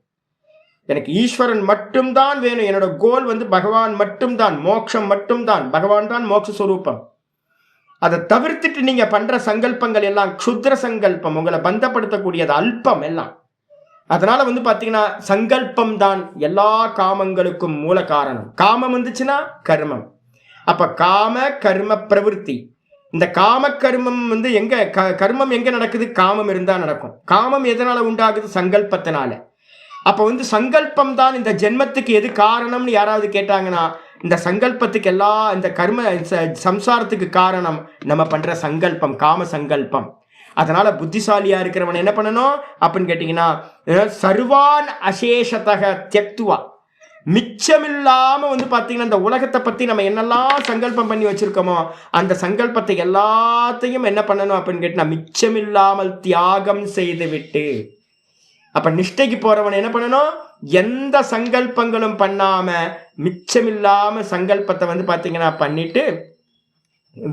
எனக்கு ஈஸ்வரன் மட்டும்தான் வேணும். என்னோட கோல் பகவான் மட்டும்தான், மோட்சம் மட்டும்தான். பகவான் தான் மோட்ச ஸ்வரூபம். அதை தவிர்த்துட்டு நீங்க பண்ற சங்கல்பங்கள் எல்லாம் க்ஷுத்ர சங்கல்பம், உங்களை பந்தப்படுத்தக்கூடியது, அல்பம் எல்லாம். அதனால பாத்தீங்கன்னா சங்கல்பம் தான் எல்லா காமங்களுக்கும் மூல காரணம். காமம் வந்துச்சுன்னா கர்மம். அப்ப காம கர்ம பிரவருத்தி. இந்த காம கர்மம் எங்க கர்மம் எங்க நடக்குது? காமம் இருந்தா நடக்கும். காமம் எதனால உண்டாகுது? சங்கல்பத்தினால. அப்ப சங்கல்பம் தான் இந்த ஜென்மத்துக்கு எது காரணம்னு யாராவது கேட்டாங்கன்னா, இந்த சங்கல்பத்துக்கு இந்த கர்ம சம்சாரத்துக்கு காரணம் நம்ம பண்ற சங்கல்பம், காம சங்கல்பம். அதனால புத்திசாலியா இருக்கிறவன் என்ன பண்ணணும் அப்படின்னு கேட்டீங்கன்னா, சர்வான் அசேஷதக தியக்துவா, மிச்சமில்லாம பாத்தீங்கன்னா இந்த உலகத்தை பத்தி நம்ம என்னெல்லாம் சங்கல்பம் பண்ணி வச்சிருக்கோமோ அந்த சங்கல்பத்தை எல்லாத்தையும் என்ன பண்ணணும் அப்படின்னு கேட்டா மிச்சமில்லாமல் தியாகம் செய்து விட்டு. அப்ப நிஷ்டைக்கு போறவன் என்ன பண்ணணும்? எந்த சங்கல்பங்களும் பண்ணாம மிச்சமில்லாம சங்கல்பத்தை பாத்தீங்கன்னா பண்ணிட்டு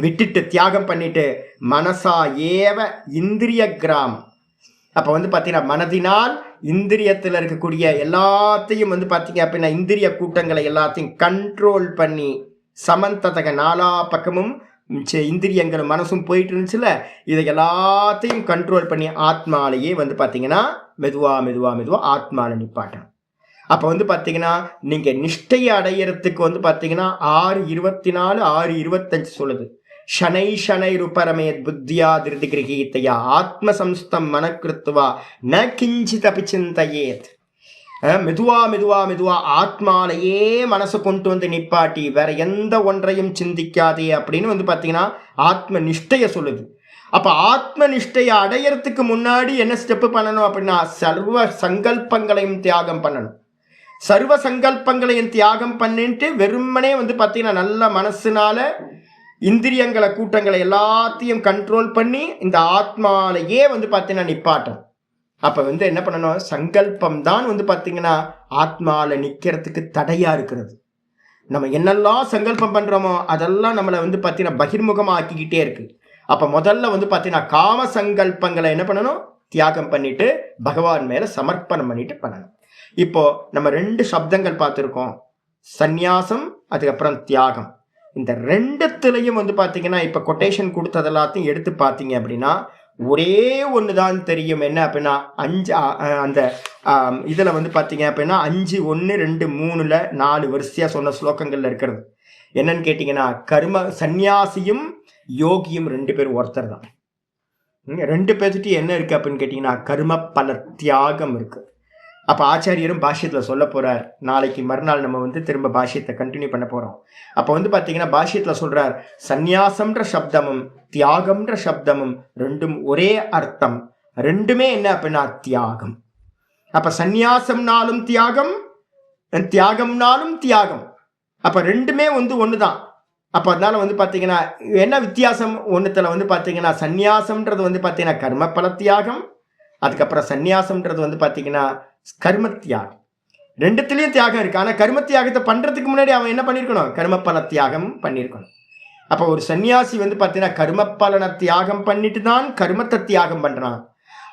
விட்டுட்டு தியாகம் பண்ணிட்டு மனசா ஏவ இந்திரிய கிராமம். அப்ப பாத்தீங்கன்னா மனதினால் இந்திரியத்தில் இருக்கக்கூடிய எல்லாத்தையும் பார்த்தீங்க அப்படின்னா இந்திரிய கூட்டங்களை எல்லாத்தையும் கண்ட்ரோல் பண்ணி சமந்ததக நாலா பக்கமும் இந்திரியங்களும் மனசும் போயிட்டு இருந்துச்சுல, இதை எல்லாத்தையும் கண்ட்ரோல் பண்ணி ஆத்மாலேயே பார்த்தீங்கன்னா மெதுவா ஆத்மால நிப்பாட்டணும். அப்போ பார்த்தீங்கன்னா நீங்க நிஷ்டையை அடையிறதுக்கு பார்த்தீங்கன்னா 6:24 6:25 சொல்லுது. ஷனை ருபரமேத் புத்தியா திருதி கிரகீத்தையா ஆத்ம சம்ஸ்தம் மனக்கிருத்துவா ந கிஞ்சித் அபிச்சிந்தையேத். மெதுவா ஆத்மாலையே மனசை கொண்டு நிப்பாட்டி வேற எந்த ஒன்றையும் சிந்திக்காதே அப்படின்னு பார்த்தீங்கன்னா ஆத்ம நிஷ்டைய சொல்லுது. அப்ப ஆத்ம நிஷ்டையை அடையறதுக்கு முன்னாடி என்ன ஸ்டெப் பண்ணணும் அப்படின்னா, சர்வ சங்கல்பங்களையும் தியாகம் பண்ணணும். சர்வ சங்கல்பங்களையும் தியாகம் பண்ணிட்டு வெறுமனே பார்த்தீங்கன்னா நல்ல மனசுனால இந்திரியங்களை கூட்டங்களை எல்லாத்தையும் கண்ட்ரோல் பண்ணி இந்த ஆத்மாலையே பார்த்தீங்கன்னா நிப்பாட்டும். அப்ப என்ன பண்ணணும்? சங்கல்பம் தான் பார்த்தீங்கன்னா ஆத்மால நிக்கிறதுக்கு தடையா இருக்கிறது. நம்ம என்னெல்லாம் சங்கல்பம் பண்றோமோ அதெல்லாம் நம்மளை பார்த்தீங்கன்னா பகிர்முகமா ஆக்கிக்கிட்டே இருக்கு. அப்ப முதல்ல பார்த்தீங்கன்னா காம சங்கல்பங்களை என்ன பண்ணணும்? தியாகம் பண்ணிட்டு பகவான் மேல சமர்ப்பணம் பண்ணிட்டு பண்ணணும். இப்போ நம்ம 2 சப்தங்கள் பார்த்துருக்கோம், சந்நியாசம் அதுக்கப்புறம் தியாகம். இந்த ரெண்டுத்துலையும் பார்த்தீங்கன்னா இப்போ கொட்டேஷன் கொடுத்தது எல்லாத்தையும் எடுத்து பார்த்தீங்க அப்படின்னா ஒரே ஒன்று தான் தெரியும். என்ன அப்படின்னா 5 அந்த இதில் பார்த்தீங்க அப்படின்னா 5, 1, 2, 3 4 வரிசையாக சொன்ன ஸ்லோகங்கள்ல இருக்கிறது என்னன்னு கேட்டிங்கன்னா, கர்ம சந்நியாசியும் யோகியும் 2 பேரும் ஒருத்தர் தான். 2 பேர்த்துட்டு என்ன இருக்கு அப்படின்னு கேட்டிங்கன்னா கர்ம பல தியாகம் இருக்கு. அப்போ ஆச்சாரியரும் பாஷ்யத்தில் சொல்ல போறார். நாளைக்கு மறுநாள் நம்ம திரும்ப பாஷ்யத்தை கண்டினியூ பண்ண போறோம். அப்போ பார்த்தீங்கன்னா பாஷ்யத்தில் சொல்றார், சந்நியாசம்ன்ற சப்தமும் தியாகம்ன்ற சப்தமும் ரெண்டும் ஒரே அர்த்தம். ரெண்டுமே என்ன அப்படின்னா தியாகம். அப்ப சந்நியாசம்னாலும் தியாகம், தியாகம்னாலும் தியாகம். அப்ப ரெண்டுமே ஒண்ணுதான். அப்போ அதனால பார்த்தீங்கன்னா என்ன வித்தியாசம்? ஒன்றுத்துல பார்த்தீங்கன்னா சந்நியாசம்ன்றது பார்த்தீங்கன்னா கர்ம பல தியாகம், அதுக்கப்புறம் சந்நியாசம்ன்றது பார்த்தீங்கன்னா கர்ம தியாகம். ரெண்டுத்துலயும் தியாகம் இருக்கு. ஆனா கர்ம தியாகத்தை பண்றதுக்கு முன்னாடி அவன் என்ன பண்ணிருக்கணும்? கர்ம பல தியாகம் பண்ணிருக்கணும். அப்ப ஒரு சன்னியாசி பார்த்தீங்கன்னா கர்ம பலனை தியாகம் பண்ணிட்டு தான் கர்மத்தை தியாகம் பண்றான்.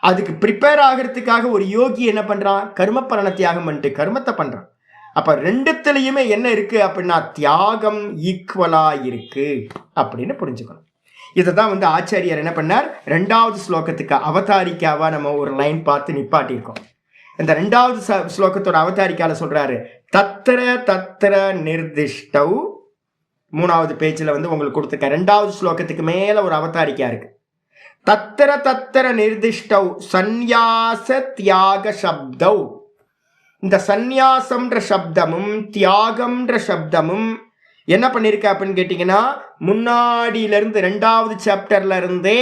அதுக்கு ப்ரிப்பேர் ஆகிறதுக்காக ஒரு யோகி என்ன பண்றான்? கர்ம பலனை தியாகம் பண்ணிட்டு கர்மத்தை பண்றான். அப்ப ரெண்டுத்துலயுமே என்ன இருக்கு அப்படின்னா தியாகம் ஈக்குவலா இருக்கு அப்படின்னு புரிஞ்சுக்கணும். இதை தான் வந்து ஆச்சாரியர் என்ன பண்ணார், 2வது ஸ்லோகத்துக்கு அவதாரிக்காவா நம்ம ஒரு லைன் பார்த்து நிப்பாட்டியிருக்கோம். இந்த 2வது ஸ்லோகத்தோட அவதாரிக்கால சொல்றாரு, தத்திர தத்திர நிர்திஷ்டௌ. 3வது பேஜ்ல வந்து உங்களுக்கு கொடுத்துருக்க 2வது ஸ்லோகத்துக்கு மேல ஒரு அவதாரிக்கா இருக்கு. தத்திர தத்திர நிர்திஷ்டௌ சந்நியாச தியாக சப்தௌ. இந்த சந்நியாசம்ன்ற சப்தமும் தியாகம்ன்ற சப்தமும் என்ன பண்ணிருக்க அப்படின்னு கேட்டீங்கன்னா, முன்னாடியிலிருந்து 2வது சாப்டர்ல இருந்தே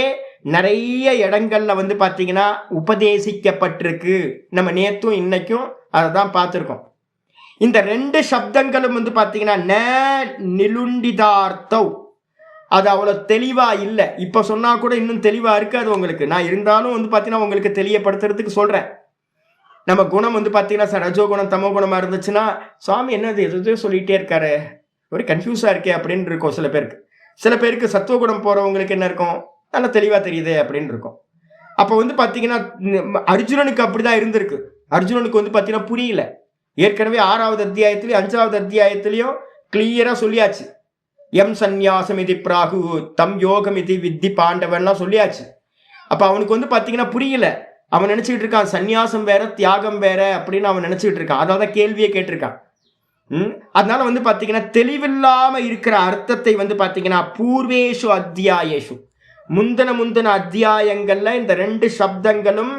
நிறைய இடங்கள்ல வந்து பாத்தீங்கன்னா உபதேசிக்கப்பட்டிருக்கு. நம்ம நேத்தும் இன்னைக்கும் அதை தான் பார்த்துருக்கோம். இந்த 2 சப்தங்களும் வந்து பாத்தீங்கன்னா ந நிலுண்டிதார்த்தௌ, அது அவ்வளோ தெளிவா இல்லை. இப்போ சொன்னா கூட இன்னும் தெளிவா இருக்காது உங்களுக்கு. நான் இருந்தாலும் வந்து பாத்தீங்கன்னா உங்களுக்கு தெளியப்படுத்துறதுக்கு சொல்றேன். நம்ம குணம் வந்து பாத்தீங்கன்னா ரஜோகுணம் தமோ குணமா இருந்துச்சுன்னா, சுவாமி என்னது எதோ சொல்லிட்டே இருக்காரு, ஒரு கன்ஃபியூஸா இருக்கே அப்படின்னு இருக்கும் சில பேருக்கு. சில பேருக்கு சத்துவகுணம் போறவங்களுக்கு என்ன இருக்கும், நல்லா தெளிவா தெரியுது அப்படின்னு இருக்கும். அப்போ வந்து பாத்தீங்கன்னா அர்ஜுனனுக்கு அப்படிதான் இருந்திருக்கு. அர்ஜுனனுக்கு வந்து பாத்தீங்கன்னா புரியல. ஏற்கனவே 6வது அத்தியாயத்திலையும் 5வது அத்தியாயத்திலையும் கிளியரா சொல்லியாச்சு. எம் சந்நியாசம் இது பிராகு தம் யோகம் இது வித்தி பாண்டவன்லாம் சொல்லியாச்சு. அப்ப அவனுக்கு வந்து பாத்தீங்கன்னா புரியல. அவன் நினைச்சுக்கிட்டு இருக்கான் சந்நியாசம் வேற தியாகம் வேற அப்படின்னு அவன் நினைச்சுக்கிட்டு இருக்கான். அதான் கேள்வியே கேட்டிருக்கான். அதனால வந்து பாத்தீங்கன்னா தெளிவில்லாம இருக்கிற அர்த்தத்தை வந்து பாத்தீங்கன்னா பூர்வேஷு அத்தியாயேஷு, முந்தன அத்தியாயங்கள்ல இந்த 2 சப்தங்களும்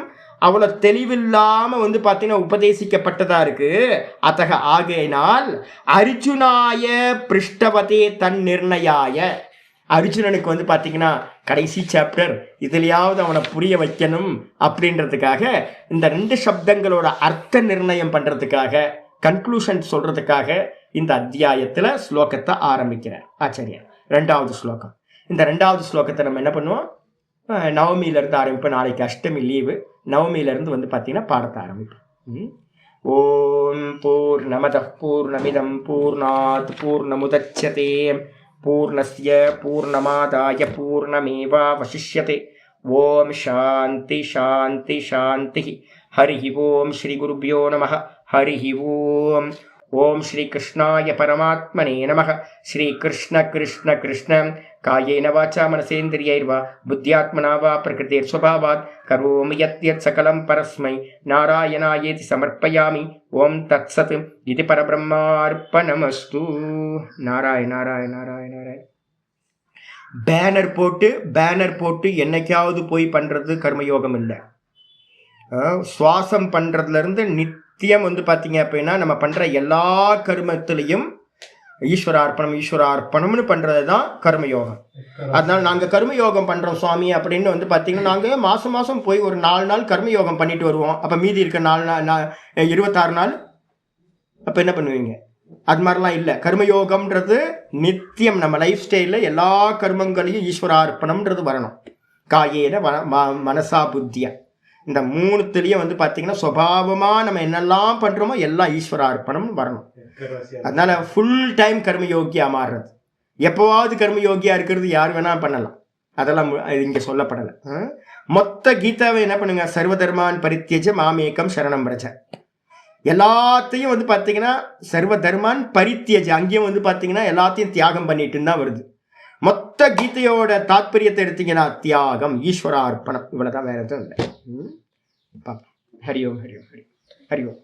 அவ்வளவு தெளிவில்லாம வந்து பாத்தீங்கன்னா உபதேசிக்கப்பட்டதா இருக்கு. அத்தக ஆகையினால் அர்ஜுனாய பிருஷ்டவதே தன் நிர்ணயாய, அர்ஜுனனுக்கு வந்து பாத்தீங்கன்னா கடைசி சாப்டர் இதுலயாவது அவனை புரிய வைக்கணும் அப்படின்றதுக்காக இந்த 2 சப்தங்களோட அர்த்த நிர்ணயம் பண்றதுக்காக, கன்க்ளூஷன் சொல்றதுக்காக இந்த அத்தியாயத்துல ஸ்லோகத்தை ஆரம்பிக்கிறார் ஆச்சாரியர். 2வது ஸ்லோகம். இந்த 2வது ஸ்லோகத்தை நம்ம என்ன பண்ணுவோம், நவமியில இருந்து ஆரம்பிப்போம். நாளைக்கு அஷ்டமி லீவு. நவமியில இருந்து வந்து பாத்தீங்கன்னா பாடத்தை ஆரம்பிப்போம். ஓம் பூர்ணமதః பூர்ணமிதம் பூர்ணாத் பூர்ணமுதச்யதே பூர்ணஸ்ய பூர்ணமாதாய பூர்ணமேவாவசிஷ்யதே. ஓம் சாந்தி சாந்தி சாந்தி. ஹரி ஓம் ஸ்ரீ குருப்யோ நமः. ஹரி ஓம். ஓம் ஸ்ரீ கிருஷ்ணாய பரமாத்மனே நமः. ஸ்ரீ கிருஷ்ண கிருஷ்ண கிருஷ்ண காயேன வாச்சா மனசேந்திரியைர்வா புத்தியாத்மனா வா பிரகிருதிர் ஸ்வபாவாத் கரோமி யத் சகலம் பரஸ்மை நாராயணாயேதி சமர்ப்பயாமி. ஓம் தத்சத் இது பரபிரம்மார்ப்பணமஸ்து. நாராயண நாராயண நாராயண நாராயண. பேனர் போட்டு என்னைக்காவது போய் பண்றது கர்மயோகம் இல்லை. சுவாசம் பண்றதுல இருந்து நித்தியம் வந்து பாத்தீங்க அப்படின்னா நம்ம பண்ற எல்லா கர்மத்திலையும் ஈஸ்வரார்ப்பணம்னு பண்றதுதான் கர்மயோகம். அதனால நாங்க கர்மயோகம் பண்றோம் சுவாமி அப்படின்னு வந்து பாத்தீங்கன்னா நாங்க மாசம் போய் ஒரு 4 நாள் கர்மயோகம் பண்ணிட்டு வருவோம். அப்ப மீதி இருக்க 26 நாள் அப்ப என்ன பண்ணுவீங்க? அது மாதிரிலாம் இல்லை. கர்மயோகம்ன்றது நித்தியம் நம்ம லைஃப் ஸ்டைல்ல எல்லா கர்மங்களையும் ஈஸ்வரார்ப்பணம்ன்றது வரணும். காயேன மனசா புத்தியா, இந்த 3த்துலயும் வந்து பாத்தீங்கன்னா சுபாவமா நம்ம என்னெல்லாம் பண்றோமோ எல்லாம் ஈஸ்வரார்ப்பணம் வரணும். அதனால ஃபுல் டைம் கர்மயோகியா மாறுறது. எப்போவாவது கர்மயோகியா இருக்கிறது யார் வேணா பண்ணலாம். அதெல்லாம் இங்க சொல்லப்படலை. மொத்த கீதாவை என்ன பண்ணுங்க, சர்வதர்மான் பரித்யஜ மாமேகம் சரணம் பிரஜ. எல்லாத்தையும் வந்து பாத்தீங்கன்னா சர்வ தர்மான் பரித்யஜ, அங்கேயும் வந்து பாத்தீங்கன்னா எல்லாத்தையும் தியாகம் பண்ணிட்டு தான் வருது. மொத்த கீதையோட தாத்பரியத்தை எடுத்தீங்கன்னா தியாகம், ஈஸ்வரார்ப்பணம், இவ்வளவுதான், வேற எதுவும் இல்லை. ஹரி ஓம் ஹரி ஓம் ஹரி ஹரி ஓம்.